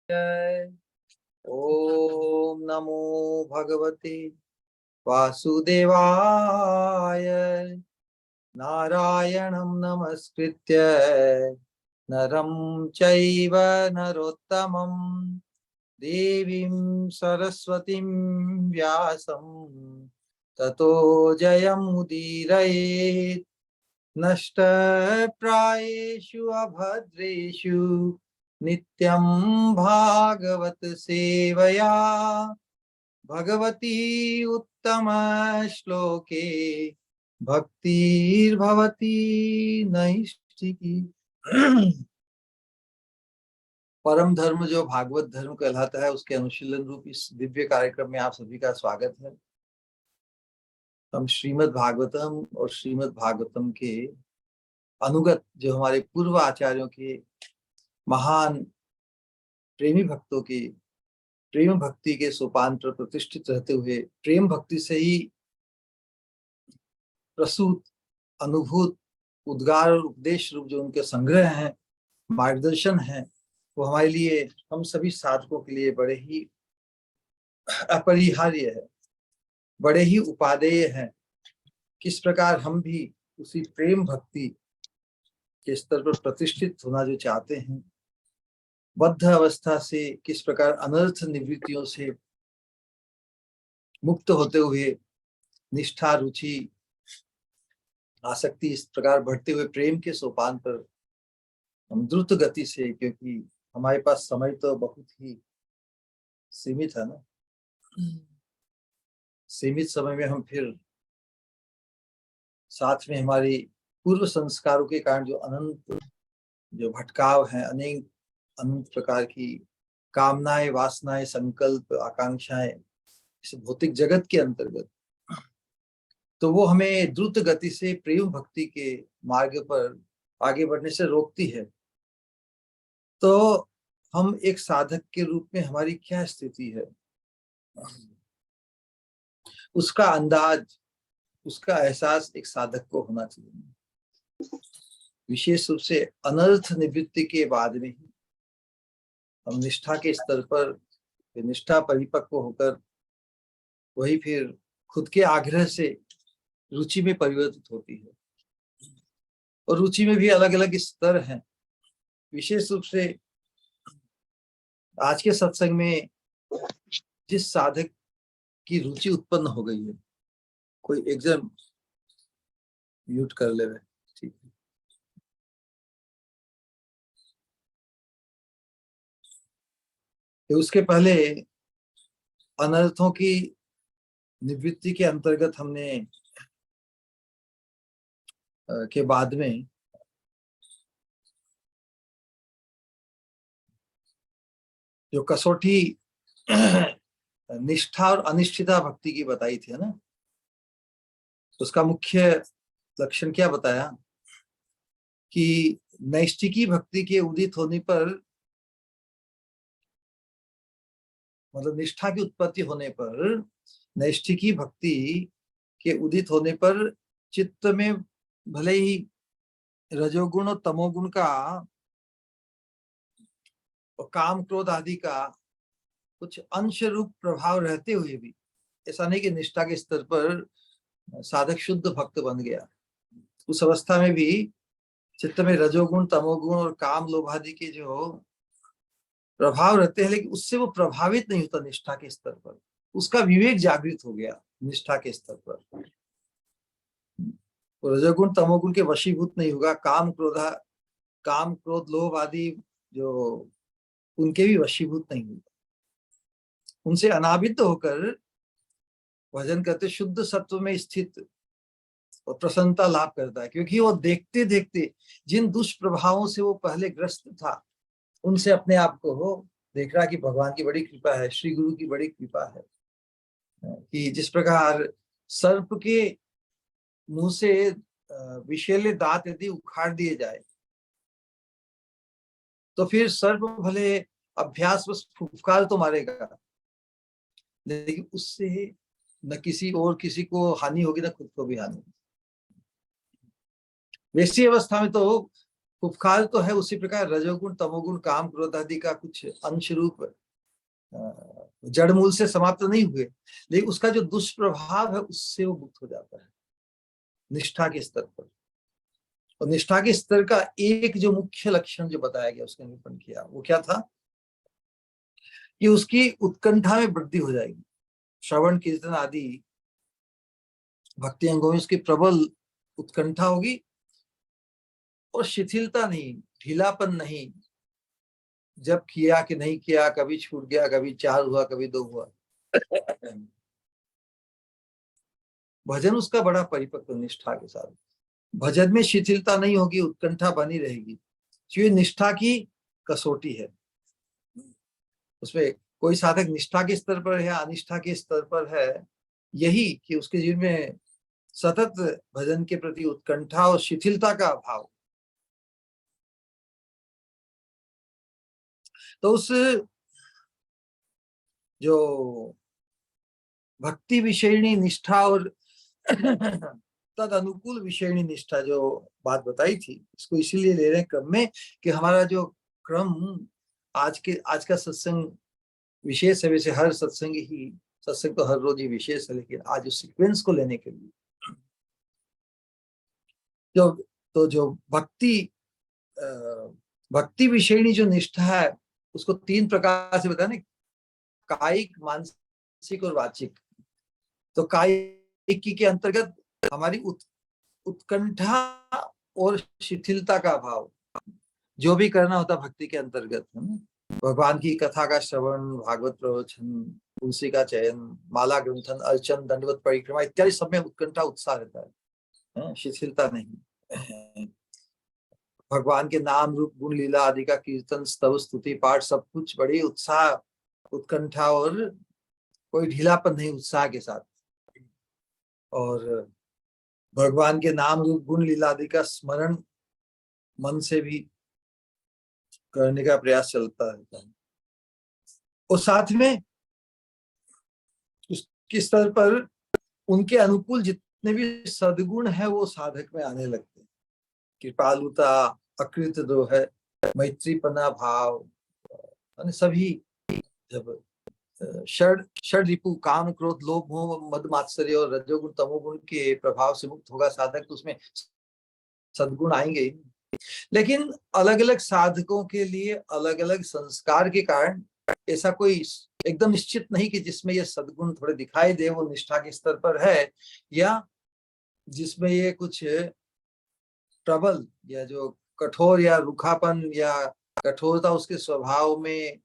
ओम नमो भगवते वासुदेवाय। नारायणं नमस्कृत्य नरं चैव नरोत्तमं देवीं सरस्वतीं व्यासं ततो जयमुदीरयेत्। नष्टप्रायेषु अभद्रेषु नित्यं भागवत सेवया भगवती उत्तम श्लोके भक्तिर्भवती नैष्ठिकी। परम धर्म जो भागवत धर्म कहलाता है, उसके अनुशीलन रूप इस दिव्य कार्यक्रम में आप सभी का स्वागत है। हम श्रीमद् भागवतम और श्रीमद् भागवतम के अनुगत जो हमारे पूर्व आचार्यों के महान प्रेमी भक्तों के प्रेम भक्ति के सोपान पर प्रतिष्ठित रहते हुए प्रेम भक्ति से ही प्रसूत अनुभूत उद्गार और उपदेश रूप जो उनके संग्रह हैं, मार्गदर्शन है, वो हमारे लिए, हम सभी साधकों के लिए बड़े ही अपरिहार्य है, बड़े ही उपादेय है। किस प्रकार हम भी उसी प्रेम भक्ति के स्तर पर प्रतिष्ठित होना जो चाहते हैं, बद्ध अवस्था से किस प्रकार अनर्थ निवृत्तियों से मुक्त होते हुए निष्ठा, रुचि, आसक्ति इस प्रकार बढ़ते हुए प्रेम के सोपान पर हम द्रुत गति से, क्योंकि हमारे पास समय तो बहुत ही सीमित है ना, सीमित समय में हम फिर साथ में हमारी पूर्व संस्कारों के कारण जो अनंत जो भटकाव है, अनेक अनंत प्रकार की कामनाएं, वासनाएं, संकल्प, आकांक्षाएं इस भौतिक जगत के अंतर्गत, तो वो हमें द्रुत गति से प्रेम भक्ति के मार्ग पर आगे बढ़ने से रोकती है। तो हम एक साधक के रूप में हमारी क्या स्थिति है, उसका अंदाज, उसका एहसास एक साधक को होना चाहिए। विशेष रूप से अनर्थ निवृत्ति के बाद में ही हम निष्ठा के स्तर पर, निष्ठा परिपक्व होकर वही फिर खुद के आग्रह से रुचि में परिवर्तित होती है। और रुचि में भी अलग अलग स्तर हैं। विशेष रूप से आज के सत्संग में जिस साधक की रुचि उत्पन्न हो गई है, कोई एक जन म्यूट कर ले, ठीक है। तो उसके पहले अनर्थों की निवृत्ति के अंतर्गत हमने के बाद में जो कसौटी निष्ठा और अनिष्ठिता भक्ति की बताई थी ना, उसका मुख्य लक्षण क्या बताया कि नैष्ठिकी भक्ति के उदित होने पर, मतलब निष्ठा की उत्पत्ति होने पर, नैष्ठिकी भक्ति के उदित होने पर चित्त में भले ही रजोगुण और तमोगुण का और काम क्रोध आदि का कुछ अंश रूप प्रभाव रहते हुए भी, ऐसा नहीं कि निष्ठा के स्तर पर साधक शुद्ध भक्त बन गया, उस अवस्था में भी चित्त में रजोगुण, तमोगुण और काम लोभ आदि के जो प्रभाव रहते हैं, लेकिन उससे वो प्रभावित नहीं होता। निष्ठा के स्तर पर उसका विवेक जागृत हो गया। निष्ठा के स्तर पर रजोगुण तमोगुण के वशीभूत नहीं होगा। काम क्रोध लोभ आदि जो उनके भी वशीभूत नहीं होगा, उनसे अनावित होकर भजन करते शुद्ध सत्व में स्थित और प्रसन्नता लाभ करता है। क्योंकि वो देखते देखते जिन दुष्प्रभावों से वो पहले ग्रस्त था, उनसे अपने आप को वो देख रहा कि भगवान की बड़ी कृपा है, श्री गुरु की बड़ी कृपा है, कि जिस प्रकार सर्प के मुंह से विषैले दांत यदि उखाड़ दिए जाए तो फिर सर्प भले अभ्यास बस फुफकार तो मारेगा, लेकिन उससे न किसी और किसी को हानि होगी, न खुद को भी हानि। वैसी अवस्था में तो उपकार तो है, उसी प्रकार रजोगुण तमोगुण काम क्रोध आदि का कुछ अंश रूप जड़ मूल से समाप्त नहीं हुए, लेकिन उसका जो दुष्प्रभाव है उससे वो मुक्त हो जाता है निष्ठा के स्तर पर। और निष्ठा के स्तर का एक जो मुख्य लक्षण जो बताया गया, उसका निरूपण किया, वो क्या था कि उसकी उत्कंठा में वृद्धि हो जाएगी। श्रवण कीर्तन आदि भक्ति अंगों में उसकी प्रबल उत्कंठा होगी और शिथिलता नहीं, ढीलापन नहीं, जब किया कि नहीं किया, कभी छूट गया, कभी 4 हुआ, कभी 2 हुआ। भजन उसका बड़ा परिपक्व निष्ठा के साथ, भजन में शिथिलता नहीं होगी, उत्कंठा बनी रहेगी। तो ये निष्ठा की कसौटी है। उसमें कोई साधक निष्ठा के स्तर पर है, अनिष्ठा के स्तर पर है, यही कि उसके जीवन में सतत भजन के प्रति उत्कंठा और शिथिलता का अभाव। तो उस जो भक्ति विषयणी निष्ठा और तद अनुकूल विषयणी निष्ठा जो बात बताई थी, इसको इसीलिए ले रहे हैं क्रम में कि हमारा जो क्रम आज का सत्संग विशेष है। वैसे हर सत्संग तो हर रोज ही विशेष है, लेकिन आज उस सीक्वेंस को लेने के लिए जो भक्ति विषयणी जो निष्ठा है उसको 3 प्रकार से बताया, कायिक, मानसिक और वाचिक। तो कायिक के अंतर्गत हमारी उत्कंठा और शिथिलता का भाव, जो भी करना होता भक्ति के अंतर्गत, भगवान की कथा का श्रवण, भागवत प्रवचन, तुलसी का चयन, माला ग्रंथन, अर्चन, दंडवत परिक्रमा इत्यादि सब में उत्कंठा उत्साह रहता है, शिथिलता नहीं। भगवान के नाम रूप गुण लीला आदि का कीर्तन, स्तव, स्तुति, पाठ सब कुछ बड़ी उत्साह, उत्कंठा और कोई ढीलापन नहीं, उत्साह के साथ। और भगवान के नाम रूप गुण लीला आदि का स्मरण मन से भी करने का प्रयास चलता रहता है। और साथ में उसके स्तर पर उनके अनुकूल जितने भी सद्गुण है वो साधक में आने लगते हैं। कृपालुता, अकृत दोह, मैत्रीपना भाव, सभी जब षड रिपु काम क्रोध लोभ मोह मद मात्सर्य और रजोगुण तमोगुण के प्रभाव से मुक्त होगा साधक, तो उसमें सद्गुण आएंगे ही। लेकिन अलग अलग साधकों के लिए अलग अलग संस्कार के कारण ऐसा कोई एकदम निश्चित नहीं कि जिसमें ये सद्गुण थोड़े दिखाई दे वो निष्ठा के स्तर पर है, या जिसमें ये कुछ प्रबल या जो कठोर या रुखापन या कठोरता उसके स्वभाव में,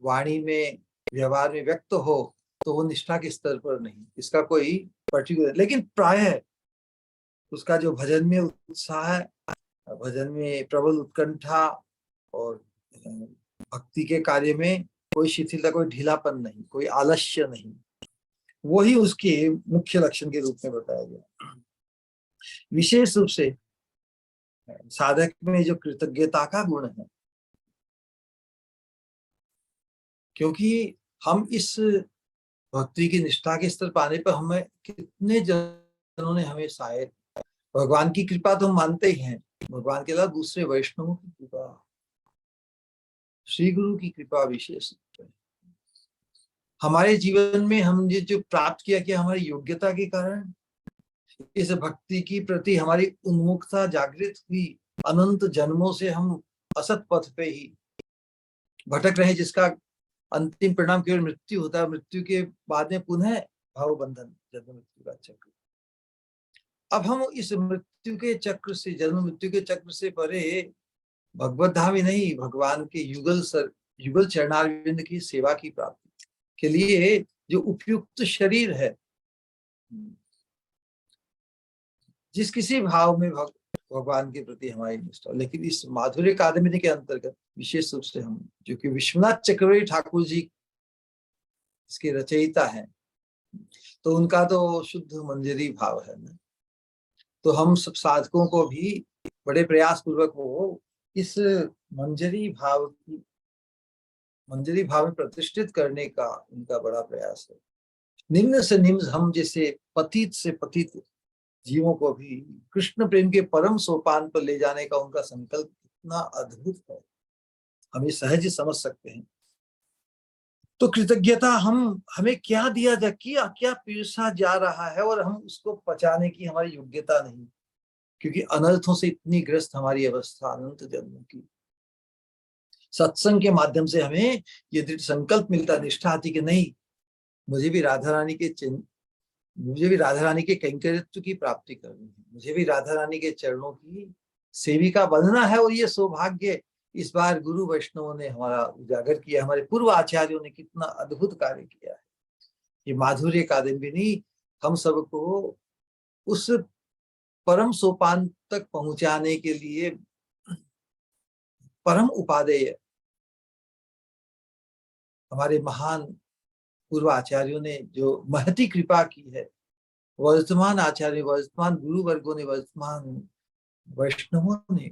वाणी में, व्यवहार में व्यक्त हो, तो वो निष्ठा के स्तर पर नहीं, इसका कोई पर्टिकुलर। लेकिन प्रायः उसका जो भजन में उत्साह है, भजन में प्रबल उत्कंठा और भक्ति के कार्य में कोई शिथिलता, कोई ढीलापन नहीं, कोई आलस्य नहीं, वही उसके मुख्य लक्षण के रूप में बताया गया। विशेष रूप से साधक में जो कृतज्ञता का गुण है, क्योंकि हम इस भक्ति की निष्ठा के स्तर पाने पर हमें कितने जनों ने हमें सहायक, भगवान की कृपा तो हम मानते ही हैं, भगवान के अलावा दूसरे वैष्णवों की कृपा, श्री गुरु की कृपा विशेष हमारे जीवन में हमने जो प्राप्त किया हमारी योग्यता के कारण इस भक्ति की प्रति हमारी उन्मुखता जागृत हुई। अनंत जन्मों से हम असत पथ पे ही भटक रहे, जिसका अंतिम परिणाम केवल मृत्यु होता है। मृत्यु के बाद में पुनः भाव बंधन, जन्म मृत्यु का चक्र। अब हम इस मृत्यु के चक्र से, जन्म मृत्यु के चक्र से परे भगवत धाम ही नहीं, भगवान के युगल चरणारविंद की सेवा की प्राप्ति के लिए जो उपयुक्त शरीर है, जिस किसी भाव में भगवान के प्रति हमारी निष्ठा, लेकिन इस माधुर्य कादम्बिनी के अंतर्गत विशेष रूप से हम, जो कि विश्वनाथ चक्रवर्ती ठाकुर जी इसके रचयिता हैं, तो उनका तो शुद्ध मंजरी भाव है ना। तो हम सब साधकों को भी बड़े प्रयास पूर्वक वो इस मंजरी भाव में प्रतिष्ठित करने का उनका बड़ा प्रयास है। निम्न से निम्न हम जैसे पतित से पतित जीवों को भी कृष्ण प्रेम के परम सोपान पर ले जाने का उनका संकल्प कितना अद्भुत है, हम ये सहज समझ सकते हैं। तो कृतज्ञता हमें क्या दिया जा, क्या पीरसा जा रहा है और हम उसको पचाने की हमारी योग्यता नहीं, क्योंकि अनर्थों से इतनी ग्रस्त हमारी अवस्था अनंत जन्मों की। सत्संग के माध्यम से हमें ये दृढ़ संकल्प मिलता, निष्ठा आती कि नहीं, मुझे भी राधा रानी के कैंकर्यत्व की प्राप्ति करनी है, मुझे भी राधा रानी के चरणों की सेविका बनना है। और ये सौभाग्य इस बार गुरु वैष्णवों ने हमारा उजागर किया, हमारे पूर्व आचार्यों ने कितना अद्भुत कार्य किया है। ये माधुर्य कादम्बिनी हम सबको उस परम सोपान तक पहुंचाने के लिए परम उपादेय हमारे महान पूर्व आचार्यों ने जो महती कृपा की है, वर्तमान आचार्य, वर्तमान गुरु वर्गों ने, वर्तमान वैष्णवों ने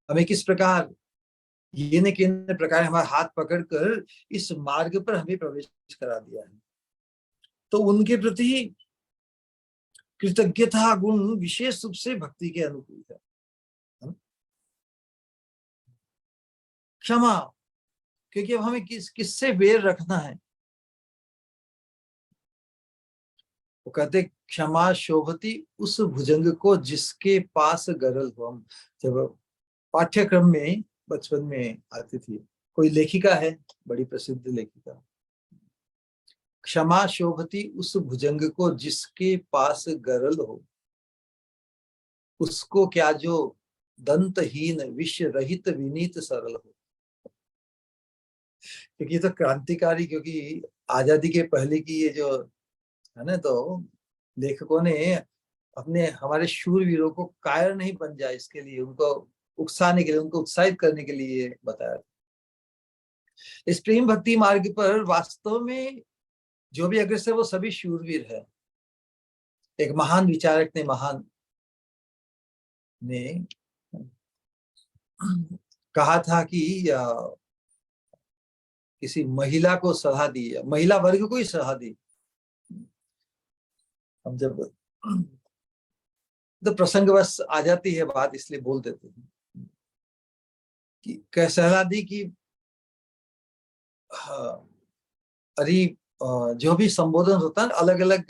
हमें किस प्रकार ये न किन प्रकार हमारा हाथ पकड़कर इस मार्ग पर हमें प्रवेश करा दिया है। तो उनके प्रति कृतज्ञता गुण विशेष रूप से भक्ति के अनुकूल है। क्षमा, क्योंकि अब हमें किससे वेर रखना है। वो कहते क्षमा शोभती उस भुजंग को जिसके पास गरल हो। हम जब पाठ्यक्रम में बचपन में आती थी, कोई लेखिका है, बड़ी प्रसिद्ध लेखिका, क्षमा शोभती उस भुजंग को जिसके पास गरल हो, उसको क्या जो दंतहीन विष रहित विनीत सरल हो। क्योंकि तो क्रांतिकारी, क्योंकि आजादी के पहले की ये जो है ना, तो लेखकों ने अपने हमारे शूरवीरों को कायर नहीं बन जाए इसके लिए, उनको उकसाने के लिए, उनको उत्साहित करने के लिए बताया। इस प्रेम भक्ति मार्ग पर वास्तव में जो भी अग्रसर वो सभी शूरवीर है। एक महान विचारक ने कहा था कि किसी महिला को सलाह दी, महिला वर्ग को ही सलाह दी। हम जब तो प्रसंगवश आ जाती है बात, इसलिए बोल देते हैं कि सलाह दी कि अरे जो भी संबोधन होता है, अलग अलग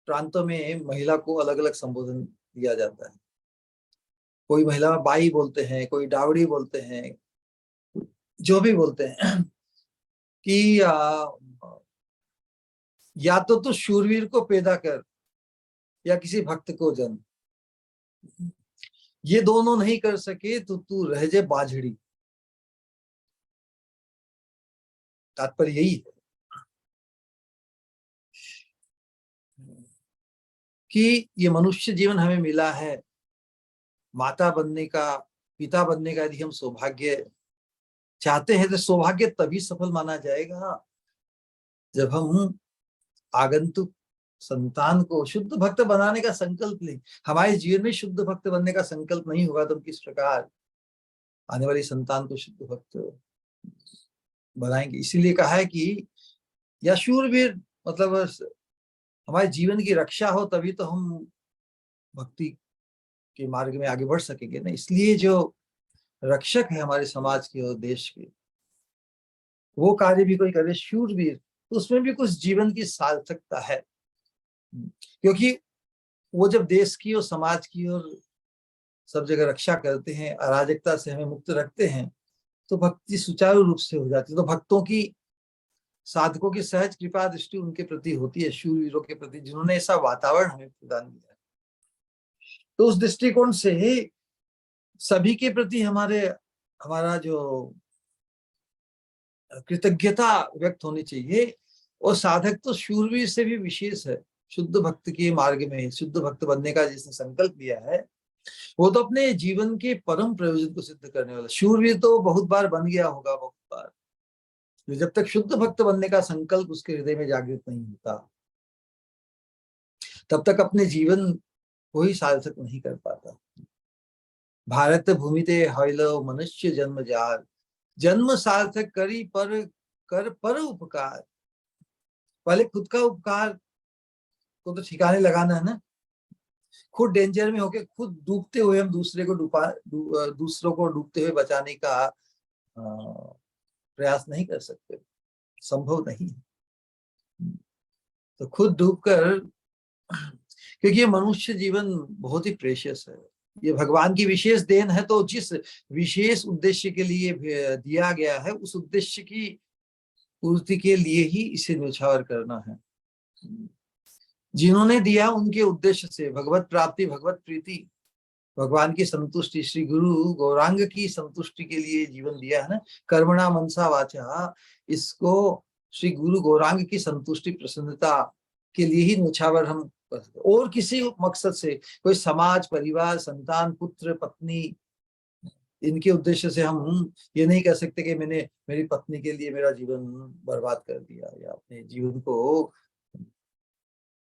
प्रांतों में महिला को अलग अलग संबोधन दिया जाता है। कोई महिला बाई बोलते हैं, कोई डावड़ी बोलते हैं, जो भी बोलते हैं कि या तो तू शूरवीर को पैदा कर या किसी भक्त को जन्म, ये दोनों नहीं कर सके तो तू रह जा बाझड़ी। तात्पर्य यही है कि ये मनुष्य जीवन हमें मिला है माता बनने का, पिता बनने का। यदि हम सौभाग्य चाहते हैं तो सौभाग्य तभी सफल माना जाएगा जब हम आगंतुक संतान को शुद्ध भक्त बनाने का संकल्प लें। हमारे जीवन में शुद्ध भक्त बनने का संकल्प नहीं होगा तो हम किस प्रकार आने वाली संतान को शुद्ध भक्त बनाएंगे। इसीलिए कहा है कि या शूरवीर, मतलब हमारे जीवन की रक्षा हो तभी तो हम भक्ति के मार्ग में आगे बढ़ सकेंगे ना। इसलिए जो रक्षक है हमारे समाज के और देश के, वो कार्य भी कोई करे शूरवीर, तो उसमें भी कुछ जीवन की सार्थकता है। क्योंकि वो जब देश की और समाज की और सब जगह रक्षा करते हैं, अराजकता से हमें मुक्त रखते हैं, तो भक्ति सुचारू रूप से हो जाती है। तो भक्तों की, साधकों की सहज कृपा दृष्टि उनके प्रति होती है, शूरवीरों के प्रति, जिन्होंने ऐसा वातावरण हमें प्रदान किया है। तो उस दृष्टिकोण से सभी के प्रति हमारा जो कृतज्ञता व्यक्त होनी चाहिए। और साधक तो शूरवीर से भी विशेष है। शुद्ध भक्त के मार्ग में शुद्ध भक्त बनने का जिसने संकल्प लिया है, वो तो अपने जीवन के परम प्रयोजन को सिद्ध करने वाला। शूरवीर तो बहुत बार बन गया होगा, बहुत बार, जब तक शुद्ध भक्त बनने का संकल्प उसके हृदय में जागृत नहीं होता तब तक अपने जीवन को ही सार्थक नहीं कर पाता। भारत भूमि ते हौलो मनुष्य जन्म जार, जन्म सार्थक करी पर कर पर उपकार। पहले खुद का उपकार को तो ठिकाने लगाना है ना। खुद डेंजर में होके खुद डूबते हुए हम दूसरों को डूबते हुए बचाने का प्रयास नहीं कर सकते, संभव नहीं है। तो खुद डूबकर, क्योंकि ये मनुष्य जीवन बहुत ही प्रेशियस है, ये भगवान की विशेष देन है, तो जिस विशेष उद्देश्य के लिए दिया गया है उस उद्देश्य की पूर्ति के लिए ही इसे न्यौछावर करना है। जिन्होंने दिया उनके उद्देश्य से भगवत प्राप्ति, भगवत प्रीति, भगवान की संतुष्टि, श्री गुरु गौरांग की संतुष्टि के लिए जीवन दिया है ना, कर्मणा मनसा वाचा, इसको श्री गुरु गौरांग की संतुष्टि प्रसन्नता के लिए ही न्यौछावर हम, और किसी मकसद से, कोई समाज, परिवार, संतान, पुत्र, पत्नी, इनके उद्देश्य से हम ये नहीं कह सकते कि मैंने मेरी पत्नी के लिए मेरा जीवन बर्बाद कर दिया, या अपने जीवन को,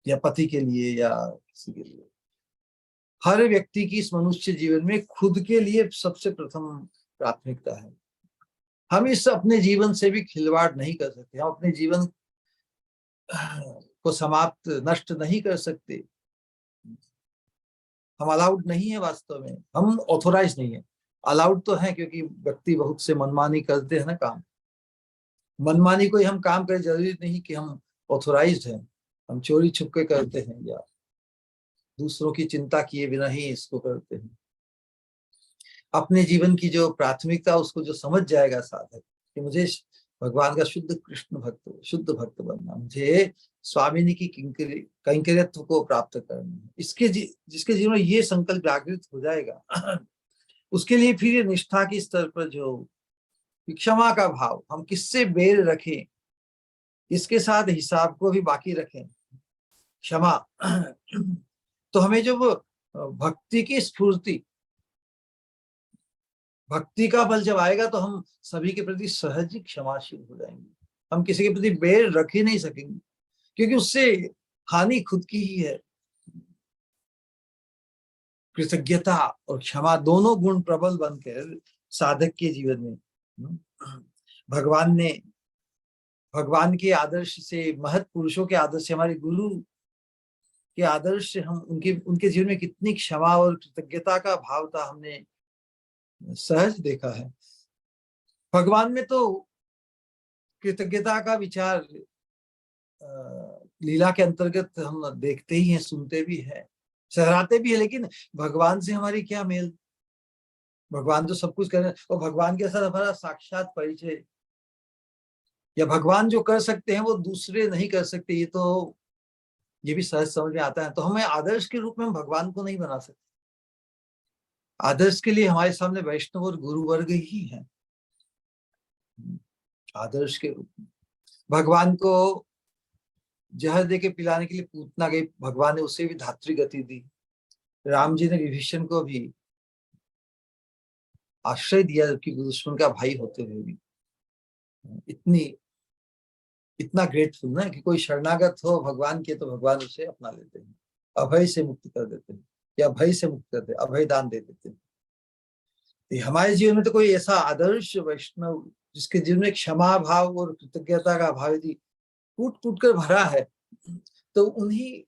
या पति के लिए, या किसी के लिए। हर व्यक्ति की इस मनुष्य जीवन में खुद के लिए सबसे प्रथम प्राथमिकता है। हम इस अपने जीवन से भी खिलवाड़ नहीं कर सकते, हम अपने जीवन को समाप्त, नष्ट नहीं कर सकते, हम अलाउड नहीं है, वास्तव में हम ऑथोराइज नहीं है। अलाउड तो है क्योंकि व्यक्ति बहुत से मनमानी करते हैं ना काम, मनमानी कोई हम काम करें, जरूरी नहीं कि हम ऑथोराइज्ड हैं, हम चोरी छुप के करते हैं या दूसरों की चिंता किए बिना ही इसको करते हैं। अपने जीवन की जो प्राथमिकता, उसको जो समझ जाएगा साधक कि मुझे भगवान का शुद्ध कृष्ण भक्त, शुद्ध भक्त बनना, मुझे स्वामिनी की कैंकर्यत्व को प्राप्त करना है, जिसके जीवन में ये संकल्प जागृत हो जाएगा, उसके लिए फिर निष्ठा के स्तर पर जो क्षमा का भाव, हम किससे बैर रखें, इसके साथ हिसाब को भी बाकी रखें, क्षमा। तो हमें जब भक्ति की स्फूर्ति, भक्ति का बल जब आएगा तो हम सभी के प्रति सहज ही क्षमाशील हो जाएंगे, हम किसी के प्रति बैर रख ही नहीं सकेंगे, क्योंकि उससे हानि खुद की ही है। कृतज्ञता और क्षमा दोनों गुण प्रबल बनकर साधक के जीवन में भगवान के आदर्श से, महत् पुरुषों के आदर्श से, हमारे गुरु के आदर्श से हम उनके जीवन में कितनी क्षमा और कृतज्ञता का भाव था, हमने सहज देखा है। भगवान में तो कृतज्ञता का विचार लीला के अंतर्गत हम देखते ही हैं, सुनते भी हैं, सहराते भी है, लेकिन भगवान से हमारी क्या मेल? भगवान तो सब कुछ कर रहे हैं, और भगवान के साथ हमारा साक्षात परिचय, या भगवान जो कर सकते हैं वो दूसरे नहीं कर सकते, ये भी सहज समझ में आता है। तो हमें आदर्श के रूप में हम भगवान को नहीं बना सकते, आदर्श के लिए हमारे सामने वैष्णव और गुरु वर्ग ही है। आदर्श के रूप में भगवान को जहर दे के पिलाने के लिए पूतना गई, भगवान ने उसे भी धात्री गति दी। राम जी ने विभीषण को भी आश्रय दिया, जबकि दुश्मन का भाई होते हुए भी। इतना ग्रेटफुल ना, कि कोई शरणागत हो भगवान के तो भगवान उसे अपना लेते हैं, अभय से मुक्त कर देते हैं, या भय से मुक्त करते, अभय दान दे देते हैं। हमारे जीवन में तो कोई ऐसा आदर्श वैष्णव जिसके जीवन में क्षमा भाव और कृतज्ञता का भाव यदि कूट कूट कर भरा है, तो उन्हीं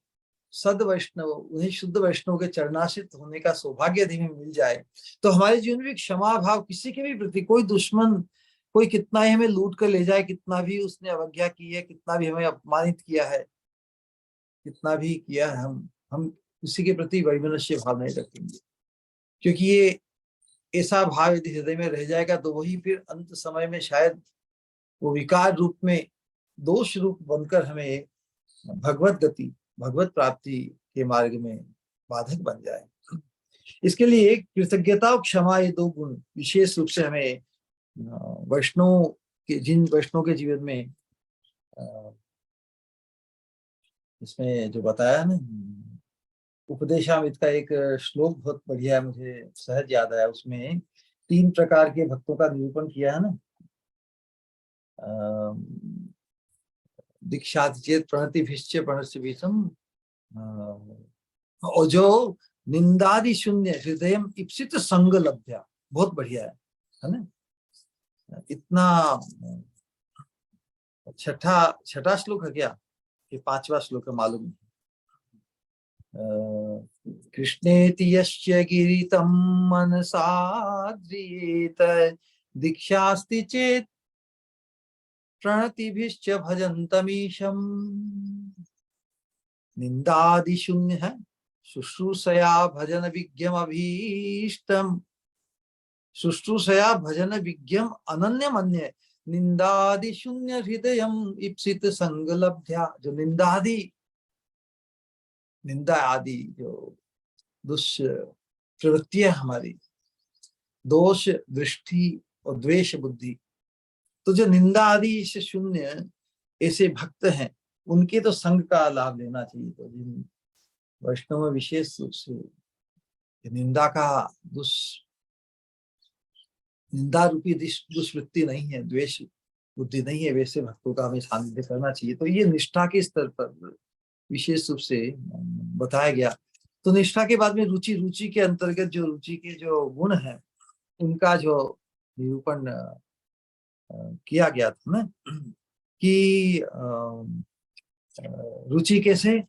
सद वैष्णव, उन्हीं शुद्ध वैष्णव के चरणाश्रित होने का सौभाग्य यदि हमें मिल जाए, तो हमारे जीवन में क्षमा भाव, किसी के भी प्रति, कोई दुश्मन, कोई कितना ही हमें लूट कर ले जाए, कितना भी उसने अवज्ञा की है, कितना भी हमें अपमानित किया है, कितना भी किया है, हम किसी के प्रति वैमनस्य भाव नहीं रखेंगे, क्योंकि ये ऐसा भाव यदि हृदय में रह जाएगा तो वही फिर अंत समय में शायद वो विकार रूप में, दोष रूप बनकर हमें भगवत गति, भगवत प्राप्ति के मार्ग में बाधक बन जाए। इसके लिए कृतज्ञता और क्षमा, ये दो गुण विशेष रूप से हमें जिन वैष्णव के जीवन में इसमें जो बताया ना, उपदेशामृत का एक श्लोक बहुत बढ़िया है, मुझे सहज याद आया। उसमें 3 प्रकार के भक्तों का निरूपण किया है ना। दीक्षात चेत प्रणति भिश्च प्रणस्य भीषम, और जो निंदादि शून्य हृदय इप्सित संग लभ्या, बहुत बढ़िया है ना। इतना छठा श्लोक है क्या, कि 5वां श्लोक है, मालूम नहीं। कृष्णेति यस्य गिरितं मनसा ध्रियेत दीक्षास्ति चेत् प्रणतिभिश्च भजन्तमीशम्। निंदादिशून्य है शुश्रूषया भजन विज्ञमभीष्टम। शुश्रूषया भजन विज्ञम अनन्य मन्य निंदादि शून्य हृदयम इप्सित संगलब्ध्या। जो निंदा आदि जो दुष्प्रवृत्तियां हमारी, दोष दृष्टि और द्वेष बुद्धि, तो जो निंदा आदि से शून्य ऐसे भक्त हैं, उनके तो संग का लाभ लेना चाहिए। तो जिन वैष्णव में विशेष रूप से निंदा का निंदा रूपी दुष्वृत्ति नहीं है, द्वेष बुद्धि नहीं है, वैसे भक्तों का हमें सानिध्य करना चाहिए। तो ये निष्ठा के स्तर पर विशेष रूप से बताया गया। तो निष्ठा के बाद में रुचि, रुचि के अंतर्गत जो रुचि के जो गुण है उनका जो निरूपण किया गया था ना, कि रुचि कैसे,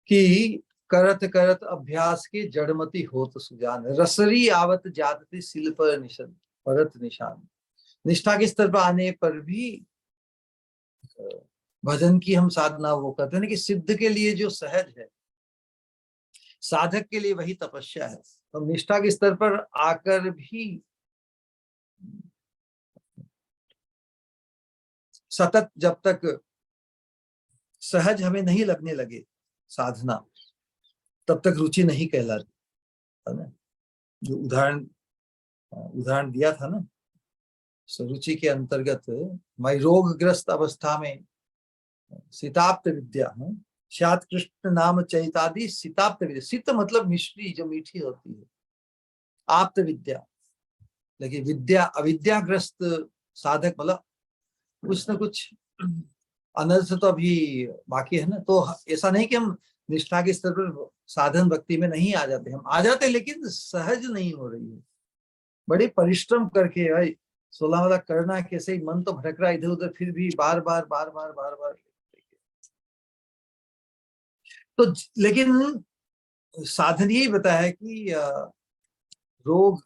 कि करत करत अभ्यास के जड़मति होत सुजान, रसरी आवत जातति सिल पर निशन परत निशान। निष्ठा के स्तर पर आने पर भी भजन की हम साधना वो करते हैं कि सिद्ध के लिए जो सहज है, साधक के लिए वही तपस्या है। तो निष्ठा के स्तर पर आकर भी सतत जब तक सहज हमें नहीं लगने लगे साधना, तब तक रुचि नहीं कहलाती है ना। जो उदाहरण दिया था ना, रुचि के अंतर्गत मैं रोगग्रस्त अवस्था में सिताप्त विद्या है, शायद कृष्ण नाम चैतादि सिताप्त विद्या। सित मतलब मिश्री जो मीठी होती है, आप्त विद्या, लेकिन विद्या अविद्याग्रस्त साधक मतलब कुछ न कुछ अनर्थ तो अभी बाकी है ना। तो ऐसा नहीं कि हम निष्ठा के स्तर पर साधन भक्ति में नहीं आ जाते, हम आ जाते, लेकिन सहज नहीं हो रही है। बड़े परिश्रम करके भाई 16 वाला करना है, कैसे ही मन तो भटक रहा है इधर उधर, फिर भी बार बार बार बार बार बार। तो लेकिन साधन यही बताया है कि रोग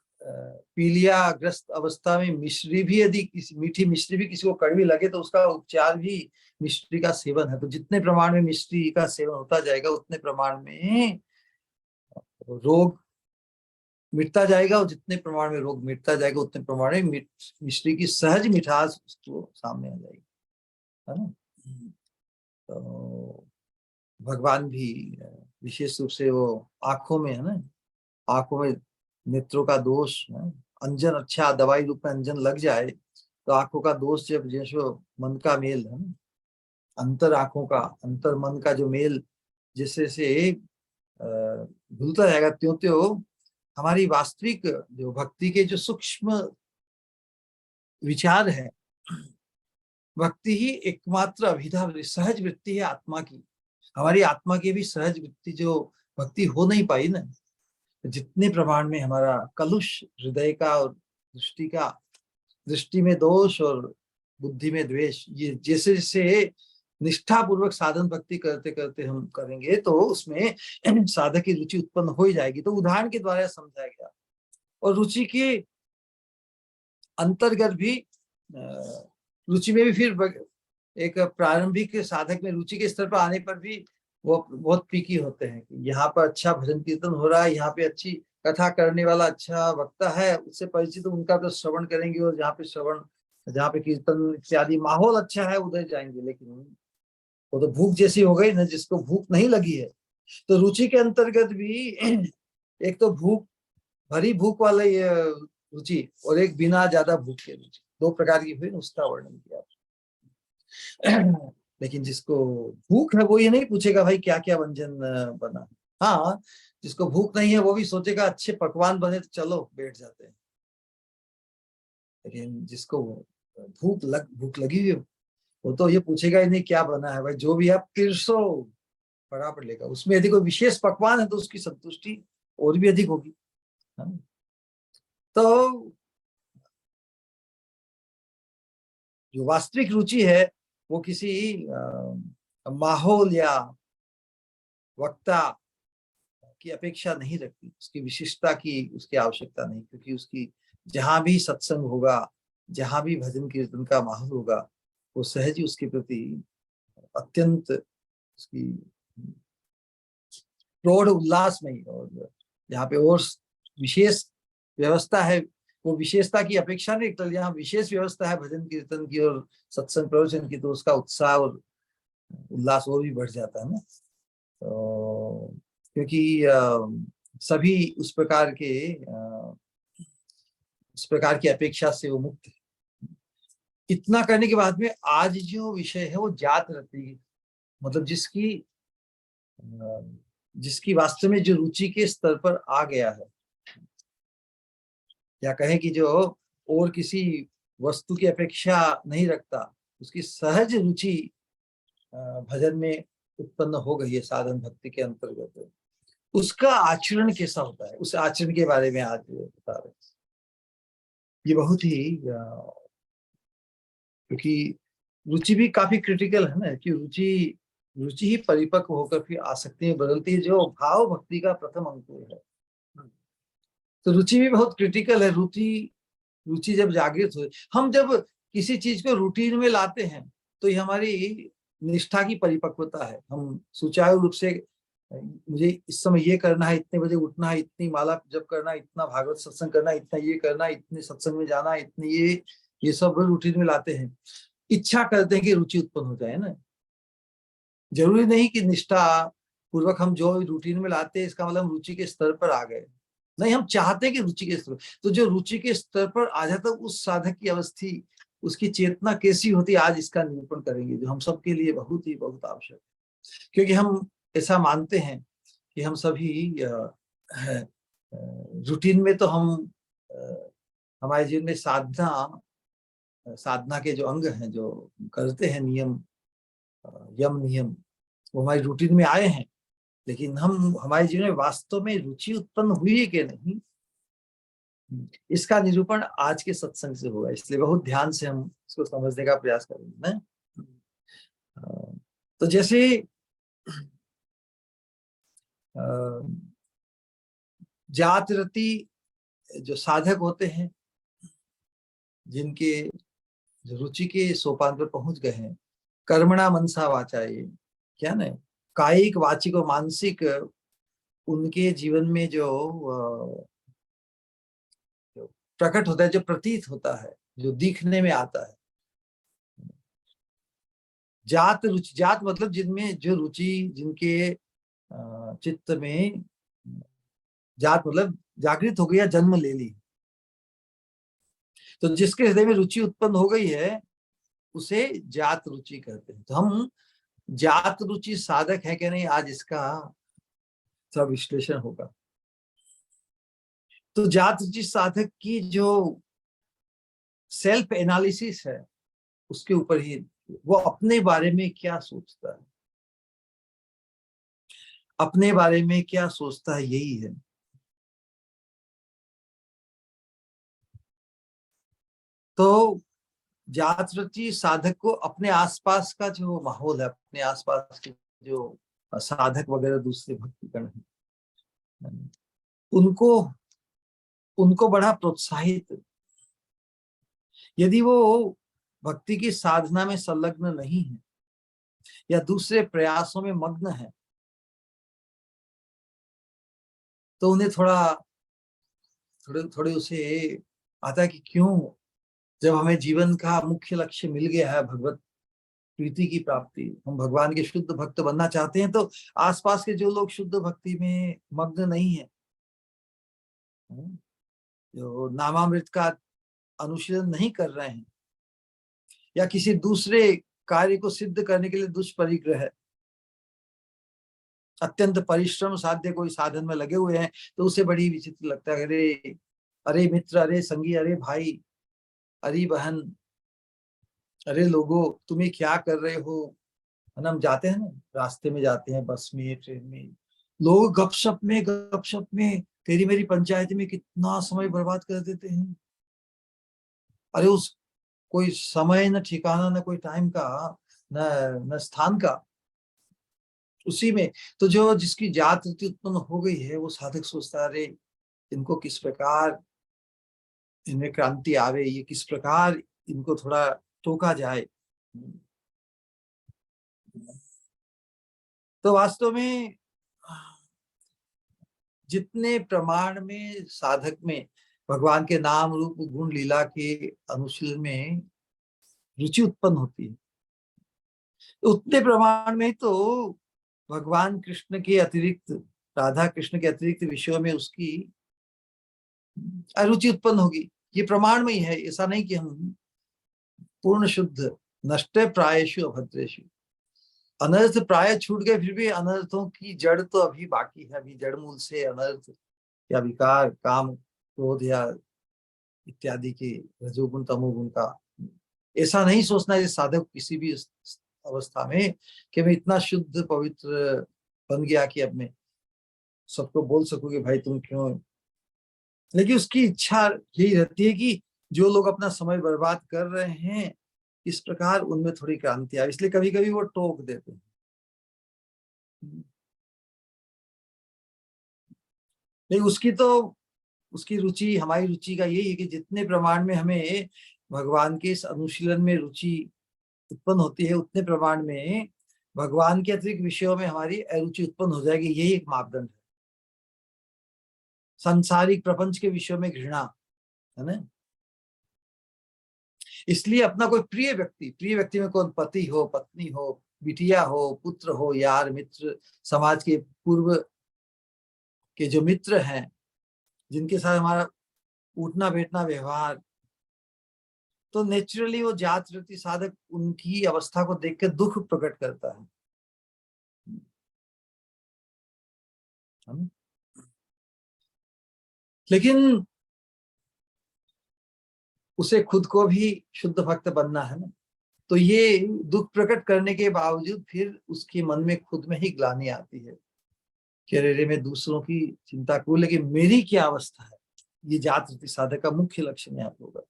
पीलिया ग्रस्त अवस्था में मिश्री भी, यदि मीठी मिश्री भी किसी को कड़वी लगे तो उसका उपचार भी मिश्री का सेवन है। तो जितने प्रमाण में मिश्री का सेवन होता जाएगा उतने प्रमाण में रोग मिटता जाएगा, और जितने प्रमाण में रोग मिटता जाएगा उतने प्रमाण में मिश्री की सहज मिठास उसको सामने आ जाएगी, है ना। तो भगवान भी विशेष रूप से वो आंखों में है ना, आंखों में नेत्रों का दोष है, अंजन अच्छा दवाई रूप में अंजन लग जाए तो आंखों का दोष जब जैसे मन का मेल है ना, अंतर आंखों का अंतर मन का जो मेल जैसे से भूलता जाएगा, त्यों त्यों हमारी वास्तविक जो भक्ति के जो सूक्ष्म विचार है, भक्ति ही एकमात्र अभिधा सहज वृत्ति है आत्मा की। हमारी आत्मा की भी सहज वृत्ति जो भक्ति हो नहीं पाई ना, जितने प्रमाण में हमारा कलुष हृदय का और दृष्टि में दोष और बुद्धि में द्वेष, ये जैसे जैसे निष्ठा पूर्वक साधन भक्ति करते करते हम करेंगे तो उसमें साधक की रुचि उत्पन्न हो ही जाएगी। तो उदाहरण के द्वारा समझाया गया। और रुचि के अंतर्गत भी रुचि में भी फिर एक प्रारंभिक साधक में रुचि के स्तर पर आने पर भी वो बहुत पीकी होते हैं कि यहाँ पर अच्छा भजन कीर्तन हो रहा है, यहाँ पे अच्छी कथा करने वाला अच्छा वक्ता है, उससे परिचित उनका तो श्रवण करेंगे, और जहाँ पे कीर्तन इत्यादि माहौल अच्छा है उधर जाएंगे। लेकिन वो तो भूख जैसी हो गई ना, जिसको भूख नहीं लगी है। तो रुचि के अंतर्गत भी एक तो भरी भूख वाला ये रुचि, और एक बिना ज्यादा भूख की रुचि, दो प्रकार की हुई, उसका वर्णन किया। लेकिन जिसको भूख है वो ये नहीं पूछेगा भाई क्या क्या व्यंजन बना। हाँ, जिसको भूख नहीं है वो भी सोचेगा अच्छे पकवान बने तो चलो बैठ जाते हैं। लेकिन जिसको भूख लगी हुई, वो तो ये पूछेगा ही नहीं क्या बना है भाई, जो भी आप पिरसो बराबर लेगा। उसमें यदि कोई विशेष पकवान है तो उसकी संतुष्टि और भी अधिक होगी, है ना? तो जो वास्तविक रुचि है वो किसी माहौल या वक्ता की अपेक्षा नहीं रखती, उसकी विशिष्टता की उसकी आवश्यकता नहीं, क्योंकि उसकी जहां भी सत्संग होगा, जहां भी भजन कीर्तन का माहौल होगा, वो सहज ही उसके प्रति अत्यंत उसकी प्रौढ़ उल्लास में ही, और यहाँ पे और विशेष व्यवस्था है, वो विशेषता की अपेक्षा नहीं, तो यहाँ विशेष व्यवस्था है भजन कीर्तन की और सत्संग प्रवचन की, तो उसका उत्साह और उल्लास और भी बढ़ जाता है ना। तो क्योंकि सभी उस प्रकार की अपेक्षा से वो मुक्त है। इतना करने के बाद में आज जो विषय है वो जात रति, मतलब जिसकी वास्तव में जो रुचि के स्तर पर आ गया है, या कहें कि जो और किसी वस्तु की अपेक्षा नहीं रखता, उसकी सहज रुचि भजन में उत्पन्न हो गई है साधन भक्ति के अंतर्गत, उसका आचरण कैसा होता है, उस आचरण के बारे में आज बता रहे हैं। ये बहुत ही क्योंकि रुचि भी काफी क्रिटिकल है ना, कि रुचि रुचि ही परिपक्व होकर फिर आसक्ति में बदलती है, जो भाव भक्ति का प्रथम अंकुर है। तो रुचि भी बहुत क्रिटिकल है। रुचि जब जागृत हो, हम जब किसी चीज को रूटीन में लाते हैं, तो ये हमारी निष्ठा की परिपक्वता है। हम सुचारू रूप से, मुझे इस समय ये करना है, इतने बजे उठना है, इतनी माला जप करना है, इतना भागवत सत्संग करना है, इतना ये करना है, इतने सत्संग में जाना है, इतने ये सब रूटीन में लाते हैं। इच्छा करते हैं कि रुचि उत्पन्न हो जाए ना। जरूरी नहीं कि निष्ठा पूर्वक हम जो रूटीन में लाते हैं इसका मतलब रुचि के स्तर पर आ गए, नहीं, हम चाहते हैं कि रुचि के स्तर, तो जो रुचि के स्तर पर आ जाता है उस साधक की अवस्थी, उसकी चेतना कैसी होती है, आज इसका निरूपण करेंगे, जो हम सबके लिए बहुत आवश्यक है। क्योंकि हम ऐसा मानते हैं कि हम सभी रूटीन में, तो हम हमारे जीवन में साधना के जो अंग हैं, जो करते हैं नियम, यम नियम, वो हमारी रूटीन में आए हैं, लेकिन हमारे जीवन में वास्तव में रुचि उत्पन्न हुई है कि नहीं, इसका निरूपण आज के सत्संग से होगा। इसलिए बहुत ध्यान से हम इसको समझने का प्रयास करेंगे ना। तो जैसे जात रति जो साधक होते हैं, जिनके जो रुचि के सोपान पर पहुंच गए हैं, कर्मणा मनसा वाचा, ये क्या ना, कायिक वाचिक और मानसिक, उनके जीवन में जो प्रकट होता है, जो प्रतीत होता है, जो दिखने में आता है, जात रुचि, जात मतलब जिनमें जो रुचि, जिनके चित्त में, जात मतलब जागृत हो गई या जन्म ले ली, तो जिसके हृदय में रुचि उत्पन्न हो गई है उसे जात रुचि कहते हैं। तो हम जात रुचि साधक है कि नहीं, आज इसका सब विश्लेषण होगा। तो जात रुचि साधक की जो सेल्फ एनालिसिस है, उसके ऊपर ही वो अपने बारे में क्या सोचता है, अपने बारे में क्या सोचता है, यही है। तो जात रुचि साधक को अपने आसपास का जो माहौल है, अपने आसपास के जो साधक वगैरह दूसरे भक्तिगण हैं, उनको उनको बड़ा प्रोत्साहित, यदि वो भक्ति की साधना में संलग्न नहीं है या दूसरे प्रयासों में मग्न है, तो उन्हें थोड़े थोड़े उसे आता है कि क्यों, जब हमें जीवन का मुख्य लक्ष्य मिल गया है, भगवत प्रीति की प्राप्ति, हम भगवान के शुद्ध भक्त बनना चाहते हैं, तो आसपास के जो लोग शुद्ध भक्ति में मग्न नहीं है, जो नामामृत का अनुशीलन नहीं कर रहे हैं, या किसी दूसरे कार्य को सिद्ध करने के लिए दुष्परिग्रह है, अत्यंत परिश्रम साध्य कोई साधन में लगे हुए हैं, तो उसे बड़ी विचित्र लगता है, अरे अरे मित्र, अरे संगी, अरे भाई, अरे बहन, अरे लोगो, तुम्हें क्या कर रहे हो। हम जाते हैं ना, रास्ते में जाते हैं, बस में, ट्रेन में, लोग गपशप में तेरी मेरी पंचायत में कितना समय बर्बाद कर देते हैं। अरे उस कोई समय न ठिकाना, न कोई टाइम का, न स्थान का, उसी में। तो जो जिसकी जात रीति उत्पन्न हो गई है, वो साधक सोचता है, अरे इनको किस प्रकार इनमें क्रांति आवे, ये किस प्रकार इनको थोड़ा टोका जाए। तो वास्तव में जितने प्रमाण में साधक में भगवान के नाम रूप गुण लीला के अनुशीलन में रुचि उत्पन्न होती है, तो उतने प्रमाण में तो भगवान कृष्ण के अतिरिक्त, राधा कृष्ण के अतिरिक्त विषयों में उसकी अरुचि उत्पन्न होगी। ये प्रमाण में ही है। ऐसा नहीं कि हम पूर्ण शुद्ध नष्टे प्रायेषु अभद्रेषु, अनर्थ प्राय छूट गए, फिर भी अनर्थों की जड़ तो अभी बाकी है। अभी जड़ मूल से अनर्थ या विकार, काम क्रोध या इत्यादि के रजोगुण तमोगुण का, ऐसा नहीं सोचना है साधक किसी भी अवस्था में कि मैं इतना शुद्ध पवित्र बन गया कि अब मैं सबको बोल सकूं कि भाई तुम क्यों। लेकिन उसकी इच्छा यही रहती है कि जो लोग अपना समय बर्बाद कर रहे हैं, इस प्रकार उनमें थोड़ी क्रांति आए, इसलिए कभी कभी वो टोक देते हैं। नहीं, उसकी रुचि, हमारी रुचि का यही है कि जितने प्रमाण में हमें भगवान के इस अनुशीलन में रुचि उत्पन्न होती है, उतने प्रमाण में भगवान के अतिरिक्त विषयों में हमारी अरुचि उत्पन्न हो जाएगी। यही एक मापदंड है। सांसारिक प्रपंच के विषयों में घृणा है ना। इसलिए अपना कोई प्रिय व्यक्ति में कौन, पति हो, पत्नी हो, बिटिया हो, पुत्र हो, यार, मित्र, समाज के पूर्व के जो मित्र हैं, जिनके साथ हमारा उठना बैठना व्यवहार, तो नेचुरली वो जात रति साधक उनकी अवस्था को देख के दुख प्रकट करता है। लेकिन उसे खुद को भी शुद्ध भक्त बनना है ना। तो ये दुख प्रकट करने के बावजूद फिर उसके मन में खुद में ही ग्लानि आती है कि अरे मैं दूसरों की चिंता करूं, लेकिन मेरी क्या अवस्था है। ये जात रति साधक का मुख्य लक्षण यहाँ होगा,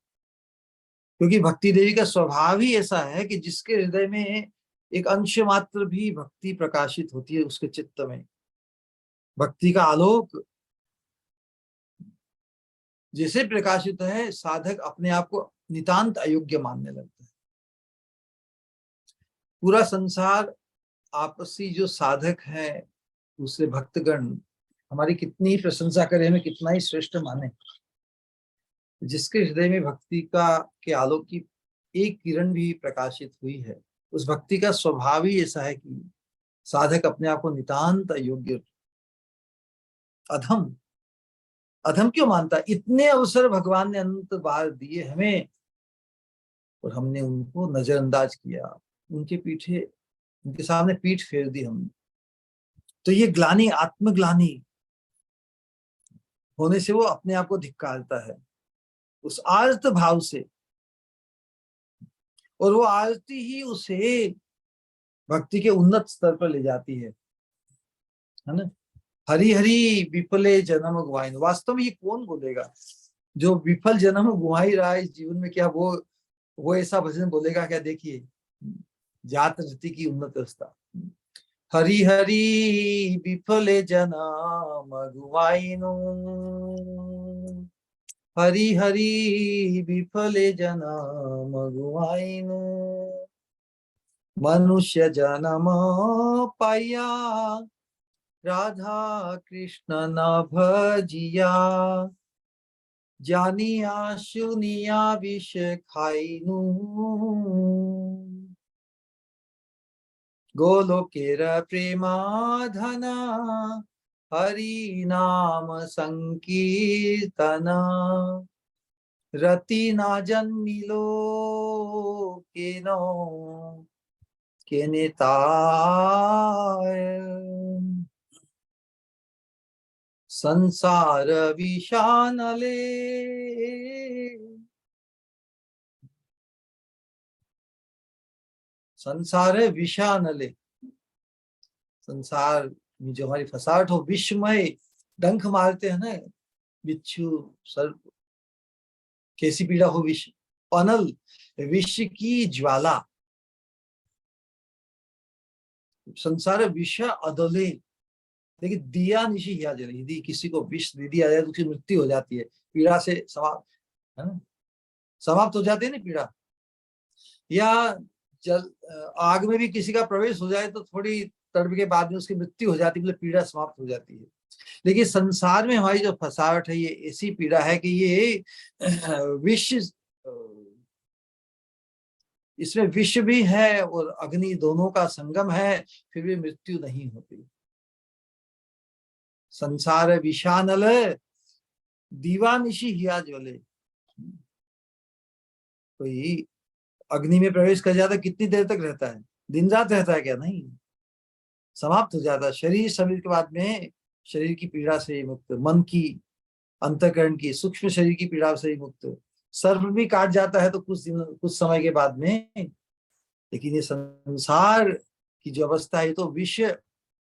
क्योंकि भक्ति देवी का स्वभाव ही ऐसा है कि जिसके हृदय में एक अंश मात्र भी भक्ति प्रकाशित होती है, उसके चित्त में भक्ति का आलोक जैसे प्रकाशित है, साधक अपने आप को नितांत अयोग्य मानने लगता है। पूरा संसार आपसी जो साधक है, दूसरे भक्तगण हमारी कितनी ही प्रशंसा करे, हमें कितना ही श्रेष्ठ माने, जिसके हृदय में भक्ति का के आलोक की एक किरण भी प्रकाशित हुई है, उस भक्ति का स्वभाव ही ऐसा है कि साधक अपने आप को नितांत अयोग्य, अधम अधम क्यों मानता। इतने अवसर भगवान ने अनंत बार दिए हमें, और हमने उनको नजरअंदाज किया, उनके सामने पीठ फेर दी हमने। तो ये ग्लानि, आत्मग्लानि होने से वो अपने आप को धिक्कारता है उस आर्त भाव से, और वो आरती ही उसे भक्ति के उन्नत स्तर पर ले जाती है ना। हरि हरि विफले जन्म गुआइन, वास्तव में ये कौन बोलेगा जो विफल जन्म गुआ ही रहा है इस जीवन में, क्या वो ऐसा भजन बोलेगा क्या। देखिए जात रति की उन्नत अवस्था। हरि हरि विफले जन्म गुआइनु, हरि हरि विफले जन्म गुआइनु, मनुष्य जन्म पाया राधा कृष्ण न भजिया, जानिया सुनिया विष खाइनु, गोलोकेर प्रेमाधना हरि नाम संकीर्तन, रति ना जन्मिलो केनो केने ताय, संसार विशानले संसार है विशानले, संसार में जो हमारी फसाहट हो, विश्वमय डंक मारते हैं ना बिच्छू सर्प, कैसी पीड़ा हो विश्व अनल, विश्व की ज्वाला, संसार विष अदले, देखिए दिया निशी हिया जले, यदि किसी को विष दे दिया जाए तो उसकी मृत्यु हो जाती है, पीड़ा से समाप्त, है ना, समाप्त हो जाती है ना पीड़ा। या जल आग में भी किसी का प्रवेश हो जाए तो थोड़ी तड़प के बाद में उसकी मृत्यु हो जाती है, मतलब पीड़ा समाप्त हो जाती है। लेकिन संसार में हमारी जो फसावट है ये ऐसी पीड़ा है कि ये विष, इसमें विष भी है और अग्नि, दोनों का संगम है, फिर भी मृत्यु नहीं होती। संसार विषानल दीवानिशी हिया ज्वले, कोई अग्नि में प्रवेश कर जाता कितनी देर तक रहता है, दिन रात रहता है क्या? नहीं, समाप्त हो जाता है। शरीर के बाद में शरीर की पीड़ा से मुक्त, मन की, अंतःकरण की, सूक्ष्म शरीर की पीड़ा से मुक्त। सर्प भी काट जाता है तो कुछ समय के बाद में, लेकिन ये संसार की जो अवस्था है तो विष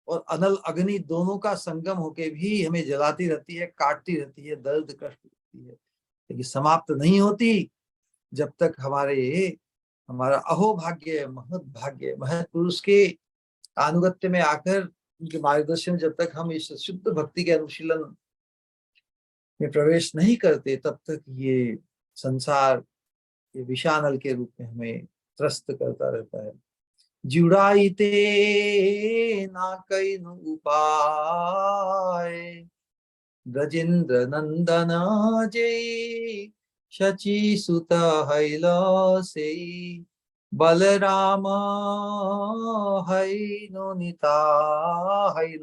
और अनल अग्नि दोनों का संगम होके भी हमें जलाती रहती है, काटती रहती है, दर्द कष्ट देती है, लेकिन समाप्त नहीं होती जब तक हमारा अहोभाग्य, महत भाग्य, महत पुरुष के अनुगत्य में आकर उनके मार्गदर्शन, जब तक हम इस शुद्ध भक्ति के अनुशीलन में प्रवेश नहीं करते तब तक ये संसार ये विषानल के रूप में हमें त्रस्त करता रहता है। जुड़ाईते ना कैनु उपाय, ब्रजेंद्र नंदन जय, शची सुत हैल से, बलराम हैलो निताय,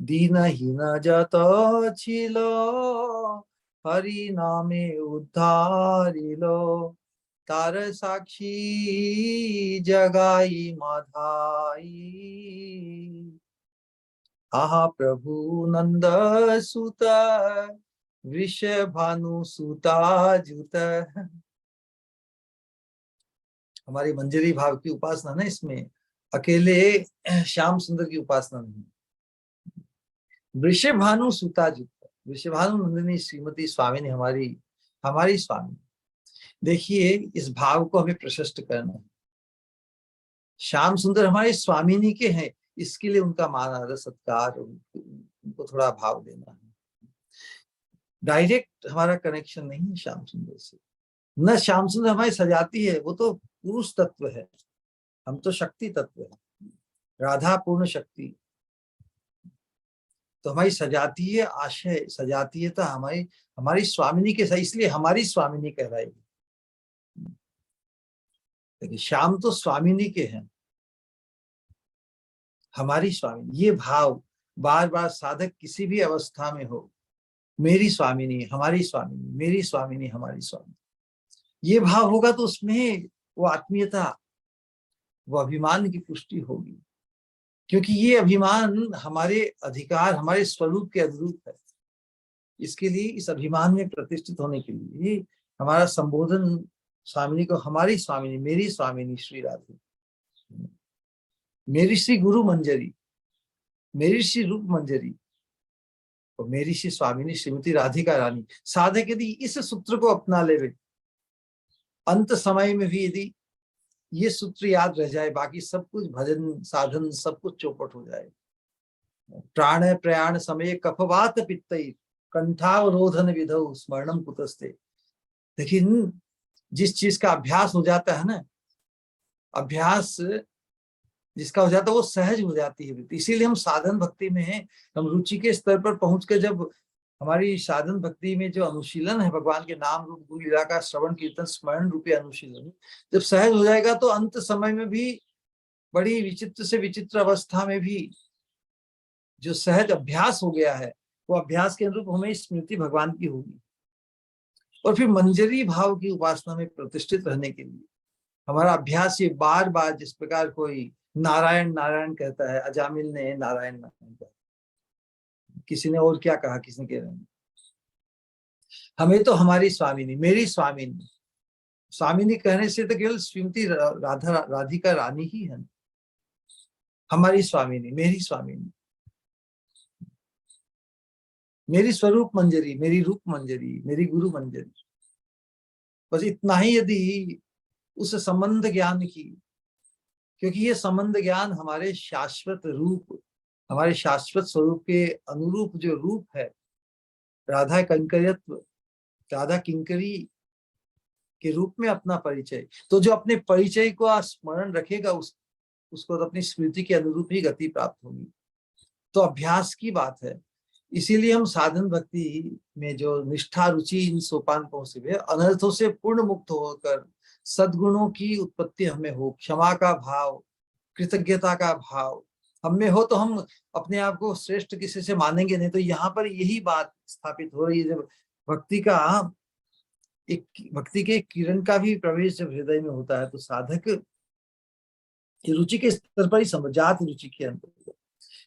दीनहीन जत छिल, हरि नामे उद्धारिलो, तार साक्षी जगाई माधाई, आहा प्रभु नंद सुत, वृषभानु सुता जुत। हमारी मंजरी भाव की उपासना ना, इसमें अकेले श्याम सुंदर की उपासना नहीं, वृषभानु सुता जुत, वृषभानु नंदिनी श्रीमती स्वामी हमारी स्वामी। देखिए इस भाव को हमें प्रशस्त करना है। श्याम सुंदर हमारे स्वामिनी के हैं, इसके लिए उनका मान आदर सत्कार, उनको थोड़ा भाव देना है। डायरेक्ट हमारा कनेक्शन नहीं है श्याम सुंदर से, न श्याम सुंदर हमारी सजाती है, वो तो पुरुष तत्व है, हम तो शक्ति तत्व है, राधा पूर्ण शक्ति। तो हमारी सजाती है, आशय सजाती है, तो हमारी स्वामिनी के साथ, इसलिए हमारी स्वामिनी कहलाएगी। लेकिन श्याम तो स्वामिनी के हैं, हमारी स्वामिनी। ये भाव बार बार साधक किसी भी अवस्था में हो, मेरी स्वामिनी, हमारी स्वामिनी, मेरी स्वामिनी, हमारी स्वामिनी, ये भाव होगा तो उसमें वो आत्मीयता, वो अभिमान की पुष्टि होगी, क्योंकि ये अभिमान हमारे अधिकार, हमारे स्वरूप के अनुरूप है। इसके लिए, इस अभिमान में प्रतिष्ठित होने के लिए हमारा संबोधन स्वामिनी को हमारी स्वामिनी, मेरी स्वामिनी श्री राधे, मेरी श्री गुरु मंजरी, मेरी श्री रूप मंजरी और मेरी श्री स्वामिनी श्रीमती राधिका रानी। साधक यदि इस सूत्र को अपना लेवे, अंत समय में भी यदि ये सूत्र याद रह जाए, बाकी सब कुछ भजन साधन सब कुछ चौपट हो जाए। प्राण प्रयाण समय कफवात पित्तई, कंठावरोधन विधौ स्मरणम कुतस्ते। लेकिन जिस चीज का अभ्यास हो जाता है ना, अभ्यास जिसका हो जाता है वो सहज हो जाती है। इसीलिए हम साधन भक्ति में हैं, हम रुचि के स्तर पर पहुंच के जब हमारी साधन भक्ति में जो अनुशीलन है भगवान के नाम रूप गुरु लीला का श्रवण कीर्तन स्मरण रूपी अनुशीलन जब सहज हो जाएगा, तो अंत समय में भी बड़ी विचित्र से विचित्र अवस्था में भी जो सहज अभ्यास हो गया है, वो अभ्यास के अनुरूप हमें स्मृति भगवान की होगी। और फिर मंजरी भाव की उपासना में प्रतिष्ठित रहने के लिए हमारा अभ्यास ये बार बार, जिस प्रकार कोई नारायण नारायण कहता है, अजामिल ने नारायण नारायण कहा, किसी ने और क्या कहा, किसी ने कह रहे हैं, हमें तो हमारी स्वामिनी, मेरी स्वामिनी, स्वामिनी कहने से तो केवल श्रीमती राधिका रानी ही है, हमारी स्वामिनी, मेरी स्वामिनी, मेरी स्वरूप मंजरी, मेरी रूप मंजरी, मेरी गुरु मंजरी। बस इतना ही यदि उस संबंध ज्ञान की क्योंकि ये संबंध ज्ञान हमारे शाश्वत रूप, हमारे शाश्वत स्वरूप के अनुरूप जो रूप है, राधा कंकरियत्व, राधा किंकरी के रूप में अपना परिचय, तो जो अपने परिचय को स्मरण रखेगा उसको तो अपनी स्मृति के अनुरूप ही गति प्राप्त होगी। तो अभ्यास की बात है। इसीलिए हम साधन भक्ति में जो निष्ठा रुचि इन सोपान पहुंचे हुए, अनर्थों से पूर्ण मुक्त होकर सद्गुणों की उत्पत्ति हमें हो, क्षमा का भाव, कृतज्ञता का भाव हम में हो, तो हम अपने आप को श्रेष्ठ किसी से मानेंगे नहीं। तो यहाँ पर यही बात स्थापित हो रही है, जब भक्ति का एक, भक्ति के किरण का भी प्रवेश जब हृदय में होता है, तो साधक की रुचि के स्तर पर ही समझात रुचि के अंदर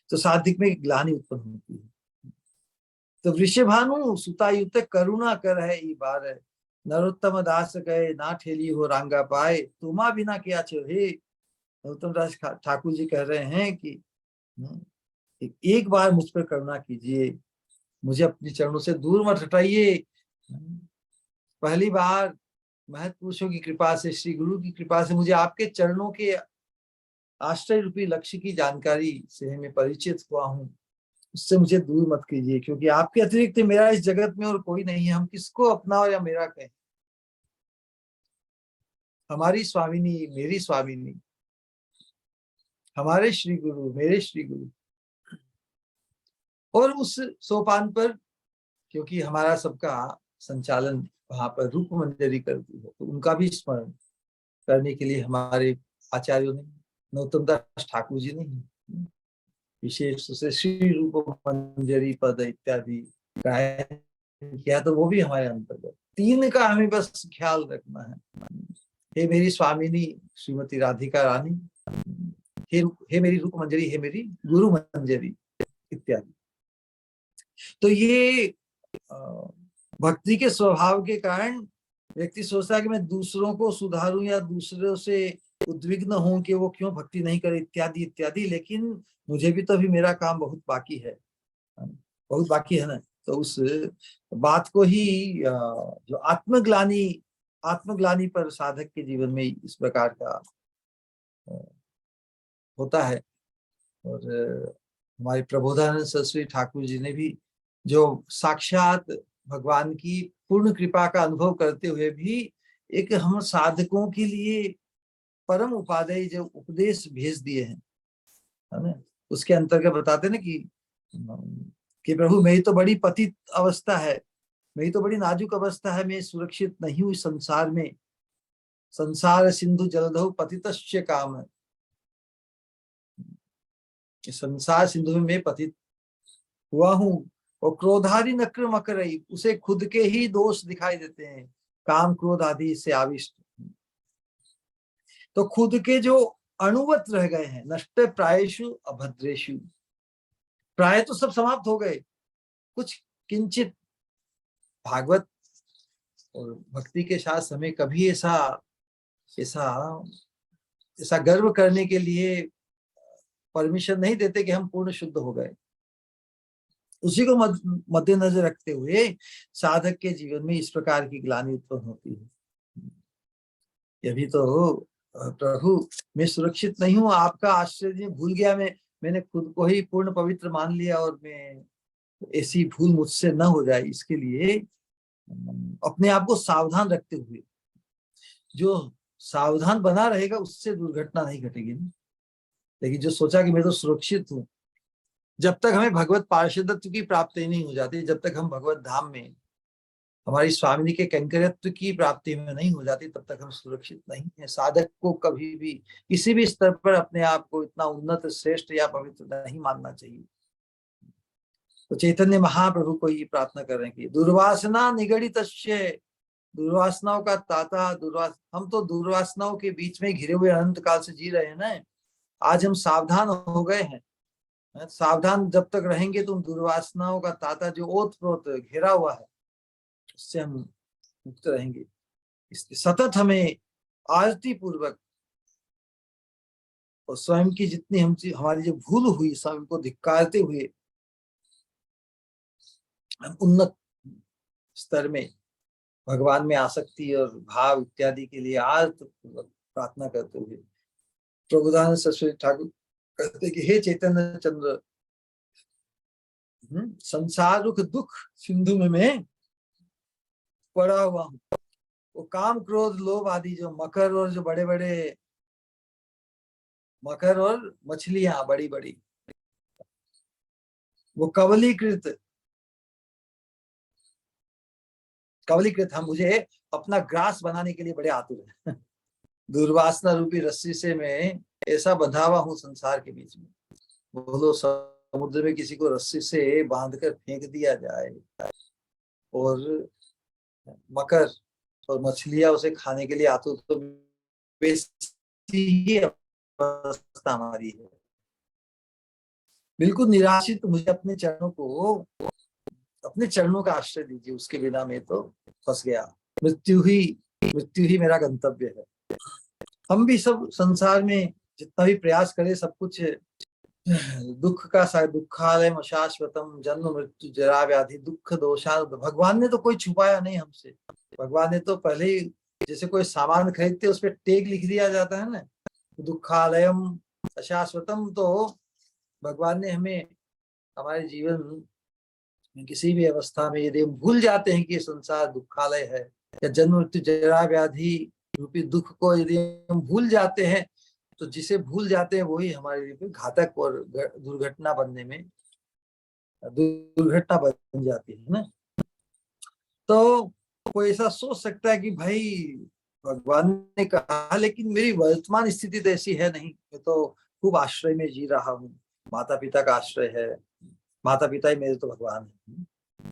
तो साधिक में ग्लानि उत्पन्न होती है। तो वृषभानु सुतायुत करुणा कर है ई बार, नरोत्तम दास गए ना ठेली हो रांगा पाए, तुमा बिना क्या छो हे। नरोत्तम दास ठाकुर जी कह रहे हैं कि एक बार मुझ पर करुणा कीजिए, मुझे अपने चरणों से दूर मत हटाइए। पहली बार महत्पुरुषों की कृपा से, श्री गुरु की कृपा से मुझे आपके चरणों के आश्रय रूपी लक्ष्य की जानकारी से मैं परिचित हुआ हूँ, उससे मुझे दूर मत कीजिए, क्योंकि आपके अतिरिक्त मेरा इस जगत में और कोई नहीं है। हम किसको अपना या मेरा कहें। हमारी स्वामिनी मेरी स्वामिनी, हमारे श्री गुरु मेरे श्री गुरु। और उस सोपान पर, क्योंकि हमारा सबका संचालन वहां पर रूप मंजरी करती है, तो उनका भी स्मरण करने के लिए हमारे आचार्यों ने, नरोत्तम दास ठाकुर जी ने विशेष रूप से श्री रूप मंजरी पद इत्यादि गायन किया, तो वो भी हमारे अंतर्गत। तीन का हमें बस ख्याल रखना है। हे मेरी स्वामिनी श्रीमती राधिका रानी, हे मेरी रूप मंजरी, हे मेरी गुरु मंजरी इत्यादि। तो ये भक्ति के स्वभाव के कारण व्यक्ति सोचता है कि मैं दूसरों को सुधारूं या दूसरों से उद्विग्न हूं कि वो क्यों भक्ति नहीं करे इत्यादि इत्यादि, लेकिन मुझे भी तो अभी मेरा काम बहुत बाकी है, बहुत बाकी है ना। तो उस बात को ही जो आत्मग्लानी पर साधक के जीवन में इस प्रकार का होता है। और हमारे प्रबोधानंद सरस्वती ठाकुर जी ने भी जो साक्षात भगवान की पूर्ण कृपा का अनुभव करते हुए भी एक हम साधकों के लिए परम उपादेय जो उपदेश भेज दिए हैं, है ना, उसके अंतर्गत बताते ना कि प्रभु मेरी तो बड़ी पतित अवस्था है, मेरी तो बड़ी नाजुक अवस्था है, मैं सुरक्षित नहीं हूँ संसार में, संसार सिंधु जलधौ पतितस्य काम है, संसार सिंधु में मैं पतित हुआ हूँ। और क्रोधादि नक्र मकरई, उसे खुद के ही दोष दिखाई देते हैं, काम क्रोध आदि से आविष्ट। तो खुद के जो अणुवत रह गए हैं, नष्ट प्रायेषु अभद्रेषु, प्राय तो सब समाप्त हो गए, कुछ किंचित। भागवत और भक्ति के शास्त्र हमें कभी ऐसा ऐसा ऐसा गर्व करने के लिए परमिशन नहीं देते कि हम पूर्ण शुद्ध हो गए। उसी को मद्देनजर रखते हुए साधक के जीवन में इस प्रकार की ग्लानि उत्पन्न होती है। यही तो प्रभु मैं सुरक्षित नहीं हूँ, आपका आश्रय भूल गया, मैंने खुद को ही पूर्ण पवित्र मान लिया, और मैं ऐसी भूल मुझसे न हो जाए, इसके लिए अपने आप को सावधान रखते हुए, जो सावधान बना रहेगा उससे दुर्घटना नहीं घटेगी। लेकिन जो सोचा कि मैं तो सुरक्षित हूँ, जब तक हमें भगवत पार्षदत्व की प्राप्ति नहीं हो जाती, जब तक हम भगवत धाम में हमारी स्वामिनी के कैंकर्यत्व की प्राप्ति में नहीं हो जाती, तब तक हम सुरक्षित नहीं है। साधक को कभी भी किसी भी स्तर पर अपने आप को इतना उन्नत, श्रेष्ठ या पवित्र नहीं मानना चाहिए। तो चैतन्य महाप्रभु को ये प्रार्थना कर रहे हैं कि दुर्वासना निगड़ित, दुर्वासनाओं का ताता हम तो दुर्वासनाओं के बीच में घिरे हुए अनंत काल से जी रहे हैं ना। आज हम सावधान हो गए हैं, सावधान जब तक रहेंगे तो दुर्वासनाओं का ताता जो ओत प्रोत घिरा हुआ है, उससे हम मुक्त रहेंगे। इसलिए सतत हमें आरती पूर्वक और स्वयं की जितनी हमारी जो भूल हुई, स्वयं को धिक्कारते हुए हम उन्नत स्तर में भगवान में आसक्ति और भाव इत्यादि के लिए आरती पूर्वक प्रार्थना करते हुए प्रबोधानंद सरस्वती ठाकुर कहते कि हे चैतन्य चंद्र, संसार रुख दुख सिंधु में मैं पड़ा हुआ हूँ। वो काम क्रोध लोभ आदि जो मकर और जो बड़े बड़े मकर और मछलियां बड़ी बड़ी, वो कवलीकृत हम मुझे अपना ग्रास बनाने के लिए बड़े आतुर है। दुर्वासना रूपी रस्सी से मैं ऐसा बंधा हुआ हूँ संसार के बीच में। बोलो समुद्र में किसी को रस्सी से बांधकर फेंक दिया जाए और मकर और मछलियां उसे खाने के लिए आतुर, तो वैसी ही अवस्था हमारी है। बिल्कुल निराशित मुझे अपने चरणों का आश्रय दीजिए, उसके बिना मैं तो फंस गया। मृत्यु ही मेरा गंतव्य है। हम भी सब संसार में जितना भी प्रयास करें, सब कुछ दुख का दुखालयम अशाश्वतम जन्म मृत्यु जरा व्याधि दुख दोषा। भगवान ने तो कोई छुपाया नहीं हमसे। भगवान ने तो पहले ही, जैसे कोई सामान खरीदते उस पर टैग लिख दिया जाता है ना, दुखालयम अशाश्वतम, तो भगवान ने हमें हमारे जीवन में किसी भी अवस्था में यदि हम भूल जाते हैं कि ये संसार दुखालय है, या जन्म मृत्यु जरा व्याधि रूपी दुख को यदि हम भूल जाते हैं, तो जिसे भूल जाते हैं वही हमारे लिए घातक और दुर्घटना बन जाती है ना। तो कोई ऐसा सोच सकता है कि भाई भगवान ने कहा, लेकिन मेरी वर्तमान स्थिति तो ऐसी है नहीं, मैं तो खूब आश्रय में जी रहा हूँ, माता पिता का आश्रय है, माता पिता ही मेरे तो भगवान है,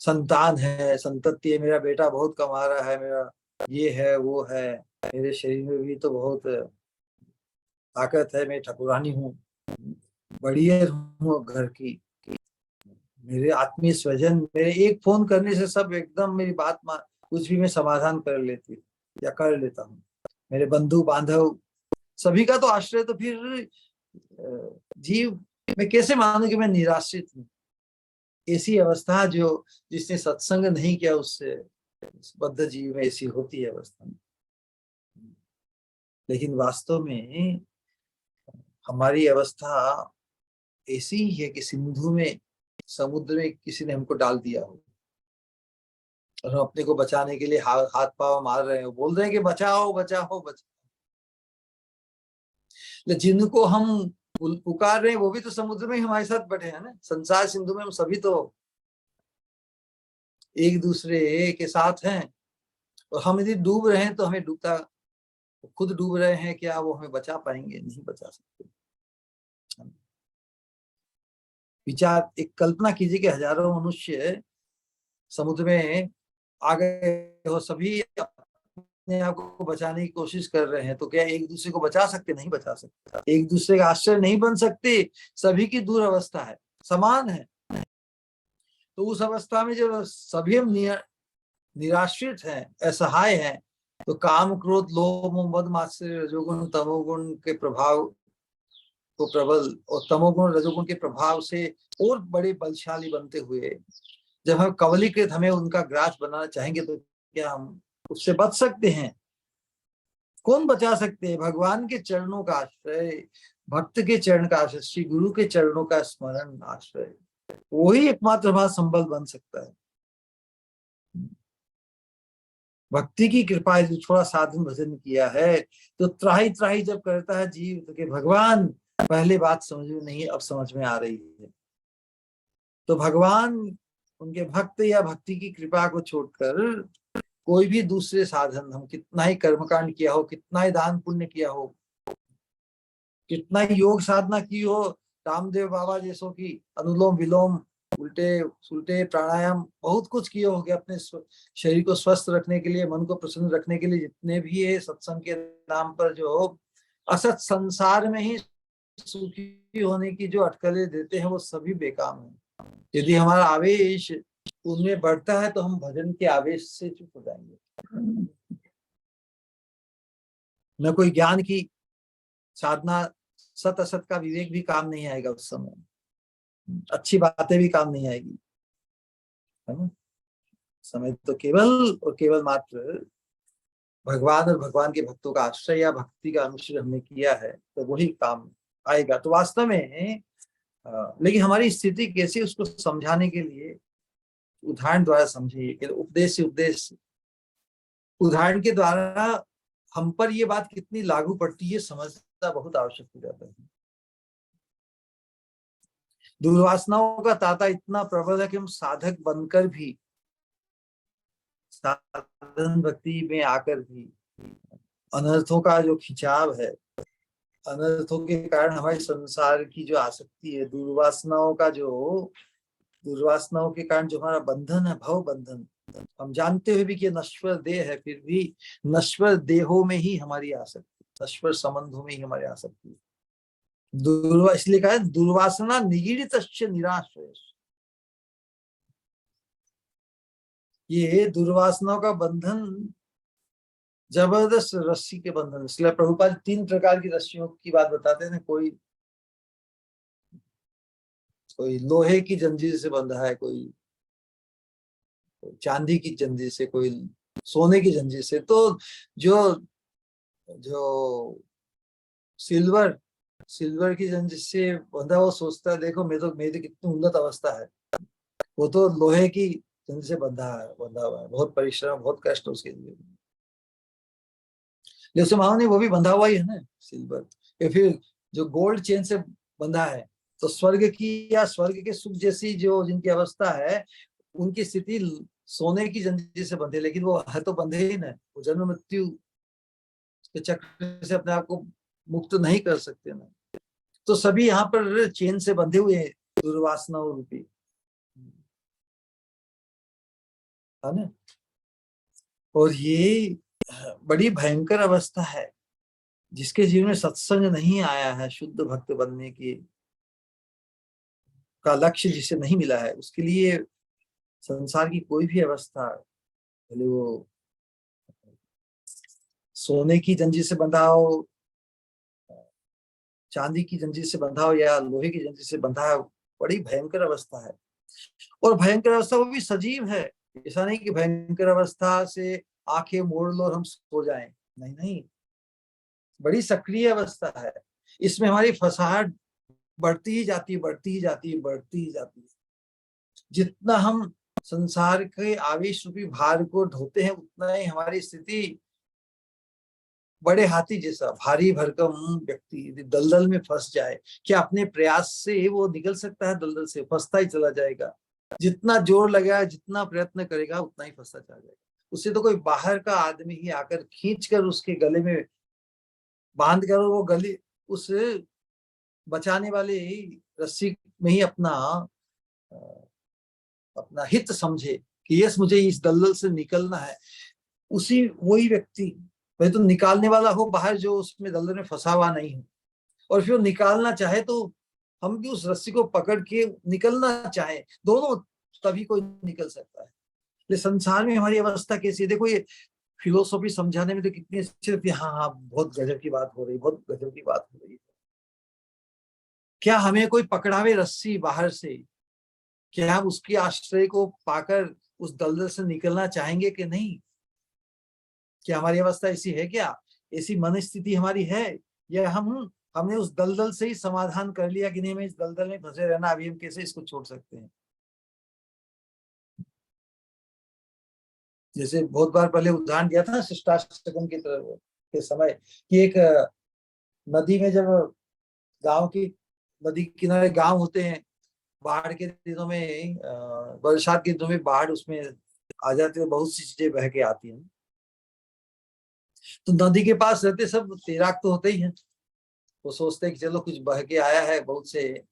संतान है, संतति है, मेरा बेटा बहुत कमा रहा है, मेरा ये है वो है, मेरे शरीर में भी तो बहुत ताकत है, मैं ठकुरानी हूँ, बढ़िया हूँ घर की, मेरे आत्मीय स्वजन, मेरे एक फोन करने से सब एकदम मेरी बात मान, कुछ भी मैं समाधान कर लेती या कर लेता हूँ। मेरे बंधु बांधव सभी का तो आश्रय, तो फिर जीव मैं कैसे मानूं कि मैं निराश्रित हूँ। ऐसी अवस्था जो जिसने सत्संग नहीं किया उससे बद्ध जीव में ऐसी होती है अवस्था में। लेकिन वास्तव में हमारी अवस्था ऐसी ही है कि सिंधु में, समुद्र में किसी ने हमको डाल दिया हो और हम अपने को बचाने के लिए हाथ पांव मार रहे हैं, बोल रहे हैं कि बचाओ बचाओ बचाओ। जिनको हम पुकार रहे हैं वो भी तो समुद्र में ही हमारे साथ बैठे हैं ना। संसार सिंधु में हम सभी तो एक दूसरे के साथ हैं, और हम यदि डूब रहे हैं तो हमें खुद डूब रहे हैं, क्या वो हमें बचा पाएंगे? नहीं बचा सकते। विचार, एक कल्पना कीजिए कि हजारों मनुष्य समुद्र में आ गए हो, सभी अपने आप को बचाने की कोशिश कर रहे हैं, तो क्या एक दूसरे को बचा सकते? नहीं बचा सकते। एक दूसरे का आश्रय नहीं बन सकते। सभी की दूर अवस्था है, समान है। तो उस अवस्था में जब सभी हम निराश्रित हैं, असहाय हैं, तो काम क्रोध लोभ मद मात्सर्य रजोगुण तमोगुण के प्रभाव को प्रबल, और तमोगुण रजोगुण के प्रभाव से और बड़े बलशाली बनते हुए जब हम कवलीकृत हमें उनका ग्रास बनाना चाहेंगे, तो क्या हम उससे बच सकते हैं? कौन बचा सकते हैं? भगवान के चरणों का आश्रय, भक्त के चरण का आश्रय, श्री गुरु के चरणों का स्मरण आश्रय, वही एकमात्र हमारा संबल बन सकता है। भक्ति की कृपा जो थोड़ा साधन भजन किया है, तो त्राही त्राही जब करता है जीव, तो कि भगवान, पहले बात समझ में नहीं, अब समझ में आ रही है। तो भगवान उनके भक्त या भक्ति की कृपा को छोड़कर कोई भी दूसरे साधन, हम कितना ही कर्मकांड किया हो, कितना ही दान पुण्य किया हो, कितना ही योग साधना की हो, रामदेव बाबा जैसों की अनुलोम विलोम, उल्टे उल्टे प्राणायाम, बहुत कुछ किए होंगे अपने शरीर को स्वस्थ रखने के लिए, मन को प्रसन्न रखने के लिए, जितने भी है सत्संग के नाम पर जो असत संसार में ही सुखी होने की जो अटकलें देते हैं, वो सभी बेकाम है। यदि हमारा आवेश उनमें बढ़ता है तो हम भजन के आवेश से चुप हो जाएंगे। न कोई ज्ञान की साधना, सत असत का विवेक भी काम नहीं आएगा उस समय, अच्छी बातें भी काम नहीं आएगी, है ना। समय तो केवल और केवल मात्र भगवान और भगवान के भक्तों का आश्रय या भक्ति का अनुसरण हमने किया है तो वही काम आएगा। तो वास्तव में लेकिन हमारी स्थिति कैसी, उसको समझाने के लिए उदाहरण द्वारा समझिए कि उपदेश से उपदेश, उदाहरण के द्वारा हम पर ये बात कितनी लागू पड़ती है समझना बहुत आवश्यक हो जाता है। दुर्वासनाओं का तांता इतना प्रबल है कि हम साधक बनकर भी, साधन भक्ति में आकर भी अनर्थों का जो खिंचाव है, अनर्थों के कारण हमारे संसार की जो आसक्ति है, दुर्वासनाओं के कारण जो हमारा बंधन है, भव बंधन, हम जानते हुए भी कि नश्वर देह है, फिर भी नश्वर देहों में ही हमारी आसक्ति, नश्वर संबंधों में ही हमारी आसक्ति। इसलिए कहा है दुर्वासना निगीड़ित निराश्रय। ये दुर्वासनाओं का बंधन जबरदस्त रस्सी के बंधन। इसलिए प्रभुपाद 3 प्रकार की रस्सियों की बात बताते हैं। कोई लोहे की जंजीर से बंधा है, कोई चांदी की जंजीर से, कोई सोने की जंजीर से। तो जो जो सिल्वर की जंजीर से बंधा, वो सोचता है देखो मेरी कितनी उन्नत अवस्था है, वो तो लोहे की जंजीर से बंधा हुआ है, बहुत परिश्रम, बहुत कष्ट उसके लिए। लेकिन मानो नहीं, वो भी बंधा हुआ ही है ना सिल्वर। या फिर जो गोल्ड चेन से बंधा है, तो स्वर्ग की या स्वर्ग के सुख जैसी जो जिनकी अवस्था है, उनकी स्थिति सोने की जंजीर से बंधे, लेकिन वो है तो बंधे ही ना, वो जन्म मृत्यु के चक्र से अपने आप को मुक्त नहीं कर सकते ना। तो सभी यहाँ पर चेन से बंधे हुए हैं, दुर्वासना रूपी, है ना। और ये बड़ी भयंकर अवस्था है। जिसके जीवन में सत्संग नहीं आया है, शुद्ध भक्त बनने की का लक्ष्य जिसे नहीं मिला है, उसके लिए संसार की कोई भी अवस्था, भले वो सोने की जंजीर से बंधा हो, चांदी की जंजीर से बंधा हो, या लोहे की जंजीर से बंधा हो, बड़ी भयंकर अवस्था है। और भयंकर अवस्था वो भी सजीव है। ऐसा नहीं कि भयंकर अवस्था से आंखें मोड़ लो और हम सो जाएं, नहीं नहीं, बड़ी सक्रिय अवस्था है। इसमें हमारी फसाहट बढ़ती ही जाती है, बढ़ती ही जाती है, बढ़ती ही जाती है। जितना हम संसार के आवेश रूपी भार को ढोते हैं, उतना ही हमारी स्थिति बड़े हाथी जैसा भारी भरकम व्यक्ति यदि दलदल में फंस जाए, क्या अपने प्रयास से वो निकल सकता है? दलदल से फंसता ही चला जाएगा। जितना जोर लगाया, जितना प्रयत्न करेगा, उतना ही फंसता चला जाएगा। उससे तो कोई बाहर का आदमी ही आकर खींच कर उसके गले में बांध कर, वो गले उस बचाने वाले रस्सी में ही अपना हित समझे कि यस, मुझे इस दलदल से निकलना है। उसी वही व्यक्ति, भाई तो निकालने वाला हो बाहर, जो उसमें दलदल में फंसा हुआ नहीं है, और फिर निकालना चाहे तो हम भी उस रस्सी को पकड़ के निकलना चाहे, दोनों तभी कोई निकल सकता है। लेकिन संसार में हमारी अवस्था कैसी है देखो। ये फिलोसॉफी समझाने में तो कितनी अच्छी होती है। हाँ हाँ, बहुत गजब की बात हो रही, बहुत गजब की बात हो रही है। क्या हमें कोई पकड़ावे रस्सी बाहर से, क्या हम उसके आश्रय को पाकर उस दलदल से निकलना चाहेंगे कि नहीं? क्या हमारी अवस्था ऐसी है? क्या ऐसी मन स्थिति हमारी है? या हमने उस दलदल से ही समाधान कर लिया कि नहीं, हमें इस दलदल में फंसे रहना, अभी हम कैसे इसको छोड़ सकते हैं? जैसे बहुत बार पहले उदाहरण दिया था ना शिष्टाष्टकम की तरफ के समय, कि एक नदी में, जब गांव की नदी के किनारे गांव होते हैं, बाढ़ के दिनों में, बरसात के दिनों में बाढ़ उसमें आ जाती है, बहुत सी चीजें बह के आती हैं। तो नदी के पास रहते सब तैराक तो होते ही हैं। वो सोचते हैं कि चलो कुछ बह के आया है, बहुत से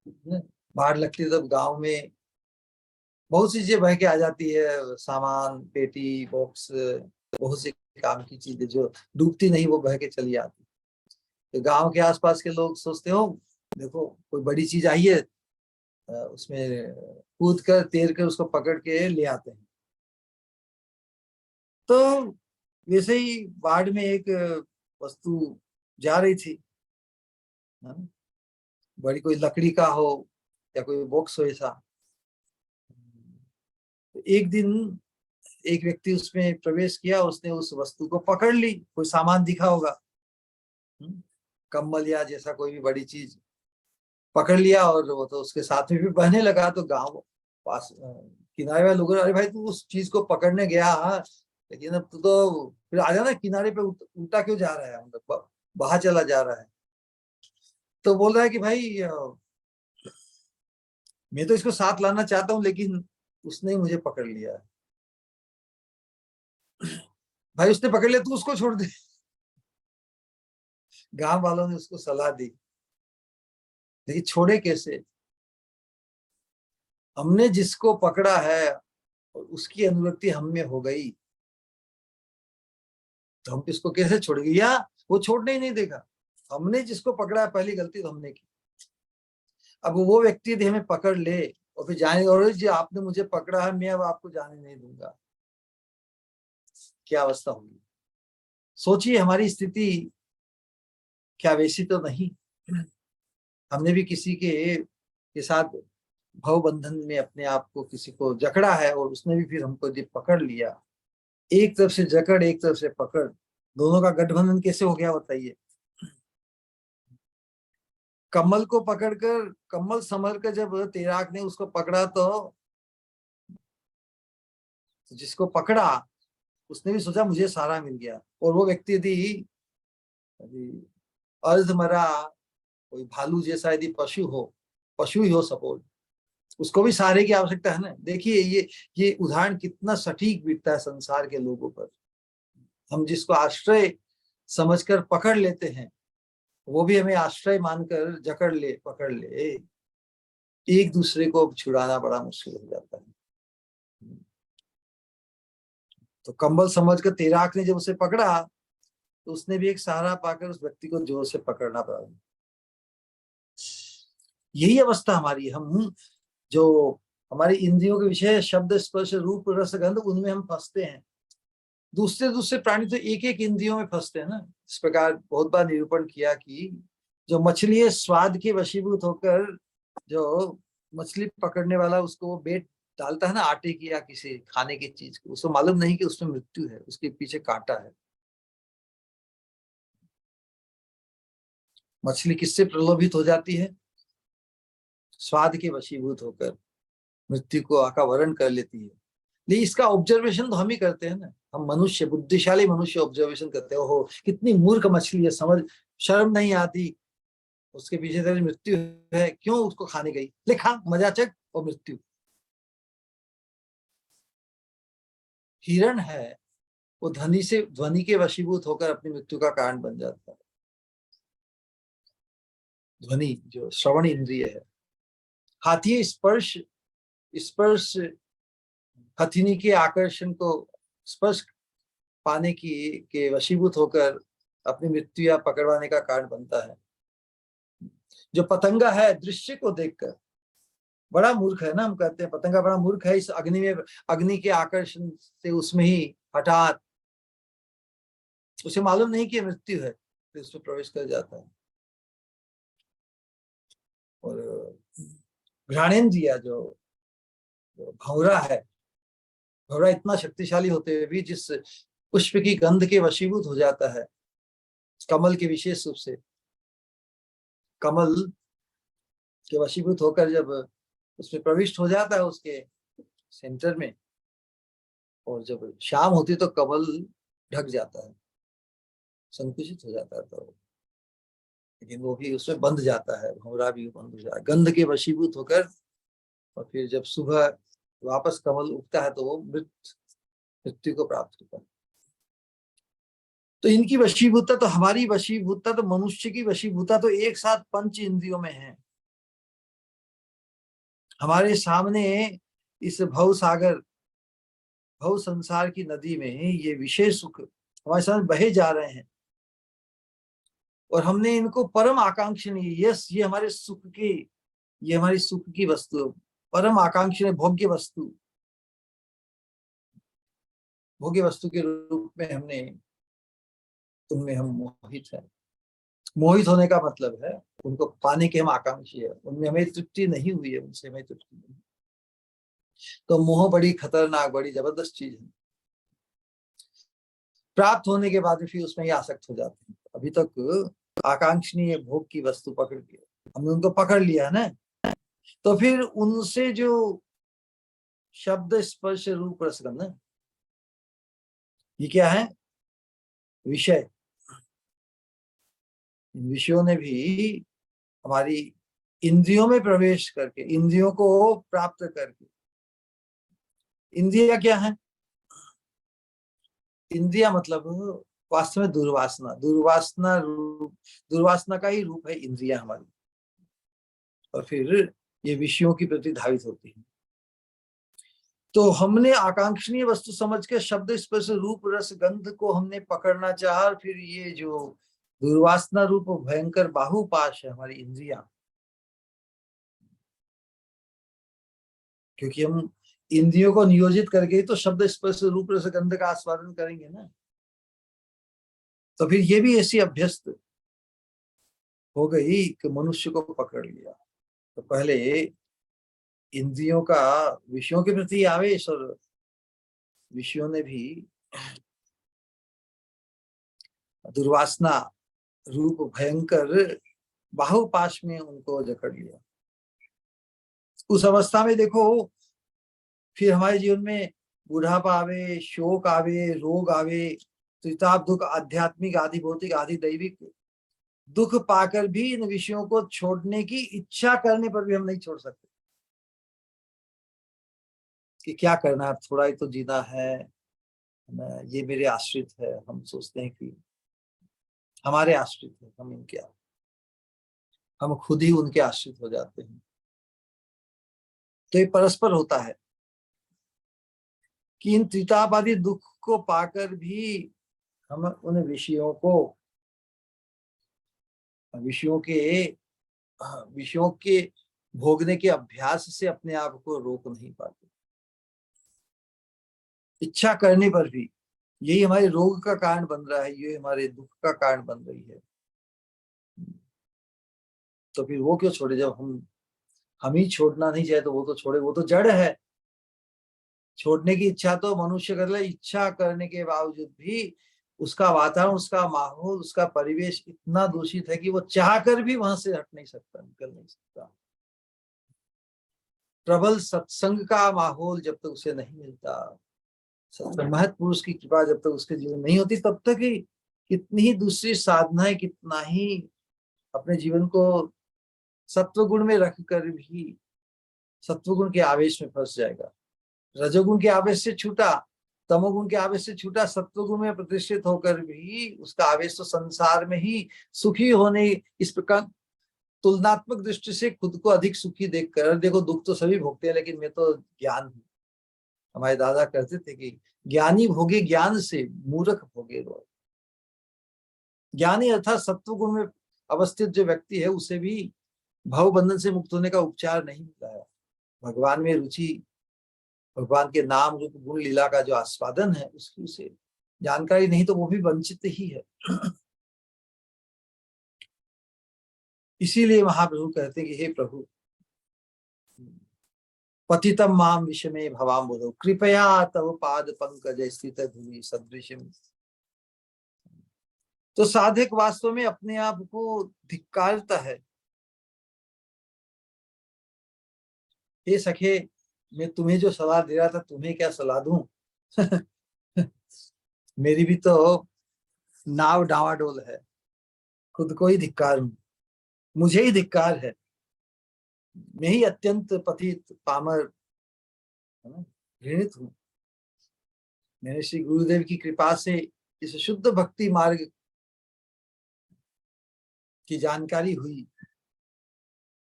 बाढ़ लगती है तब गांव में बहुत सी चीजें बह के आ जाती है, सामान, पेटी, बॉक्स, बहुत सी काम की चीजें जो डूबती नहीं, वो बह के चली आती। तो गांव के आसपास के लोग सोचते हो देखो कोई बड़ी चीज आई है, उसमें कूद कर तैर कर उसको पकड़ के ले आते हैं। तो वैसे ही बाढ़ में एक वस्तु जा रही थी, हाँ, बड़ी कोई लकड़ी का हो या कोई बॉक्स हो ऐसा। तो एक दिन एक व्यक्ति उसमें प्रवेश किया, उसने उस वस्तु को पकड़ ली, कोई सामान दिखा होगा, कम्बल या जैसा कोई भी बड़ी चीज पकड़ लिया, और वो तो उसके साथ में भी बहने लगा। तो गांव पास किनारे वाले लोगों ने, अरे भाई तू उस चीज को पकड़ने गया, लेकिन अब तू तो फिर आ जाना किनारे पे, उल्टा क्यों जा रहा है, मतलब बाहर चला जा रहा है। तो बोल रहा है कि भाई मैं तो इसको साथ लाना चाहता हूँ, लेकिन उसने ही मुझे पकड़ लिया है। भाई उसने पकड़ लिया, तू उसको छोड़ दे। गांव वालों ने उसको सलाह दी, लेकिन छोड़े कैसे? हमने जिसको पकड़ा है और उसकी अनुरक्ति हम में हो गई, तो हम इसको कैसे छोड़ेंगे? या वो छोड़ने ही नहीं देगा। हमने जिसको पकड़ा है, पहली गलती तो हमने की। अब वो व्यक्ति यदि हमें पकड़ ले और फिर जाने, और जी आपने मुझे पकड़ा है, मैं अब आपको जाने नहीं दूंगा, क्या अवस्था होगी? सोचिए हमारी स्थिति क्या वैसी तो नहीं। हमने भी किसी के साथ भव बंधन में अपने आप को, किसी को जकड़ा है, और उसने भी फिर हमको यदि पकड़ लिया, एक तरफ से जकड़, एक तरफ से पकड़, दोनों का गठबंधन कैसे हो गया बताइए? कमल को पकड़कर, कमल संभल कर जब तैराक ने उसको पकड़ा, तो जिसको पकड़ा उसने भी सोचा मुझे सहारा मिल गया, और वो व्यक्ति यदि अर्धमरा कोई भालू जैसा यदि पशु ही हो सपोज, उसको भी सहारे की आवश्यकता है ना। देखिए ये उदाहरण कितना सटीक बीतता है संसार के लोगों पर। हम जिसको आश्रय समझकर पकड़ लेते हैं, वो भी हमें आश्रय मानकर जकड़ ले, पकड़ ले, एक दूसरे को छुड़ाना बड़ा मुश्किल हो जाता है। तो कंबल समझकर तैराक ने जब उसे पकड़ा, तो उसने भी एक सहारा पाकर उस व्यक्ति को जोर से पकड़ना पड़ा। यही अवस्था हमारी, हम जो हमारी इंद्रियों के विषय शब्द स्पर्श रूप रस गंध, उनमें हम फंसते हैं। दूसरे दूसरे प्राणी तो एक एक इंद्रियों में फंसते हैं ना। इस प्रकार बहुत बार निरूपण किया कि जो मछली है, स्वाद के वशीभूत होकर जो मछली पकड़ने वाला उसको वो बेट डालता है ना, आटे की या किसी खाने की चीज को, उसको मालूम नहीं कि उसमें मृत्यु है, उसके पीछे कांटा है। मछली किससे प्रलोभित हो जाती है? स्वाद के वशीभूत होकर मृत्यु को आका वरण कर लेती है। लेकिन इसका ऑब्जर्वेशन तो हम ही करते हैं ना। हम मनुष्य, बुद्धिशाली मनुष्य ऑब्जर्वेशन करते हैं, ओहो कितनी मूर्ख मछली है, समझ शर्म नहीं आती, उसके पीछे तेरी मृत्यु है, क्यों उसको खाने गई, ले खा, मजा चक, और मृत्यु। हिरण है, वो ध्वनि के वशीभूत होकर अपनी मृत्यु का कारण बन जाता है। ध्वनि जो श्रवण इंद्रिय है। हाथी स्पर्श, स्पर्श हथिनी के आकर्षण को, स्पर्श पाने की के वशीभूत होकर अपनी मृत्यु या पकड़वाने का कारण बनता है। जो पतंगा है, दृश्य को देखकर बड़ा मूर्ख है ना, हम कहते हैं पतंगा बड़ा मूर्ख है, इस अग्नि में, अग्नि के आकर्षण से उसमें ही हठात, उसे मालूम नहीं कि मृत्यु है, फिर उसमें प्रवेश कर जाता है। और घ्राणेन्द्रिय जो भौरा है, भौरा इतना शक्तिशाली होते हुए भी जिस पुष्प की गंध के वशीभूत हो जाता है, कमल के विशेष रूप से, कमल के वशीभूत होकर जब उसमें प्रविष्ट हो जाता है उसके सेंटर में, और जब शाम होती तो कमल ढक जाता है, संकुचित हो जाता है, तो लेकिन वो भी उसमें बंध जाता है, भंवरा भी बंध हो जाता है गंध के वशीभूत होकर। और फिर जब सुबह वापस कमल उगता है, तो वो मृत्यु को प्राप्त होता है। तो इनकी वशीभूता, तो हमारी वशीभूता, तो मनुष्य की वशीभूता तो एक साथ पंच इंद्रियों में है। हमारे सामने इस भव सागर, भव संसार की नदी में ये विशेष सुख हमारे सामने बहे जा रहे हैं, और हमने इनको परम आकांक्षणीय, यस ये हमारे सुख की, ये हमारी सुख की वस्तु, परम आकांक्षणीय भोग्य वस्तु, भोग्य वस्तु के रूप में हमने, उनमें हम मोहित है। मोहित होने का मतलब है उनको पाने के हम आकांक्षी है, उनमें हमें तृप्ति नहीं हुई है, उनसे हमें तृप्ति नहीं। तो मोह बड़ी खतरनाक, बड़ी जबरदस्त चीज है। प्राप्त होने के बाद फिर उसमें ही आसक्त हो जाते हैं। अभी तक आकांक्षणीय भोग की वस्तु पकड़ के हमने उनको पकड़ लिया है ना, तो फिर उनसे जो शब्द स्पर्श रूप रसगंध, ये क्या है? विषय। इन विषयों ने भी हमारी इंद्रियों में प्रवेश करके, इंद्रियों को प्राप्त करके। इंद्रिया क्या है? इंद्रिया मतलब वास्तव में दुर्वासना, दुर्वासना का ही रूप है इंद्रिया हमारी। और फिर ये विषयों की प्रति धावित होती है। तो हमने आकांक्षणीय वस्तु समझ के शब्द स्पर्श रूप रस गंध को हमने पकड़ना चाहा, फिर ये जो दुर्वासना रूप भयंकर बाहुपाश है हमारी इंद्रिया, क्योंकि हम इंद्रियों को नियोजित करके तो शब्द स्पर्श रूप रस गंध का आस्वादन करेंगे ना। तो फिर ये भी ऐसी अभ्यस्त हो गई कि मनुष्य को पकड़ लिया। तो पहले इंद्रियों का विषयों के प्रति आवेश, और विषयों ने भी दुर्वासना रूप भयंकर बाहुपाश में उनको जकड़ लिया। उस अवस्था में देखो, फिर हमारे जीवन में बुढ़ापा आवे, शोक आवे, रोग आवे, त्रिताप दुख, आध्यात्मिक आदि भौतिक आदि दैविक दुख पाकर भी इन विषयों को छोड़ने की इच्छा करने पर भी हम नहीं छोड़ सकते। कि क्या करना है, थोड़ा ही तो जीना है, ये मेरे आश्रित है। हम सोचते हैं कि हमारे आश्रित है, हम इनके, हम खुद ही उनके आश्रित हो जाते हैं। तो ये परस्पर होता है कि इन त्रिताप आदि दुख को पाकर भी हम उन विषयों के भोगने के अभ्यास से अपने आप को रोक नहीं पाते। इच्छा करने पर भी यही हमारे रोग का कारण बन रहा है, ये हमारे दुख का कारण बन रही है। तो फिर वो क्यों छोड़े? जब हम ही छोड़ना नहीं चाहे तो वो तो छोड़े, वो तो जड़ है। छोड़ने की इच्छा तो मनुष्य कर ले, इच्छा करने के बावजूद भी उसका वातावरण, उसका माहौल, उसका परिवेश इतना दूषित है कि वो चाहकर भी वहां से हट नहीं सकता, निकल नहीं सकता। प्रबल सत्संग का माहौल जब तक उसे नहीं मिलता, महत पुरुष की कृपा जब तक उसके जीवन नहीं होती, तब तक ही कितनी ही दूसरी साधनाएं, कितना ही अपने जीवन को सत्वगुण में रखकर भी सत्वगुण के आवेश में फंस जाएगा। रजोगुण के आवेश से छूटा, तमोगुण के आवेश से छूटा, सत्वगुण में प्रतिष्ठित होकर भी उसका आवेश तो संसार में ही सुखी होने, इस प्रकार तुलनात्मक दृष्टि से खुद को अधिक सुखी देखकर, देखो दुख तो सभी भोगते हैं लेकिन मैं तो ज्ञान हूं। हमारे दादा कहते थे कि ज्ञानी भोगे ज्ञान से, मूर्ख भोगे रोग। ज्ञानी अर्थात सत्वगुण में अवस्थित जो व्यक्ति है, उसे भी भव बंधन से मुक्त होने का उपचार नहीं मिला है। भगवान में रुचि, भगवान के नाम रूप गुण लीला का जो आस्वादन है, उसकी उसे जानकारी नहीं, तो वो भी वंचित ही है। इसीलिए महाप्रभु कहते हैं कि हे प्रभु, पतितम माम विषमे भवाम बोधो, कृपया तव पाद पंकज स्थित धूलि सदृशम। तो साधक वास्तव में अपने आप को धिक्कारता है। हे सखे, मैं तुम्हें जो सलाह दे रहा था, तुम्हें क्या सलाह दूं? मेरी भी तो नाव डावाडोल है, खुद को ही धिक्कार हूं, मुझे ही धिक्कार है। मैं ही अत्यंत पतित पामर घृणित हूं। मैंने श्री गुरुदेव की कृपा से इस शुद्ध भक्ति मार्ग की जानकारी हुई,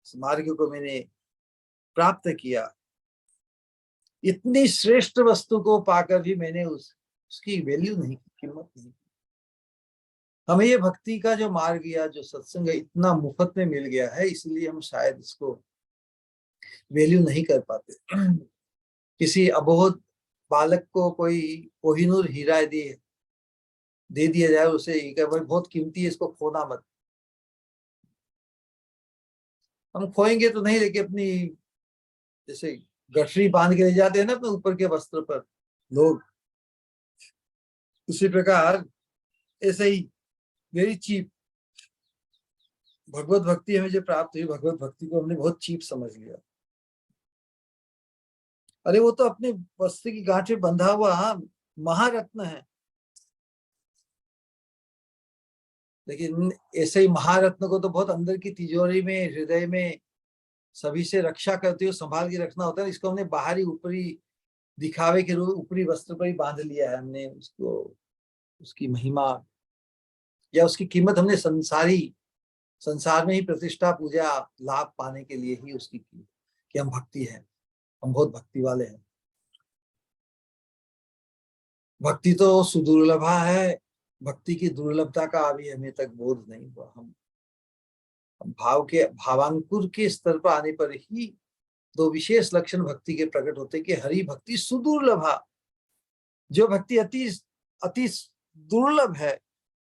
इस मार्ग को मैंने प्राप्त किया। इतनी श्रेष्ठ वस्तु को पाकर भी मैंने उसकी वैल्यू नहीं की, कीमत नहीं। हमें ये भक्ति का जो मार्ग या जो सत्संग है, इतना मुफ्त में मिल गया है, इसलिए हम शायद इसको वैल्यू नहीं कर पाते। किसी अबोध बालक को कोई कोहिनूर हीरा दे दिया जाए, उसे भाई बहुत कीमती है, इसको खोना मत। हम खोएंगे तो नहीं, लेकिन अपनी जैसे गठरी बांध के ले जाते हैं ना अपने ऊपर के वस्त्र पर लोग, उसी प्रकार ऐसे ही वेरी चीप भगवत भक्ति हमें जो प्राप्त हुई, भगवत भक्ति को हमने बहुत चीप समझ लिया। अरे वो तो अपने वस्त्र की गांठ में बंधा हुआ महारत्न है, लेकिन ऐसे ही महारत्न को तो बहुत अंदर की तिजोरी में, हृदय में सभी से रक्षा करते हुए संभाल के रखना होता है। इसको हमने बाहरी ऊपरी दिखावे के रूप ऊपरी वस्त्र पर ही बांध लिया है हमने उसको। उसकी महिमा या उसकी कीमत हमने संसार में ही प्रतिष्ठा, पूजा, लाभ पाने के लिए ही उसकी की कि हम भक्ति है, हम बहुत भक्ति वाले हैं। भक्ति तो सुदुर्लभा है, भक्ति की दुर्लभता का अभी हमें तक बोध नहीं हुआ। हम भावांकुर के स्तर पर आने पर ही दो विशेष लक्षण भक्ति के प्रकट होते कि हरि भक्ति सुदुर्लभा, जो भक्ति अति अति दुर्लभ है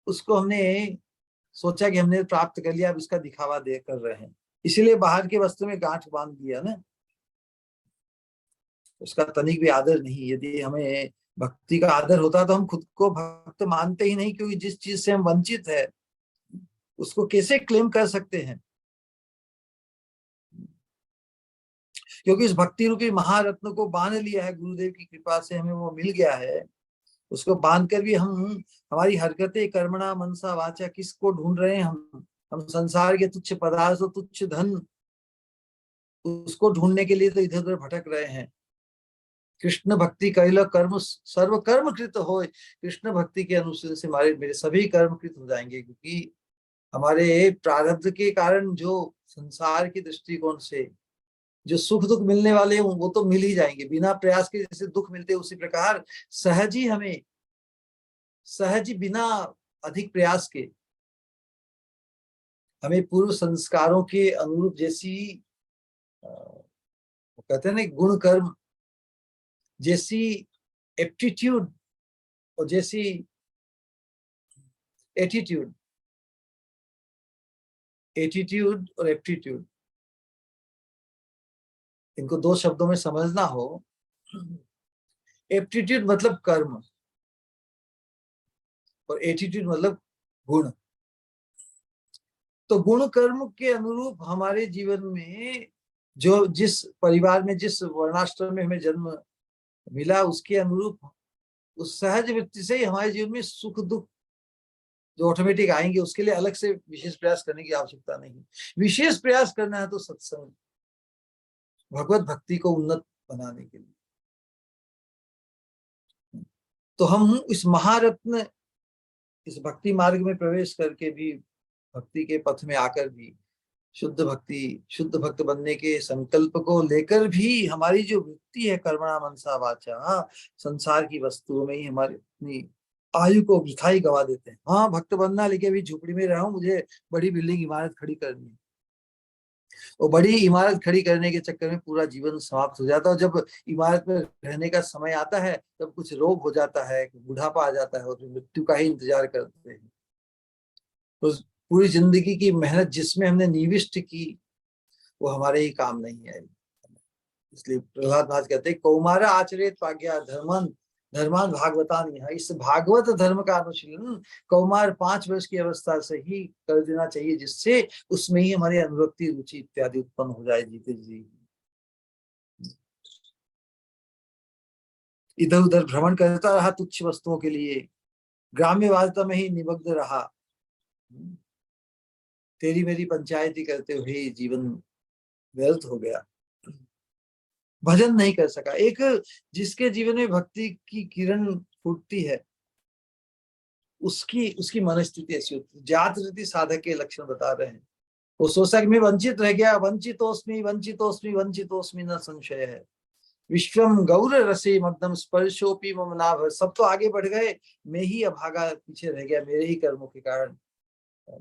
उसको हमने सोचा कि हमने प्राप्त कर लिया, अब इसका दिखावा दे कर रहे हैं, इसीलिए बाहर के वस्त्र में गांठ बांध दिया ना। उसका तनिक भी आदर नहीं। यदि हमें भक्ति का आदर होता तो हम खुद को भक्त मानते ही नहीं, क्योंकि जिस चीज से हम वंचित है उसको कैसे क्लेम कर सकते हैं। क्योंकि इस भक्ति रूपी महारत्न को बांध लिया है, गुरुदेव की कृपा से हमें वो मिल गया है। उसको बांध कर भी हम हमारी हरकतें कर्मणा मनसा वाचा किसको ढूंढ रहे हैं? हम संसार के तुच्छ पदार्थ, तुच्छ धन, उसको ढूंढने के लिए तो इधर उधर भटक रहे हैं। कृष्ण भक्ति कैल कर्म सर्व कर्म कृत हो, कृष्ण भक्ति के अनुसार से हमारे मेरे सभी कर्म कृत हो जाएंगे, क्योंकि हमारे प्रारब्ध के कारण जो संसार की दृष्टिकोण से जो सुख दुख मिलने वाले हैं वो तो मिल ही जाएंगे बिना प्रयास के। जैसे दुख मिलते हैं उसी प्रकार सहज ही हमें, सहज बिना अधिक प्रयास के हमें पूर्व संस्कारों के अनुरूप जैसी कहते हैं ना गुण कर्म, जैसी एप्टीट्यूड और जैसी एटीट्यूड, एटीट्यूड और एप्टीट्यूड, इनको दो शब्दों में समझना हो। एप्टीट्यूड मतलब कर्म और एटीट्यूड मतलब गुण। तो गुण कर्म के अनुरूप हमारे जीवन में जो जिस परिवार में, जिस वर्णाश्रम में हमें जन्म मिला, उसके अनुरूप उस सहज वृत्ति से ही हमारे जीवन में सुख दुख जो ऑटोमेटिक आएंगे, उसके लिए अलग से विशेष प्रयास करने की आवश्यकता नहीं। विशेष प्रयास करना है तो सत्संग, भगवत भक्ति को उन्नत बनाने के लिए। तो हम इस महारत्न, इस भक्ति मार्ग में प्रवेश करके भी, भक्ति के पथ में आकर भी शुद्ध भक्ति, शुद्ध भक्त बनने के संकल्प को लेकर भी हमारी जो वृत्ति है कर्मणा मनसा वाचा, संसार की वस्तुओं में ही हमारी अपनी आयु को वृथाई गवा देते हैं। हाँ भक्त बनना, लेकिन अभी झोपड़ी में रहा हूं, मुझे बड़ी बिल्डिंग इमारत खड़ी करनी है। और बड़ी इमारत खड़ी करने के चक्कर में पूरा जीवन समाप्त हो जाता है। और जब इमारत में रहने का समय आता है तब कुछ रोग हो जाता है, बुढ़ापा आ जाता है और मृत्यु का ही इंतजार करते हैं। तो पूरी जिंदगी की मेहनत जिसमें हमने निविष्ट की वो हमारे ही काम नहीं है। इसलिए प्रहलाद महाराज कहते हैं कौमारा आचरित प्राज्ञा धर्मन धर्मान भागवतान, यहाँ इस भागवत धर्म का अनुशीलन कौमार 5 वर्ष की अवस्था से ही कर देना चाहिए, जिससे उसमें ही हमारी अनुरक्ति, रुचि इत्यादि उत्पन्न हो जाए जीते जी। इधर उधर भ्रमण करता रहा तुच्छ वस्तुओं के लिए, ग्राम्य वार्ता में ही निमग्न रहा, तेरी मेरी पंचायती करते हुए जीवन व्यर्थ हो गया, भजन नहीं कर सका। एक जिसके जीवन में भक्ति की किरण फूटती है उसकी उसकी मनस्थिति ऐसी होती है। जात रीति साधक के लक्षण बता रहे हैं। वो सोचा कि मैं वंचित रह गया, वंचितोस्मि वंचितोस्मि वंचितोस्मि न संशय है, विश्वम गौर रसे मग्नम स्पर्शोपि मम नाभ। सब तो आगे बढ़ गए, मैं ही अभागा पीछे रह गया, मेरे ही कर्मों के कारण,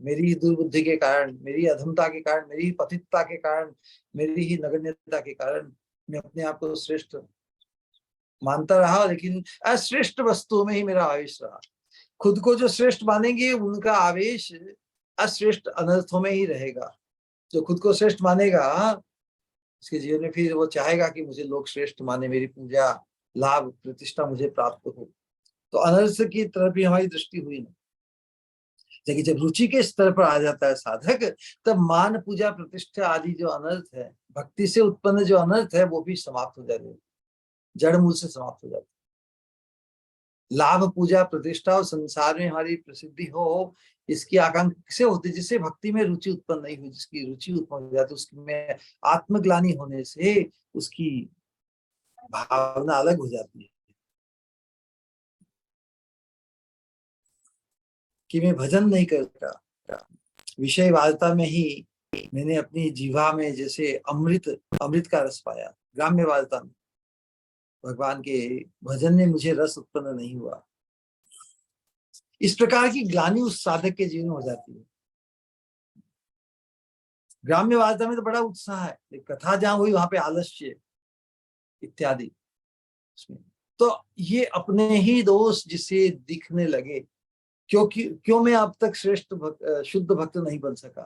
मेरी ही दुर्बुद्धि के कारण, मेरी अधमता के कारण, मेरी ही पतितता के कारण, मेरी ही नगण्यता के कारण मैं अपने आप को श्रेष्ठ मानता रहा, लेकिन अश्रेष्ठ वस्तुओं में ही मेरा आवेश रहा। खुद को जो श्रेष्ठ मानेंगे उनका आवेश अश्रेष्ठ अनर्थों में ही रहेगा। जो खुद को श्रेष्ठ मानेगा उसके जीवन में फिर वो चाहेगा कि मुझे लोग श्रेष्ठ माने, मेरी पूजा, लाभ, प्रतिष्ठा मुझे प्राप्त हो। तो अनर्थ की तरफ भी हमारी दृष्टि हुई नहीं। लेकिन जब रुचि के स्तर पर आ जाता है साधक, तब मान पूजा प्रतिष्ठा आदि जो अनर्थ है, भक्ति से उत्पन्न जो अनर्थ है, वो भी समाप्त हो जाते हैं, जड़ मूल से समाप्त हो जाते हैं। लाभ पूजा प्रतिष्ठा और संसार में हमारी प्रसिद्धि हो, इसकी आकांक्षा किसे होती है? जिससे भक्ति में रुचि उत्पन्न नहीं हुई, जिसकी रुचि उत्पन्न हो जाती है, उसमें आत्मग्लानि होने से उसकी भावना अलग हो जाती है कि मैं भजन नहीं करता। विषय वार्ता में ही मैंने अपनी जीवा में जैसे अमृत अमृत का रस पाया, ग्राम्य वार्ता में भगवान के भजन में मुझे रस उत्पन्न नहीं हुआ। इस प्रकार की ग्लानि उस साधक के जीवन में हो जाती है। ग्राम्य वार्ता में तो बड़ा उत्साह है, कथा जहां हुई वहां पे आलस्य इत्यादि उसमें। तो ये अपने ही दोष जिसे दिखने लगे, क्योंकि क्यों मैं अब तक श्रेष्ठ शुद्ध भक्त नहीं बन सका,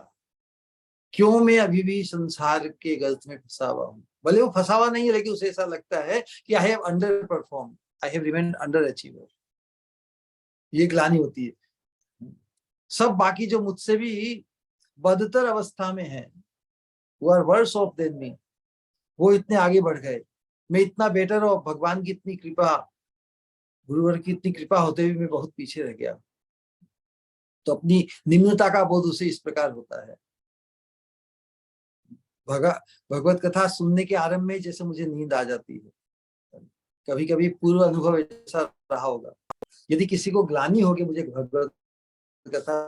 क्यों मैं अभी भी संसार के गर्त में फंसा हुआ हूँ। भले वो फंसा हुआ नहीं है, लेकिन उसे ऐसा लगता है कि I have under perform, I have remained under achiever. ये ग्लानि होती है। सब बाकी जो मुझसे भी बदतर अवस्था में है, वो are worse off than me, वो इतने आगे बढ़ गए, मैं इतना बेटर, और भगवान की इतनी कृपा, गुरुवर की इतनी कृपा होते हुए मैं बहुत पीछे रह गया। तो अपनी निम्नता का बोध उसे इस प्रकार होता है। भगवत कथा सुनने के आरंभ में जैसे मुझे नींद आ जाती है, कभी कभी पूर्व अनुभव ऐसा रहा होगा। यदि किसी को ग्लानि होगी मुझे भगवत कथा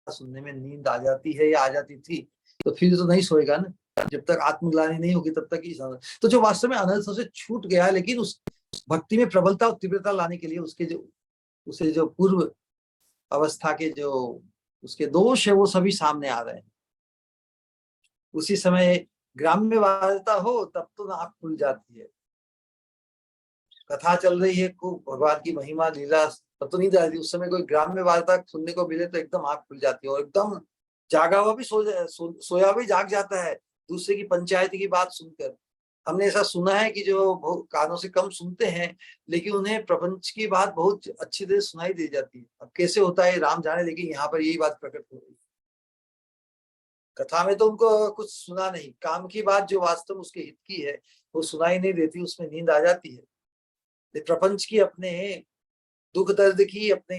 सुनने में नींद आ जाती है या आ जाती थी, तो फिर तो नहीं सोएगा ना। जब तक आत्मग्लानि नहीं होगी तब तक ही। तो जो वास्तव में अनर्थों से छूट गया, लेकिन उस भक्ति में प्रबलता और तीव्रता लाने के लिए उसे जो पूर्व अवस्था के जो उसके दोष है, वो सभी सामने आ रहे हैं। उसी समय ग्राम्य वार्ता हो तब तो आंख खुल जाती है, कथा चल रही है खूब भगवान की महिमा लीला, तब तो नहीं जाती। उस समय कोई ग्राम्य वार्ता सुनने को मिले तो एकदम आंख खुल जाती है, और एकदम जागा हुआ भी सोया भी जाग जाता है दूसरे की पंचायत की बात सुनकर। हमने ऐसा सुना है कि जो कानों से कम सुनते हैं, लेकिन उन्हें प्रपंच की बात बहुत अच्छी तरह सुनाई दी जाती है। अब कैसे होता है राम जाने, लेकिन यहाँ पर यही बात प्रकट हो रही है। कथा में तो उनको कुछ सुना नहीं, काम की बात जो वास्तव में उसके हित की है वो सुनाई नहीं देती, उसमें नींद आ जाती है। प्रपंच की, अपने दुख दर्द की, अपने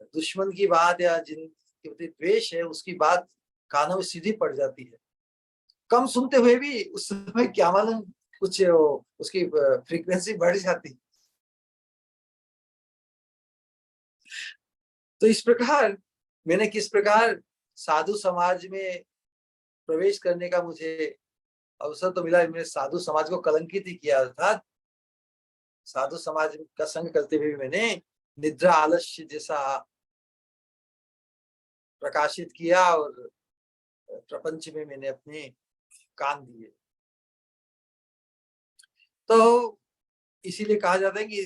दुश्मन की बात, या जिनके प्रति द्वेष है उसकी बात कानों में सीधी पड़ जाती है। कम सुनते हुए भी उस समय क्या मालूम कुछ उसकी फ्रीक्वेंसी बढ़ जाती। तो इस प्रकार मैंने किस प्रकार साधु समाज में प्रवेश करने का मुझे अवसर तो मिला। मैंने साधु समाज को कलंकित ही किया, अर्थात साधु समाज का संग करते हुए मैंने निद्रा आलस्य जैसा प्रकाशित किया, और प्रपंच में मैंने अपने कान दिए। तो इसीलिए कहा जाता है कि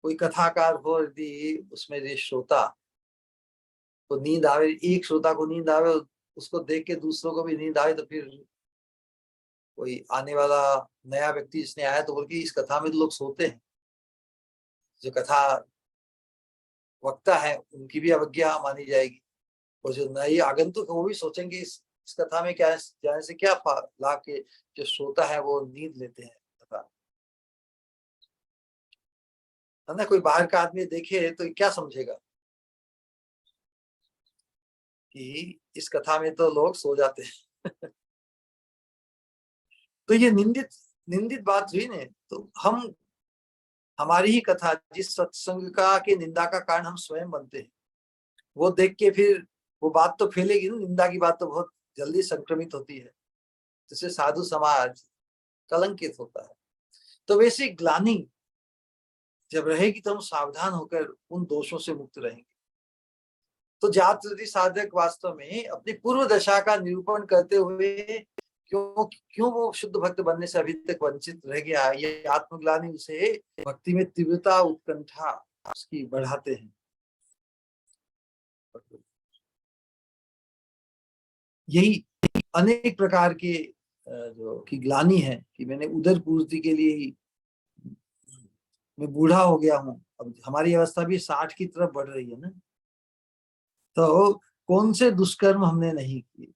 कोई कथाकार हो, यदि उसमें यदि श्रोता को नींद आवे, एक श्रोता को नींद आवे, उसको देख के दूसरों को भी नींद आए, तो फिर कोई आने वाला नया व्यक्ति जिसने आया तो बोल के इस कथा में तो लोग सोते हैं, जो कथा वक्ता है उनकी भी अवज्ञा मानी जाएगी, और जो नए आगंतुक वो भी सोचेंगे इस कथा में क्या जाने से क्या लाभ, के जो श्रोता है वो नींद लेते हैं कथा, है ना। कोई बाहर का आदमी देखे तो क्या समझेगा कि इस कथा में तो लोग सो जाते हैं। तो ये निंदित निंदित बात हुई ने। तो हम, हमारी ही कथा जिस सत्संग का के निंदा का कारण हम स्वयं बनते हैं, वो देख के फिर वो बात तो फैलेगी ना, निंदा की बात तो बहुत जल्दी संक्रमित होती है, जिससे साधु समाज कलंकित होता है। तो वैसे ग्लानि जब रहेगी तो हम सावधान होकर उन दोषों से मुक्त रहेंगे। तो जातृति साधक वास्तव में अपनी पूर्व दशा का निरूपण करते हुए क्यों क्यों वो शुद्ध भक्त बनने से अभी तक वंचित रह गया, ये आत्मग्लानि उसे भक्ति में तीव्रता उत्कंठा उसकी बढ़ाते हैं। यही अनेक प्रकार के जो की ग्लानि है कि मैंने उदर पूर्ति के लिए ही मैं बूढ़ा हो गया हूँ, अब हमारी अवस्था भी 60 की तरफ बढ़ रही है ना, तो कौन से दुष्कर्म हमने नहीं किए,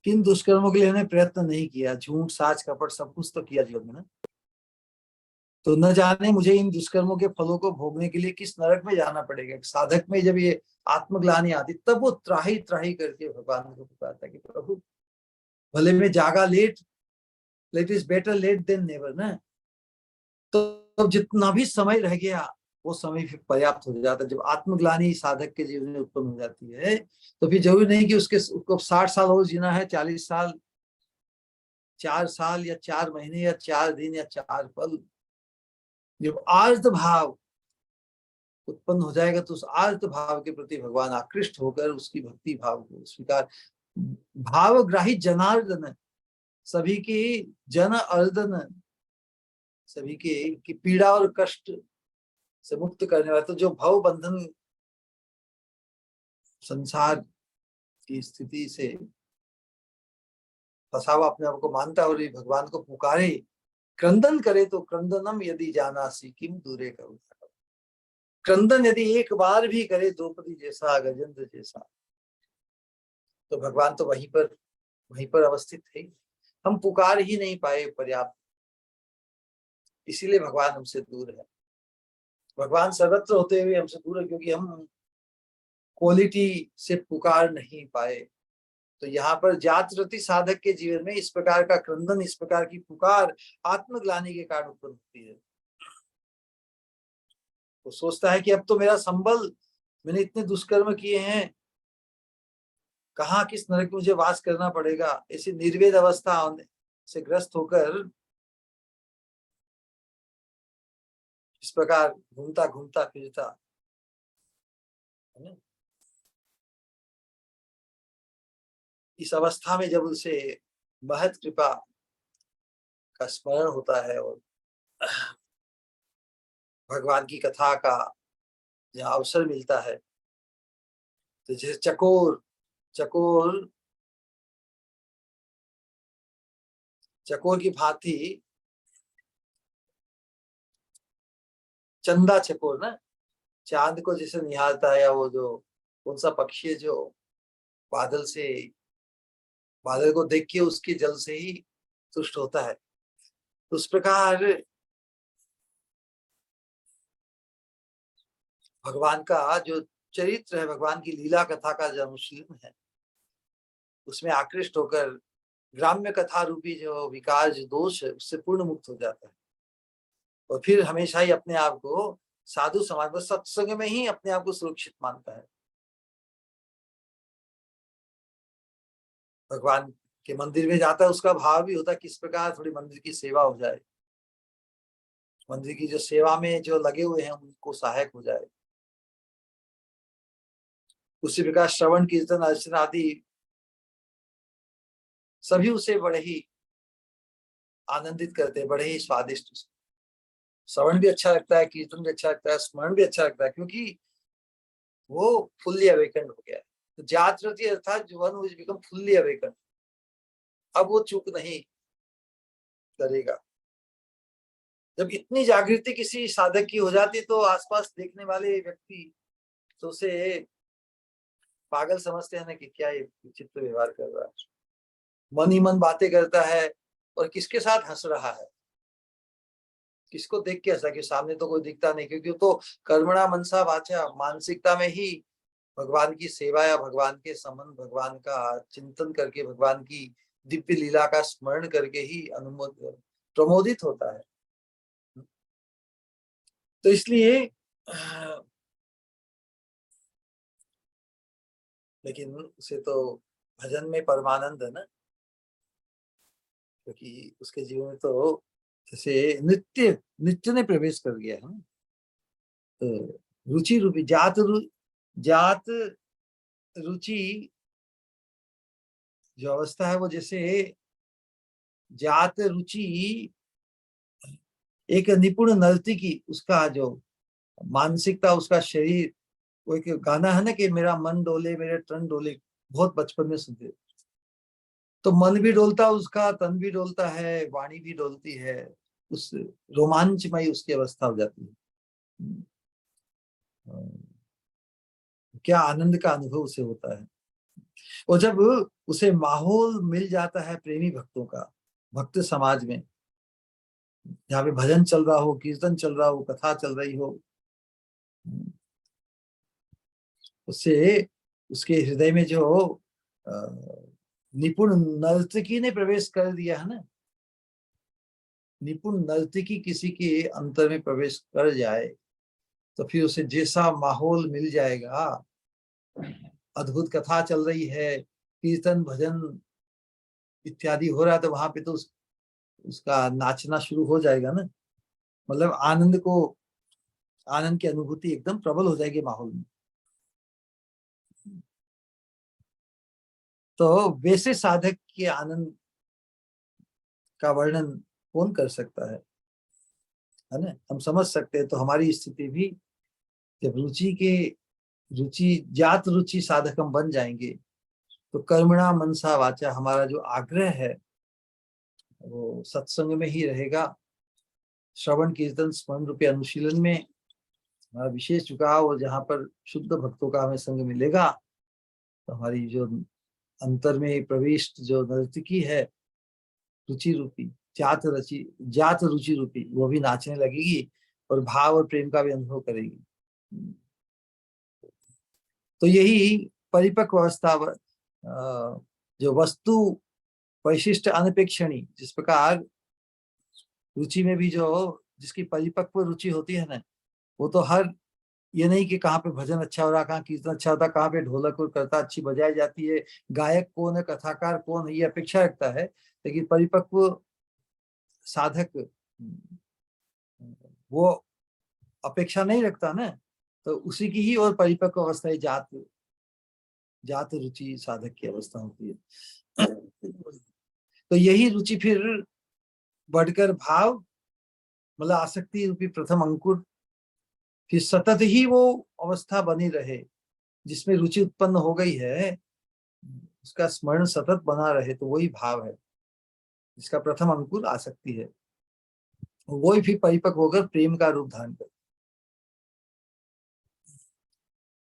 किन दुष्कर्मों के लिए हमने प्रयत्न नहीं किया, झूठ साच कपट सब कुछ तो किया जीवन में ना। तो न जाने मुझे इन दुष्कर्मों के फलों को भोगने के लिए किस नरक में जाना पड़ेगा। साधक में जब ये आत्मग्लानि आती तब वो त्राही त्राही करके भगवान को पुकारता है कि प्रभु भले में जागा late, late is better late than never ना। तो जितना भी समय रह गया वो समय फिर पर्याप्त हो जाता है। जब आत्मग्लानि साधक के जीवन में उत्पन्न हो जाती है तो फिर जरूरी नहीं कि उसको 60 साल और जीना है, 40 साल, 4 साल या 4 महीने या 4 दिन या 4 पल। जब आर्त भाव उत्पन्न हो जाएगा तो उस आर्त भाव के प्रति भगवान आकृष्ट होकर उसकी भक्ति भाव को स्वीकार, भावग्राही जनार्दन, सभी की जन अर्दन, सभी की पीड़ा और कष्ट से मुक्त करने वाला। तो जो भव बंधन संसार की स्थिति से फंसा हुआ अपने आप को मानता है और भगवान को पुकारे, क्रंदन करे तो क्रंदनम यदि जानासी किम दूरे करूँ, क्रंदन यदि एक बार भी करे द्रौपदी जैसा, गजेंद्र जैसा, तो भगवान तो वहीं पर अवस्थित है। हम पुकार ही नहीं पाए पर्याप्त, इसीलिए भगवान हमसे दूर है। भगवान सर्वत्र होते हुए हमसे दूर है क्योंकि हम क्वालिटी से पुकार नहीं पाए। तो यहाँ पर जातरति साधक के जीवन में इस प्रकार का क्रंदन, इस प्रकार की पुकार आत्मग्लानि के कारण उत्पन्न होती है। वो सोचता है कि अब तो मेरा संबल, मैंने इतने दुष्कर्म किए हैं, कहाँ किस नरक में मुझे वास करना पड़ेगा। ऐसी निर्वेद अवस्था से ग्रस्त होकर इस प्रकार घूमता घूमता फिरता है। इस अवस्था में जब उसे महत कृपा का स्मरण होता है और भगवान की कथा का जहाँ अवसर मिलता है, तो जैसे चकोर चकोर चकोर की भांति चंदा चकोर ना, चांद को जैसे निहारता है, या वो जो कौन सा पक्षी है जो बादल को देख के उसके जल से ही तुष्ट होता है, तो उस प्रकार भगवान का जो चरित्र है, भगवान की लीला कथा का जो अनुशीलन है, उसमें आकृष्ट होकर ग्राम्य कथा रूपी जो विकार, जो दोष है, उससे पूर्ण मुक्त हो जाता है। और फिर हमेशा ही अपने आप को साधु समाज में, सत्संग में ही अपने आप को सुरक्षित मानता है। भगवान के मंदिर में जाता है, उसका भाव भी होता है किस प्रकार थोड़ी मंदिर की सेवा हो जाए, मंदिर की जो सेवा में जो लगे हुए हैं उनको सहायक हो जाए। उसी प्रकार श्रवण कीर्तन अर्चना आदि सभी उसे बड़े ही आनंदित करते हैं, बड़े ही स्वादिष्ट। श्रवण भी अच्छा लगता है, कीर्तन भी अच्छा लगता है, स्मरण भी अच्छा लगता है, क्योंकि वो फुल्ली अवेकन्ड हो गया है। तो जागृति अर्थात जो one who is become fully awakened, अब वो चूक नहीं करेगा। जब इतनी जागृति किसी साधक की हो जाती तो आसपास देखने वाले व्यक्ति तो उसे पागल समझते हैं ना कि क्या ये विचित्र व्यवहार कर रहा है, मन ही मन बातें करता है और किसके साथ हंस रहा है, किसको देख के हंसा, कि सामने तो कोई दिखता नहीं, क्योंकि तो कर्मणा मनसा वाचा, मानसिकता में ही भगवान की सेवा या भगवान के संबंध, भगवान का चिंतन करके, भगवान की दिव्य लीला का स्मरण करके ही प्रमोदित होता है। तो इसलिए लेकिन उसे तो भजन में परमानंद है ना, क्योंकि उसके जीवन में तो जैसे नित्य ने प्रवेश कर गया है। तो रुचि रूपी जात रुचि जो अवस्था है वो जैसे जात रुचि एक निपुण नर्तकी, उसका जो मानसिकता, उसका शरीर, वो एक गाना है ना कि मेरा मन डोले मेरे तन डोले, बहुत बचपन में सुनते। तो मन भी डोलता उसका, तन भी डोलता है, वाणी भी डोलती है, उस रोमांचमय उसकी अवस्था हो जाती है। क्या आनंद का अनुभव उसे होता है। और जब उसे माहौल मिल जाता है प्रेमी भक्तों का, भक्त समाज में, जहाँ पे भजन चल रहा हो, कीर्तन चल रहा हो, कथा चल रही हो, उससे उसके हृदय में जो निपुण नर्तकी ने प्रवेश कर दिया है ना, निपुण नर्तकी किसी के अंतर में प्रवेश कर जाए तो फिर उसे जैसा माहौल मिल जाएगा, अद्भुत कथा चल रही है, कीर्तन भजन इत्यादि हो रहा है, तो वहां पे तो उसका नाचना शुरू हो जाएगा ना। मतलब आनंद की अनुभूति एकदम प्रबल हो जाएगी माहौल में। तो वैसे साधक के आनंद का वर्णन कौन कर सकता है ना। हम समझ सकते हैं। तो हमारी स्थिति भी जब जात रुचि साधक हम बन जाएंगे, तो कर्मणा मनसा वाचा, हमारा जो आग्रह है वो सत्संग में ही रहेगा। श्रवण कीर्तन स्मरण रूपी अनुशीलन में हमारा विशेष झुकाव, और जहाँ पर शुद्ध भक्तों का हमें संग मिलेगा, तो हमारी जो अंतर में प्रविष्ट जो नर्तकी है, रुचि रूपी, जात रुचि रूपी, वो भी नाचने लगेगी और भाव और प्रेम का भी अनुभव करेगी। तो यही परिपक्व अवस्था, जो वस्तु वैशिष्ट अनपेक्षणी, जिस प्रकार रुचि में भी जो जिसकी परिपक्व रुचि होती है ना, वो तो हर ये नहीं कि कहाँ पे भजन अच्छा हो रहा, कहाँ कीर्तन अच्छा होता, कहाँ पे ढोलक और करता अच्छी बजाई जाती है, गायक कौन है, कथाकार कौन है, ये अपेक्षा रखता है। लेकिन परिपक्व साधक वो अपेक्षा नहीं रखता ना, तो उसी की ही और परिपक्व अवस्था है जात रुचि साधक की अवस्था होती है। तो यही रुचि फिर बढ़कर भाव, मतलब आसक्ति रूपी प्रथम अंकुर, फिर सतत ही वो अवस्था बनी रहे जिसमें रुचि उत्पन्न हो गई है, उसका स्मरण सतत बना रहे, तो वही भाव है जिसका प्रथम अंकुर आसक्ति है। वही फिर परिपक्व होकर प्रेम का रूप धारण कर।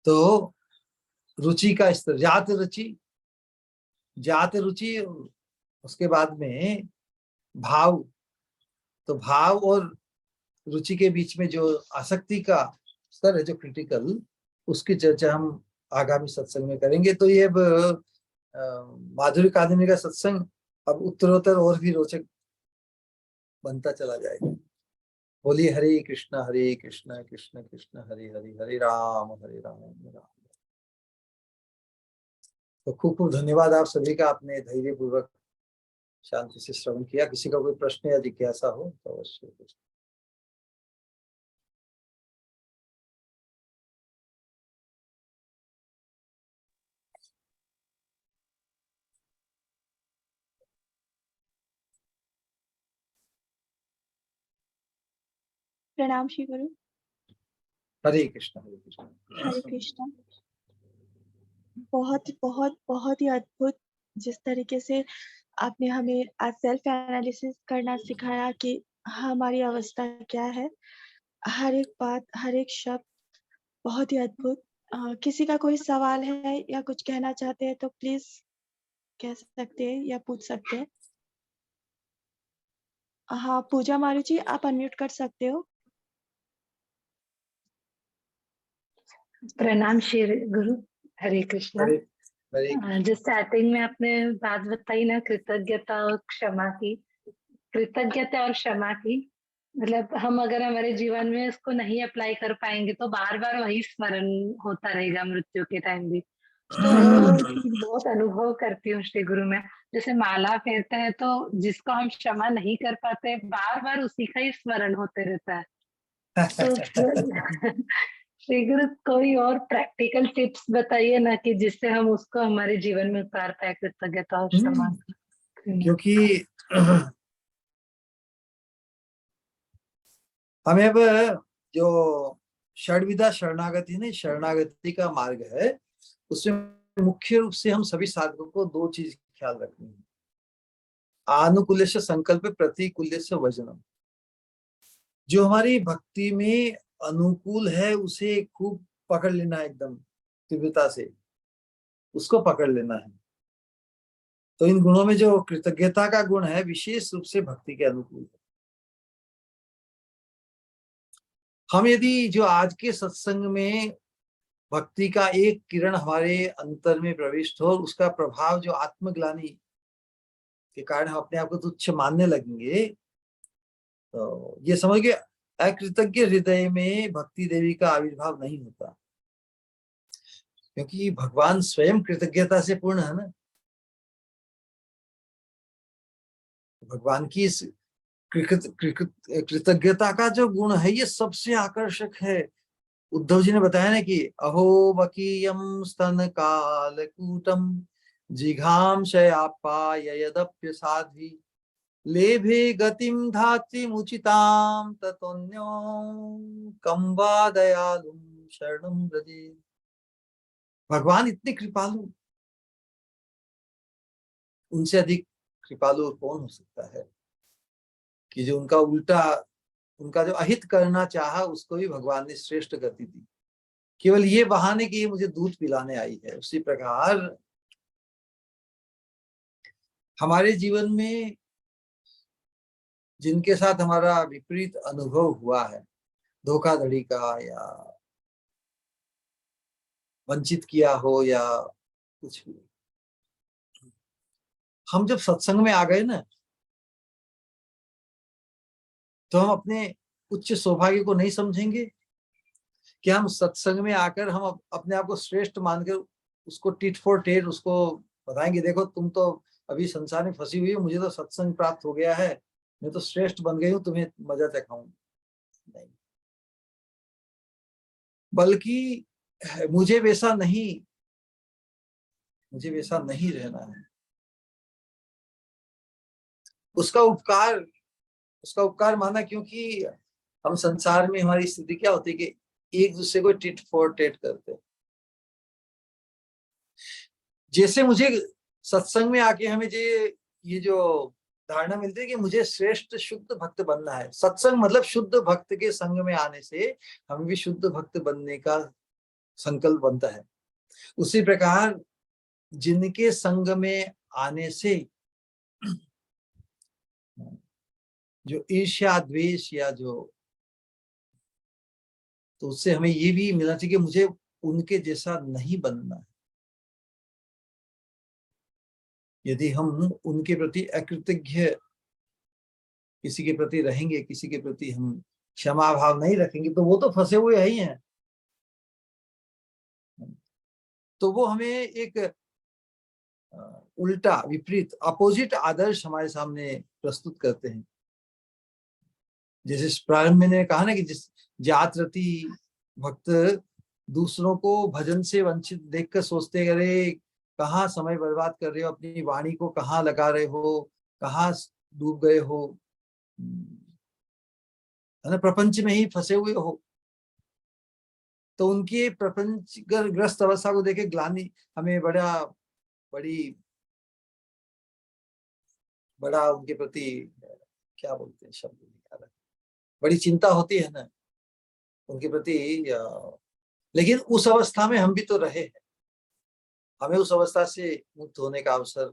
तो रुचि का स्तर जात रुचि, उसके बाद में भाव। तो भाव और रुचि के बीच में जो आसक्ति का स्तर है, जो क्रिटिकल, उसकी चर्चा हम आगामी सत्संग में करेंगे। तो ये अब माधुर्य अकादमी का सत्संग अब उत्तरोत्तर और भी रोचक बनता चला जाएगा। बोलिए हरे कृष्ण कृष्ण कृष्ण हरे हरे, हरे राम राम राम। तो खूब खूब धन्यवाद आप सभी का, आपने धैर्य पूर्वक शांति से श्रवण किया। किसी का कोई प्रश्न या जिज्ञासा हो तो अवश्य पूछें। प्रणाम श्री गुरु। हरे कृष्ण हरे कृष्ण। हरे कृष्ण। बहुत बहुत बहुत ही अद्भुत जिस तरीके से आपने हमें आज सेल्फ एनालिसिस करना सिखाया कि हमारी अवस्था क्या है। हर एक बात, हर एक शब्द बहुत ही अद्भुत। किसी का कोई सवाल है या कुछ कहना चाहते हैं तो प्लीज कह सकते हैं या पूछ सकते हैं। हाँ पूजा मारू जी, आप अनम्यूट कर सकते हो। प्रणाम श्री गुरु। हरे कृष्णा। जो स्टार्टिंग में आपने बात बताई ना, कृतज्ञता और क्षमा की, कृतज्ञता और क्षमा की, मतलब हम अगर हमारे जीवन में इसको नहीं अप्लाई कर पाएंगे तो बार बार वही स्मरण होता रहेगा मृत्यु के टाइम भी। तो बहुत अनुभव करती हूँ श्री गुरु में। जैसे माला फेरते हैं तो जिसको हम क्षमा नहीं कर पाते, बार बार उसी का ही स्मरण होते रहता है। तो श्री गुरु कोई और प्रैक्टिकल टिप्स बताइए ना कि जिससे हम उसको हमारे जीवन में उतार पाए, कृतज्ञता और क्षमा। क्योंकि हमें अब जो षड्विधा शरणागति है ना, शरणागति का मार्ग है, उसमें मुख्य रूप से हम सभी साधकों को दो चीज ख्याल रखनी है। आनुकूल्य संकल्प, प्रतिकूल्य वचनम। जो हमारी भक्ति में अनुकूल है उसे खूब पकड़ लेना, एकदम तीव्रता से उसको पकड़ लेना है। तो इन गुणों में जो कृतज्ञता का गुण है विशेष रूप से भक्ति के अनुकूल है। हम यदि जो आज के सत्संग में भक्ति का एक किरण हमारे अंतर में प्रविष्ट हो, उसका प्रभाव जो आत्मग्लानि के कारण हम अपने आप को तुच्छ मानने लगेंगे, तो ये समझ के अकृतज्ञ हृदय में भक्ति देवी का आविर्भाव नहीं होता, क्योंकि भगवान स्वयं कृतज्ञता से पूर्ण है ना। भगवान की इस कृतज्ञता का जो गुण है ये सबसे आकर्षक है। उद्धव जी ने बताया ना कि अहो बकीयम स्तन कालकूटम जिघांशयापाय यदप्य साध्वी लेभे गतिम धात्रिमुचितां ततोन्यो कं वा दयालुं शरणं व्रजे। भगवान इतने कृपालु, उनसे अधिक कृपालु और कौन हो सकता है कि जो उनका उल्टा, उनका जो अहित करना चाहा उसको भी भगवान ने श्रेष्ठ गति दी, केवल ये बहाने कि ये मुझे दूध पिलाने आई है। उसी प्रकार हमारे जीवन में जिनके साथ हमारा विपरीत अनुभव हुआ है, धोखाधड़ी का या वंचित किया हो या कुछ भी, हम जब सत्संग में आ गए ना, तो हम अपने उच्च सौभाग्य को नहीं समझेंगे कि हम सत्संग में आकर हम अपने आप को श्रेष्ठ मानकर उसको टिट फॉर टेट उसको बताएंगे, देखो तुम तो अभी संसार में फंसी हुई हो, मुझे तो सत्संग प्राप्त हो गया है, मैं तो श्रेष्ठ बन गई हूँ, तुम्हें मजा चखाऊं। नहीं, बल्कि मुझे वैसा नहीं रहना है। उसका उपकार माना, क्योंकि हम संसार में हमारी स्थिति क्या होती है कि एक दूसरे को टिट फॉर टेट करते हैं। जैसे मुझे सत्संग में आके हमें ये जो धारणा मिलती है कि मुझे श्रेष्ठ शुद्ध भक्त बनना है, सत्संग मतलब शुद्ध भक्त के संग में आने से हमें भी शुद्ध भक्त बनने का संकल्प बनता है। उसी प्रकार जिनके संग में आने से जो ईर्ष्या द्वेष या जो, तो उससे हमें ये भी मिलना चाहिए कि मुझे उनके जैसा नहीं बनना है। यदि हम उनके प्रति अकृतज्ञ किसी के प्रति रहेंगे, किसी के प्रति हम क्षमा भाव नहीं रखेंगे, तो वो तो फंसे हुए ही हैं। तो वो हमें एक उल्टा विपरीत अपोजिट आदर्श हमारे सामने प्रस्तुत करते हैं। जैसे प्रारंभ में कहा ना कि जिस जात रति भक्त दूसरों को भजन से वंचित देखकर सोचते, अरे कहाँ समय बर्बाद कर रहे हो, अपनी वाणी को कहाँ लगा रहे हो, कहाँ डूब गए हो, है ना, प्रपंच में ही फंसे हुए हो। तो उनकी प्रपंच ग्रस्त अवस्था को देखे ग्लानि हमें बड़ा उनके प्रति क्या बोलते हैं, शब्द नहीं आ रहा, बड़ी चिंता होती है ना उनके प्रति। लेकिन उस अवस्था में हम भी तो रहे हैं, हमें उस अवस्था से मुक्त होने का अवसर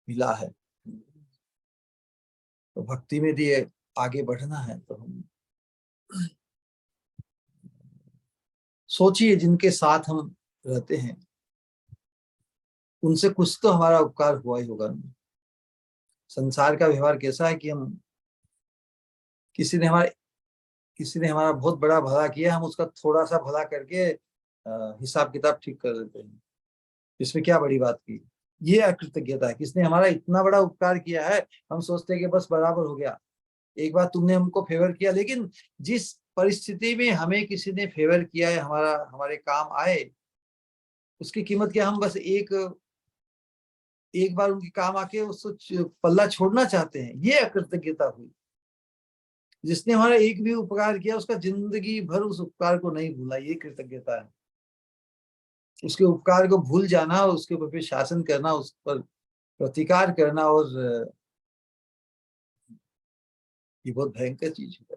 मिला है। तो भक्ति में भी आगे बढ़ना है तो हम सोचिए, जिनके साथ हम रहते हैं उनसे कुछ तो हमारा उपकार हुआ ही होगा। संसार का व्यवहार कैसा है कि हम किसी ने हमारा बहुत बड़ा भला किया, हम उसका थोड़ा सा भला करके हिसाब किताब ठीक कर देते हैं, इसमें क्या बड़ी बात की। ये अकृतज्ञता है। किसने हमारा इतना बड़ा उपकार किया है, हम सोचते हैं कि बस बराबर हो गया, एक बार तुमने हमको फेवर किया। लेकिन जिस परिस्थिति में हमें किसी ने फेवर किया है, हमारे काम आए, उसकी कीमत क्या, हम बस एक बार उनके काम आके उसको पल्ला छोड़ना चाहते हैं, ये अकृतज्ञता हुई। जिसने हमारा एक भी उपकार किया उसका जिंदगी भर उस उपकार को नहीं भूला, ये कृतज्ञता है। उसके उपकार को भूल जाना, उसके ऊपर फिर शासन करना, उस पर प्रतिकार करना और ये बहुत भयंकर चीज है।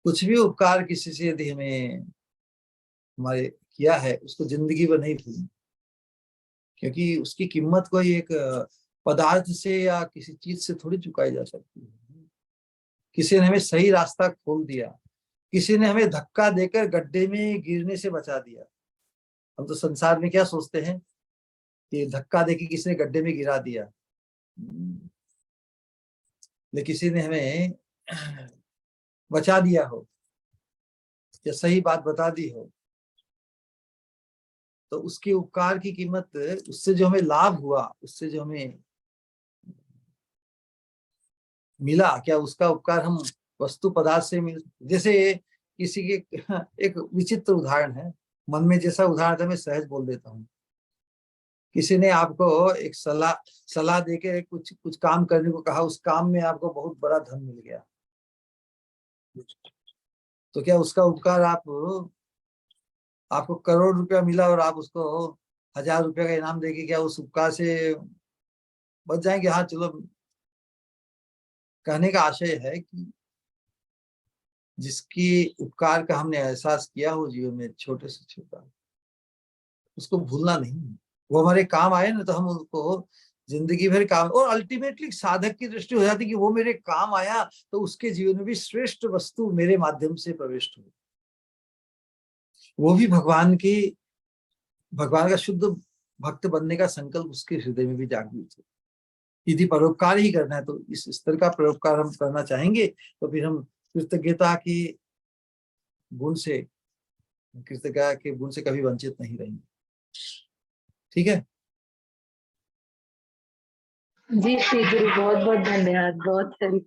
कुछ भी उपकार किसी से यदि हमें हमारे किया है, उसको जिंदगी भर नहीं भूलें, क्योंकि उसकी कीमत कोई एक पदार्थ से या किसी चीज से थोड़ी चुकाई जा सकती है। किसी ने हमें सही रास्ता खोल दिया, किसी ने हमें धक्का देकर गड्ढे में गिरने से बचा दिया। हम तो संसार में क्या सोचते हैं कि धक्का देके किसी ने गड्ढे में गिरा दिया, लेकिन किसी ने हमें बचा दिया हो या सही बात बता दी हो, तो उसके उपकार की कीमत, उससे जो हमें लाभ हुआ, उससे जो हमें मिला, क्या उसका उपकार हम वस्तु पदार्थ से मिल, जैसे किसी के एक विचित्र उदाहरण है, मन में जैसा उदाहरण था मैं सहज बोल देता हूँ। किसी ने आपको एक सलाह देके कुछ कुछ काम करने को कहा, उस काम में आपको बहुत बड़ा धन मिल गया, तो क्या उसका उपकार आपको करोड़ रुपया मिला और आप उसको 1000 रुपया का इनाम देके क्या उस उपकार से बच जाएंगे? हाँ चलो, कहने का आशय है कि जिसकी उपकार का हमने एहसास किया हो जीवन में, छोटे से छोटा, उसको भूलना नहीं। वो हमारे काम आए ना, तो हम उसको जिंदगी भर काम, और अल्टीमेटली साधक की दृष्टि हो जाती कि वो मेरे काम आया, तो उसके जीवन में भी श्रेष्ठ वस्तु मेरे माध्यम से प्रविष्ट हो। वो भी भगवान का शुद्ध भक्त बनने का संकल्प उसके हृदय में भी जागृत हो। यदि परोपकार ही करना है तो इस स्तर का परोपकार हम करना चाहेंगे, तो फिर हम कृतज्ञता के गुण से कभी वंचित नहीं रहेंगे। ठीक है जी श्री गुरु, बहुत बहुत धन्यवाद, बहुत हरि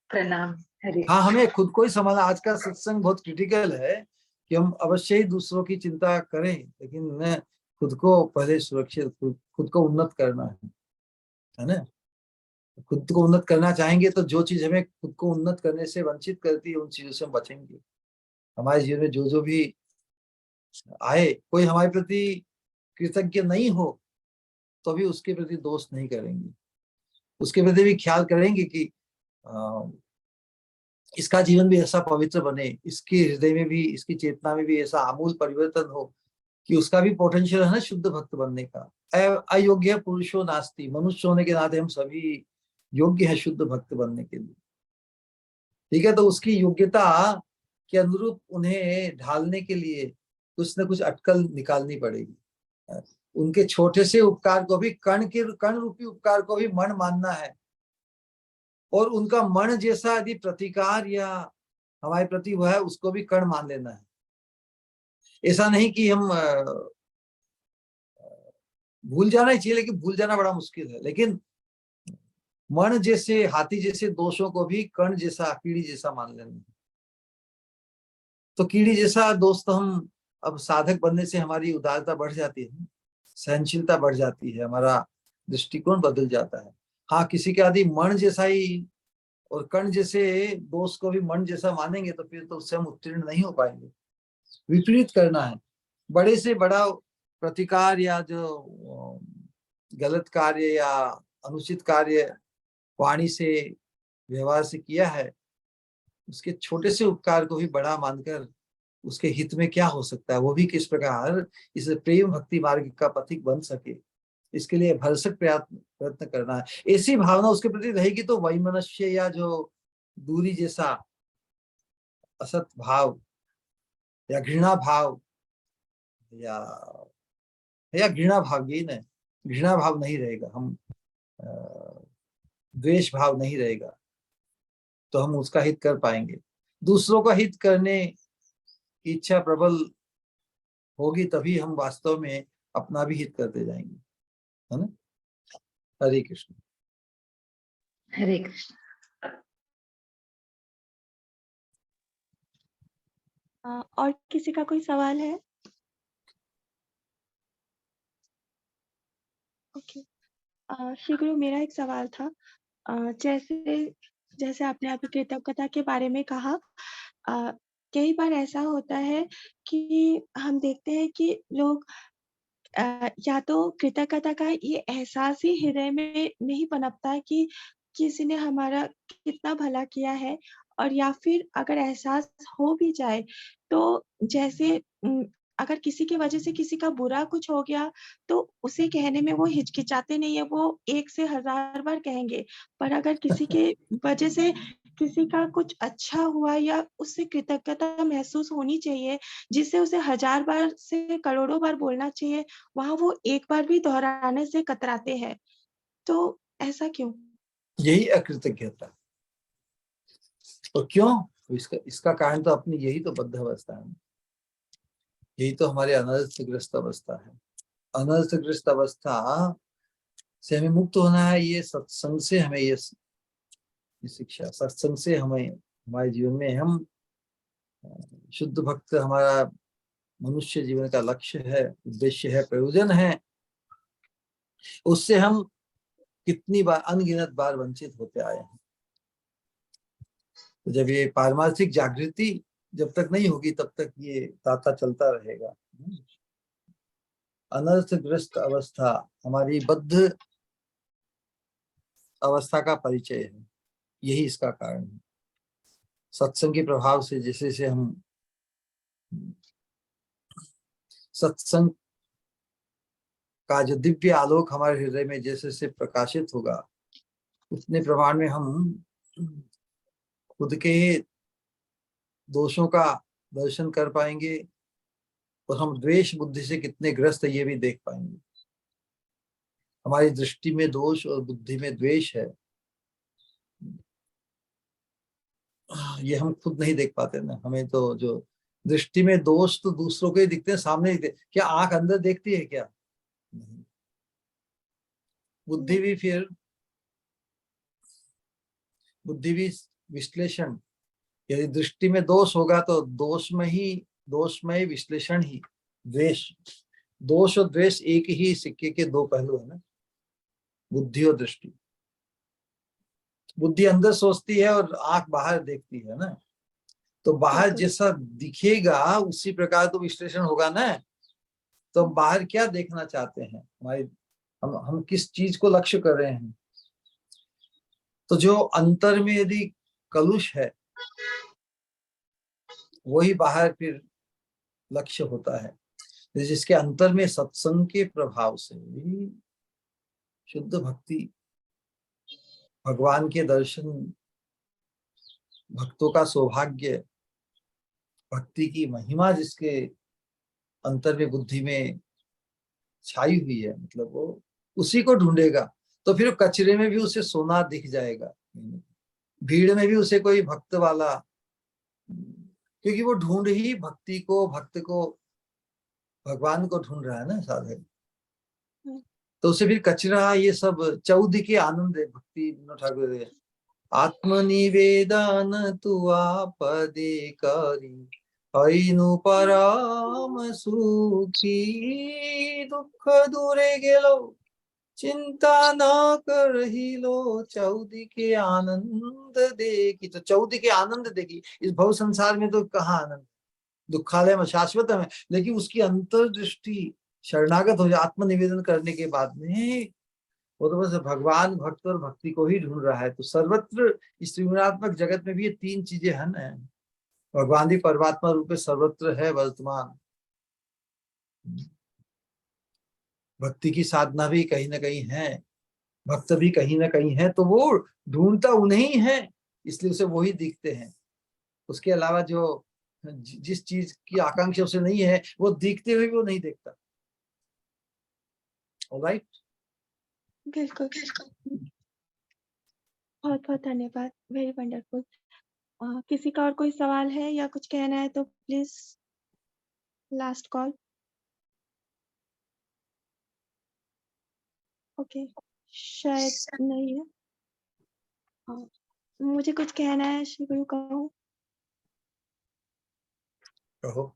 प्रणाम। हरि हाँ, हमें खुद को ही संभालना। आज का सत्संग बहुत क्रिटिकल है कि हम अवश्य ही दूसरों की चिंता करें, लेकिन खुद को पहले सुरक्षित, खुद को उन्नत करना है ना। खुद को उन्नत करना चाहेंगे तो जो चीज हमें खुद को उन्नत करने से वंचित करती है, उन चीजों से हम बचेंगे। हमारे जीवन में जो जो भी आए, कोई हमारे प्रति कृतज्ञ नहीं हो तो भी उसके प्रति दोष नहीं करेंगे, उसके प्रति भी ख्याल करेंगे कि इसका जीवन भी ऐसा पवित्र बने, इसके हृदय में भी, इसकी चेतना में भी ऐसा आमूल परिवर्तन हो कि उसका भी पोटेंशियल है ना शुद्ध भक्त बनने का। अयोग्य पुरुषो नास्ति, मनुष्य होने के नाते हम सभी योग्य है शुद्ध भक्त बनने के लिए। ठीक है, तो उसकी योग्यता के अनुरूप उन्हें ढालने के लिए कुछ न कुछ अटकल निकालनी पड़ेगी। उनके छोटे से उपकार को भी, कण रूपी उपकार को भी मन मानना है, और उनका मन जैसा यदि प्रतिकार या हमारे प्रति वो है, उसको भी कण मान लेना है। ऐसा नहीं कि हम भूल जाना ही चाहिए, लेकिन भूल जाना बड़ा मुश्किल है। लेकिन मन जैसे, हाथी जैसे दोषों को भी कण जैसा, कीड़ी जैसा मान लेना है। तो कीड़ी जैसा दोस्त हम, अब साधक बनने से हमारी उदारता बढ़ जाती है, सहनशीलता बढ़ जाती है, हमारा दृष्टिकोण बदल जाता है। हाँ, किसी के आदि मन जैसा ही और कण जैसे दोस्त को भी मन जैसा मानेंगे तो फिर तो उससे हम उत्तीर्ण नहीं हो पाएंगे। विपरीत करना है। बड़े से बड़ा प्रतिकार या जो गलत कार्य या अनुचित कार्य वाणी से, व्यवहार से किया है, उसके छोटे से उपकार को भी बड़ा मानकर उसके हित में क्या हो सकता है, वो भी किस प्रकार इस प्रेम भक्ति मार्ग का पथिक बन सके, इसके लिए भरसक प्रयत्न करना है। ऐसी भावना उसके प्रति रहेगी तो वैमनस्य या जो दूरी जैसा असत भाव या घृणा भाव या घृणा भाव, यही ना, घृणा भाव नहीं रहेगा, हम द्वेष भाव नहीं रहेगा, तो हम उसका हित कर पाएंगे। दूसरों का हित करने की इच्छा प्रबल होगी, तभी हम वास्तव में अपना भी हित करते जाएंगे, है ना। हरे कृष्ण। हरे कृष्ण। और किसी का कोई सवाल है? ओके। श्री गुरु, मेरा एक सवाल था। जैसे आपने अभी कृतज्ञता के बारे में कहा, कई बार ऐसा होता है कि हम देखते हैं कि लोग या तो कृतज्ञता का ये एहसास ही हृदय में नहीं पनपता कि किसी ने हमारा कितना भला किया है, और या फिर अगर एहसास हो भी जाए तो जैसे अगर किसी की वजह से किसी का बुरा कुछ हो गया तो उसे कहने में वो हिचकिचाते नहीं है, वो 1 से 1000 बार कहेंगे। पर अगर किसी के वजह से किसी का कुछ अच्छा हुआ या उससे कृतज्ञता महसूस होनी चाहिए, जिसे उसे 1000 बार से करोड़ों बार बोलना चाहिए, वहाँ वो एक बार भी दोहराने से कतराते हैं। तो ऐसा क्यों? यही अकृतज्ञता। और क्यों? तो इसका इसका कारण तो अपनी यही तो बद्ध अवस्था है, यही तो हमारे अनर्थग्रस्त अवस्था है। अनर्थग्रस्त अवस्था से हमें मुक्त होना है। ये सत्संग से हमें ये शिक्षा, सत्संग से हमें हमारे जीवन में हम शुद्ध भक्त, हमारा मनुष्य जीवन का लक्ष्य है, उद्देश्य है, प्रयोजन है, उससे हम कितनी बार, अनगिनत बार वंचित होते आए हैं। तो जब ये पारमार्थिक जागृति जब तक नहीं होगी तब तक ये ताता चलता रहेगा। अनर्थग्रस्त अवस्था हमारी बद्ध अवस्था का परिचय है, यही इसका कारण है। सत्संग के प्रभाव से जैसे जैसे हम सत्संग का जो दिव्य आलोक हमारे हृदय में जैसे से प्रकाशित होगा, उतने प्रमाण में हम खुद के दोषों का दर्शन कर पाएंगे और हम द्वेष बुद्धि से कितने ग्रस्त है ये भी देख पाएंगे। हमारी दृष्टि में दोष और बुद्धि में द्वेष है, ये हम खुद नहीं देख पाते ना। हमें तो जो दृष्टि में दोष तो दूसरों के ही दिखते हैं, सामने ही क्या आंख अंदर देखती है क्या? नहीं। बुद्धि भी फिर बुद्धि भी विश्लेषण, यदि दृष्टि में दोष होगा तो दोषमय विश्लेषण ही द्वेष। दोष और द्वेष एक ही सिक्के के दो पहलू है ना, बुद्धि और दृष्टि। बुद्धि अंदर सोचती है और आंख बाहर देखती है ना, तो बाहर जैसा दिखेगा उसी प्रकार तो विश्लेषण होगा ना। तो हम बाहर क्या देखना चाहते हैं, हमारी हम किस चीज को लक्ष्य कर रहे हैं। तो जो अंतर में यदि कलुष है वही बाहर फिर लक्ष्य होता है। जिसके अंतर में सत्संग के प्रभाव से शुद्ध भक्ति, भगवान के दर्शन, भक्तों का सौभाग्य, भक्ति की महिमा जिसके अंतर में बुद्धि में छाई हुई है, मतलब वो उसी को ढूंढेगा। तो फिर कचरे में भी उसे सोना दिख जाएगा, भीड़ में भी उसे कोई भक्त वाला, क्योंकि वो ढूंढ ही भक्ति को, भक्त को, भगवान को ढूंढ रहा है ना साधक। तो उसे फिर कचरा ये सब चौदी के आनंद है। भक्ति विनोद ठाकुर है, आत्मनिवेदन तु आपदे करी हईनु परम सुखी, दुख दूरे गेलो चिंता न करहिलो चौदी के आनंद देखी। तो चौदी के आनंद देखी, इस भव संसार में तो कहाँ आनंद, दुखालय में शाश्वत है, लेकिन उसकी अंतर्दृष्टि शरणागत हो जाए आत्मनिवेदन करने के बाद में, वो तो बस भगवान, भक्त और भक्ति को ही ढूंढ रहा है। तो सर्वत्र इस त्रिगुणात्मक जगत में भी ये तीन चीजें है ना, भगवान भी परमात्मा रूप में सर्वत्र है वर्तमान, भक्ति की साधना भी कहीं ना कहीं है, भक्त भी कहीं ना कहीं है। तो वो ढूंढता उन्हीं है, इसलिए उसे वही दिखते हैं। उसके अलावा जो जिस चीज की आकांक्षा उसे नहीं है वो दिखते हुए भी वो नहीं देखता। ऑलराइट, बिल्कुल। बहुत बहुत धन्यवाद, वेरी वंडरफुल। किसी का और कोई सवाल है या कुछ कहना है तो प्लीज, लास्ट कॉल। ओके, शायद नहीं है। मुझे कुछ कहना है श्री गुरु, कहूँ? कहो।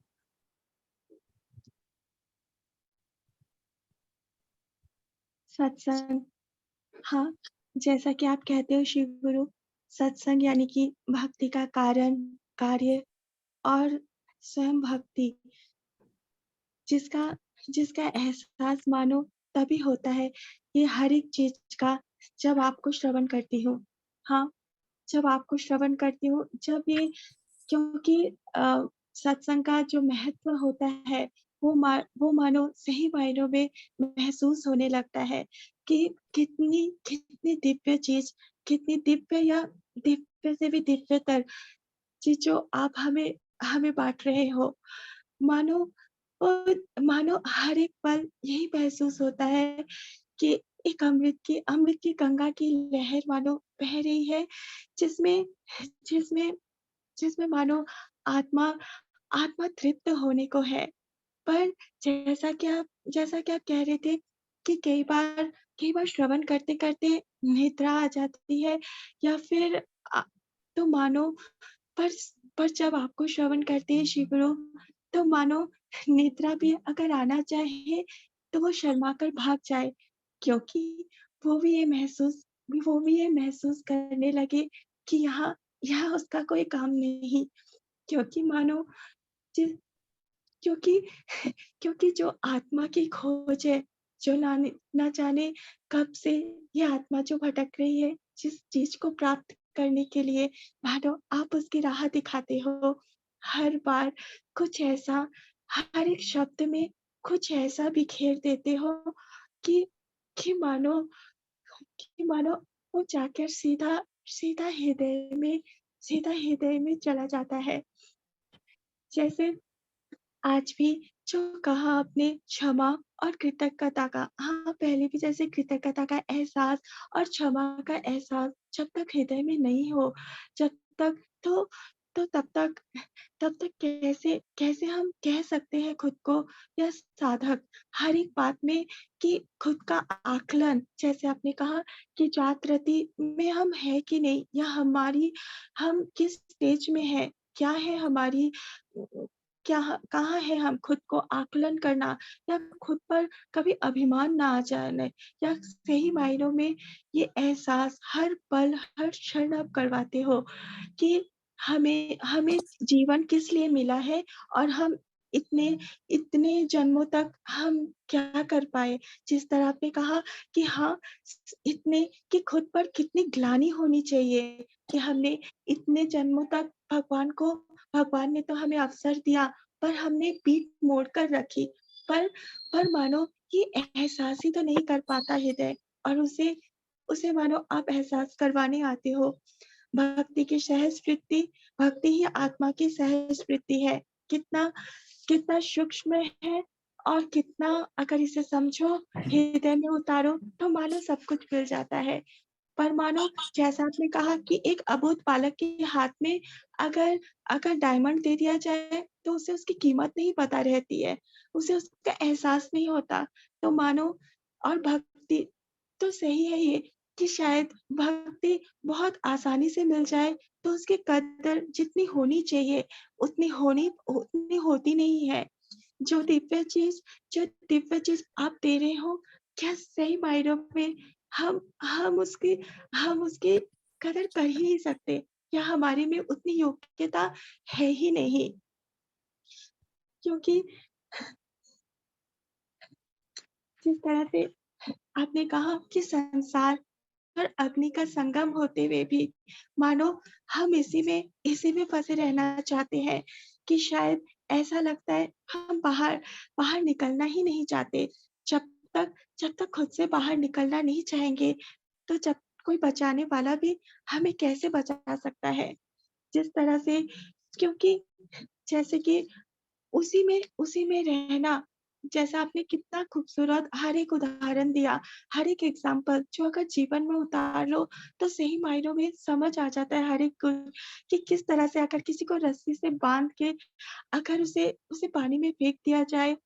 सत्संग, हाँ, जैसा कि आप कहते हो श्री गुरु, सत्संग यानी कि भक्ति का कारण, कार्य और स्वयं भक्ति, जिसका एहसास मानो तभी होता है कि हर एक चीज का जब आपको श्रवण करती हूँ। हाँ, जब आपको श्रवण करती हूँ, जब ये क्योंकि सत्संग का जो महत्व होता है, वो मानो सही मायनों में महसूस होने लगता है कि कितनी कितनी दिव्य चीज़, कितनी दिव्य या दिव्य से भी दिव्यतर चीज़ जो आप हमें हमें बाँट रहे हो। मानो मानो हर एक पल यही महसूस होता है कि एक अमृत की गंगा की लहर मानो बह रही है, जिसमें जिसमें जिसमें मानो आत्मा आत्मा तृप्त होने को है। पर जैसा कि आप कह रहे थे कि कई बार श्रवण करते-करते निद्रा आ जाती है या फिर तो मानो पर पर जब आपको श्रवण करते हैं शिवरो, तो मानो निद्रा भी अगर आना चाहे, तो वो शर्मा कर भाग जाए, क्योंकि वो भी ये महसूस वो भी ये महसूस करने लगे कि यहाँ यहाँ उसका कोई काम नहीं, क्योंकि मानो जिस क्योंकि क्योंकि जो आत्मा की खोज है, जो ना जाने कब से ये आत्मा जो भटक रही है, जिस चीज़ को प्राप्त करने के लिए मानो आप उसकी राह दिखाते हो। हर बार कुछ ऐसा हर एक शब्द में कुछ ऐसा बिखेर देते हो कि कि मानो कि मानो वो जाकर सीधा सीधा हृदय में चला जाता है। जैसे आज भी जो कहा आपने क्षमा और कृतज्ञता का, हाँ, पहले भी जैसे कृतज्ञता का एहसास और क्षमा का एहसास जब तक हृदय में नहीं हो, जब तक तो तब तक कैसे कैसे हम कह सकते हैं खुद को या साधक हर एक बात में कि खुद का आकलन, जैसे आपने कहा कि जागृति में हम हैं कि नहीं या हम किस स्टेज में हैं, क्या है हमारी क्या कहाँ है हम खुद को आकलन करना या खुद पर कभी अभिमान ना आ जाने या सही मायनों में ये एहसास हर पल, हर क्षण आप करवाते हो कि हमें हमें जीवन किस लिए मिला है और हम इतने इतने जन्मों तक हम क्या कर पाए। जिस तरह आपने कहा कि हाँ, इतने कि खुद पर कितनी ग्लानि होनी चाहिए कि हमने इतने जन्मों तक भगवान ने तो हमें अवसर दिया, पर हमने पीठ मोड़ कर रखी। पर पर मानो ये एहसास ही तो नहीं कर पाता हृदय और उसे मानो आप एहसास करवाने आते हो। भक्ति की सहज वृत्ति भक्ति ही आत्मा की सहज वृत्ति है। कितना कितना सूक्ष्म है और कितना अगर इसे समझो, हृदय में उतारो, तो मानो सब कुछ मिल जाता है। पर मानो जैसा आपने कहा कि एक अबोध बालक के हाथ में अगर अगर डायमंड दे दिया जाए, तो उसे उसकी कीमत नहीं पता रहती है, उसे उसका एहसास नहीं होता। तो मानो और भक्ति तो सही है ये कि शायद भक्ति बहुत आसानी से मिल जाए, तो उसकी कदर जितनी होनी चाहिए, उतनी होती नहीं है। जो दिव्य चीज़ आप दे रहे हो, क्या सही मायनों में हम हम उसकी हम उसकी कदर कर ही नहीं सकते या हमारे में उतनी योग्यता है ही नहीं। क्योंकि जिस तरह से आपने कहा कि संसार और अग्नि का संगम होते हुए भी मानो हम इसी में फँसे रहना चाहते हैं कि शायद ऐसा लगता है हम बाहर बाहर निकलना ही नहीं चाहते। जब जब तक खुद से बाहर निकलना नहीं चाहेंगे, तो जब कोई बचाने वाला भी हमें कैसे बचा सकता है? जिस तरह से क्योंकि जैसे कि उसी में रहना, जैसा आपने कितना खूबसूरत हर एक उदाहरण दिया, हर एक एग्ज़ाम्पल जो अगर जीवन में उतार लो, तो सही मायनों में समझ आ जाता है हर एक को कि किस तरह से अगर किसी को रस्सी से बाँध के अगर उसे पानी में फेंक दिया जाए,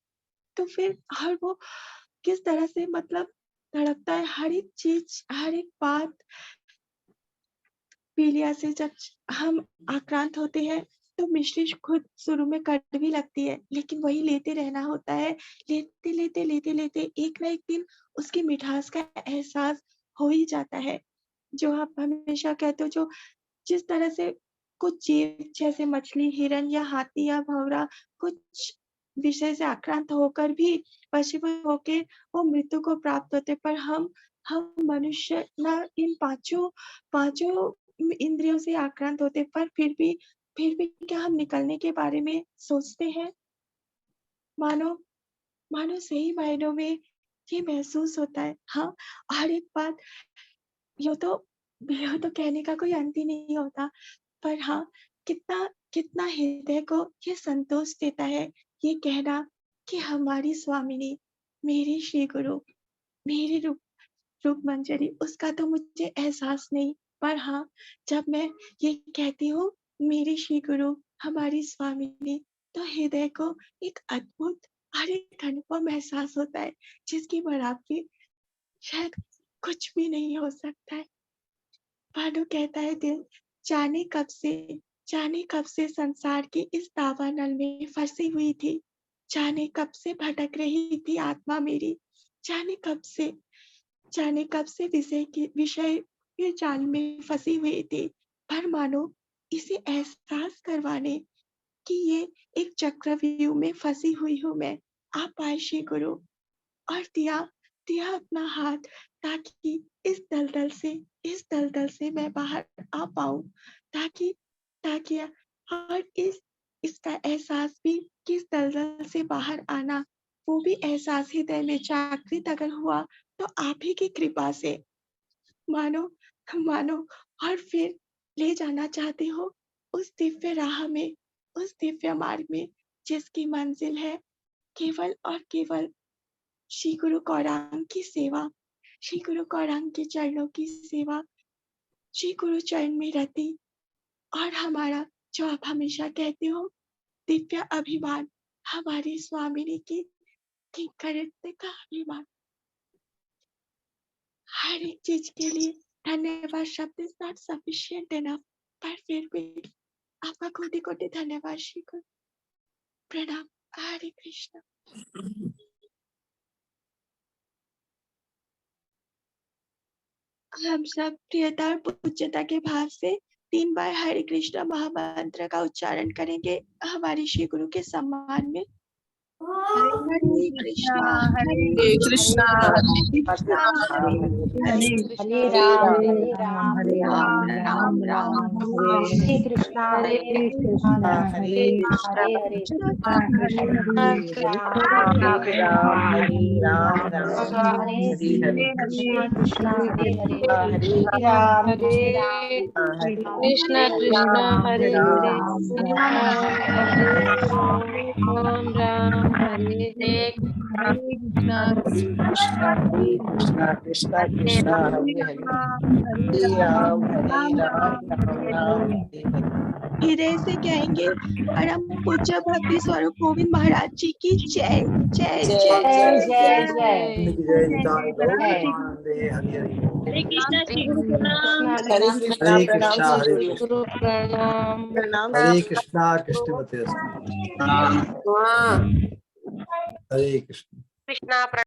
तो फिर और वो किस तरह से मतलब धड़कता है, हर एक चीज़, हर एक बात पीलिया से जब हम आक्रांत होते हैं, तो मिश्री खुद शुरू में कड़वी लगती है, लेकिन वही लेते रहना होता है। लेते एक ना एक दिन उसकी मिठास का एहसास हो ही जाता है। जो आप हमेशा कहते हो जो जिस तरह से कुछ जीव जैसे मछली, हिरन या हाथी या भँवरा कुछ विषय से आक्रांत होकर भी वशीभूत होके वो मृत्यु को प्राप्त होते, पर हम मनुष्य ना इन पांचों इंद्रियों से आक्रांत होते, पर फिर भी क्या हम निकलने के बारे में सोचते हैं? मानो सही मायनों में ये महसूस होता है। हाँ, हर एक बात यूँ तो कहने का कोई अंत ही नहीं होता, पर हाँ, कितना कितना हृदय को ये संतोष देता है, ये कहना कि हमारी स्वामिनी, मेरी श्री गुरु, मेरी रूप मंजरी, उसका तो मुझे एहसास नहीं, पर हाँ, जब मैं ये कहती हूँ, मेरी श्री गुरु, हमारी स्वामिनी, तो हृदय को एक अद्भुत हर एक अनुभव एहसास होता है, जिसकी बराबरी शायद कुछ भी नहीं हो सकता है। भानु कहता है दिल, जाने कब से संसार के इस दावानल में फंसी हुई थी, जाने कब से भटक रही थी आत्मा मेरी, जाने कब से विषय के जाल में फंसी हुई थी, पर मानो इसे एहसास करवाने कि ये एक चक्रव्यूह में फंसी हुई हूँ मैं, आप आए श्री गुरु, और दिया अपना हाथ, ताकि इस दलदल से मैं बाहर आ पाऊं, ताकि और इसका एहसास भी कि इस दलदल से बाहर आना, वो भी एहसास हृदय में जागृत अगर हुआ तो आप ही की कृपा से, मानो और फिर ले जाना चाहते हो उस दिव्य राह में, उस दिव्य मार्ग में, जिसकी मंजिल है केवल और केवल श्री गुरु गौरांग की सेवा, श्री गुरु गौरांग के चरणों की सेवा, श्री गुरु चरण में रति, और हमारा जो आप हमेशा कहते हो दिव्य अभिमान, हमारी स्वामिनी की किंकरित्व का अभिमान। हर एक चीज के लिए धन्यवाद शब्द इज नॉट सफिशिएंट इनफ, पर फिर भी आपका कोटि धन्यवाद श्री गुरु। प्रणाम। हरे कृष्ण। हम सब प्रियता और पूज्यता के भाव से 3 बार हरे कृष्ण महामंत्र का उच्चारण करेंगे हमारे श्री गुरु के सम्मान में। हरे कृष्णा हरे कृष्णा हरे राम राम राम हरे कृष्णा हरे कृष्णा हरे हरे कृष्णा हरे हरे राम कृष्णा कृष्णा हरे हरे राम राम हरे हरे कृष्णा कृष्णा कृष्णा हरे हरे राम राम हरे हरे। हृदय से कहेंगे परम पूज्य भक्ति स्वरूप गोविंद महाराज जी की जय जय जय जय जय हरे कृष्णा श्री गुरु प्रणाम हरे कृष्णा गुरु प्रणाम हरे कृष्णा कृष्णमते अस्तु। हरे कृष्ण।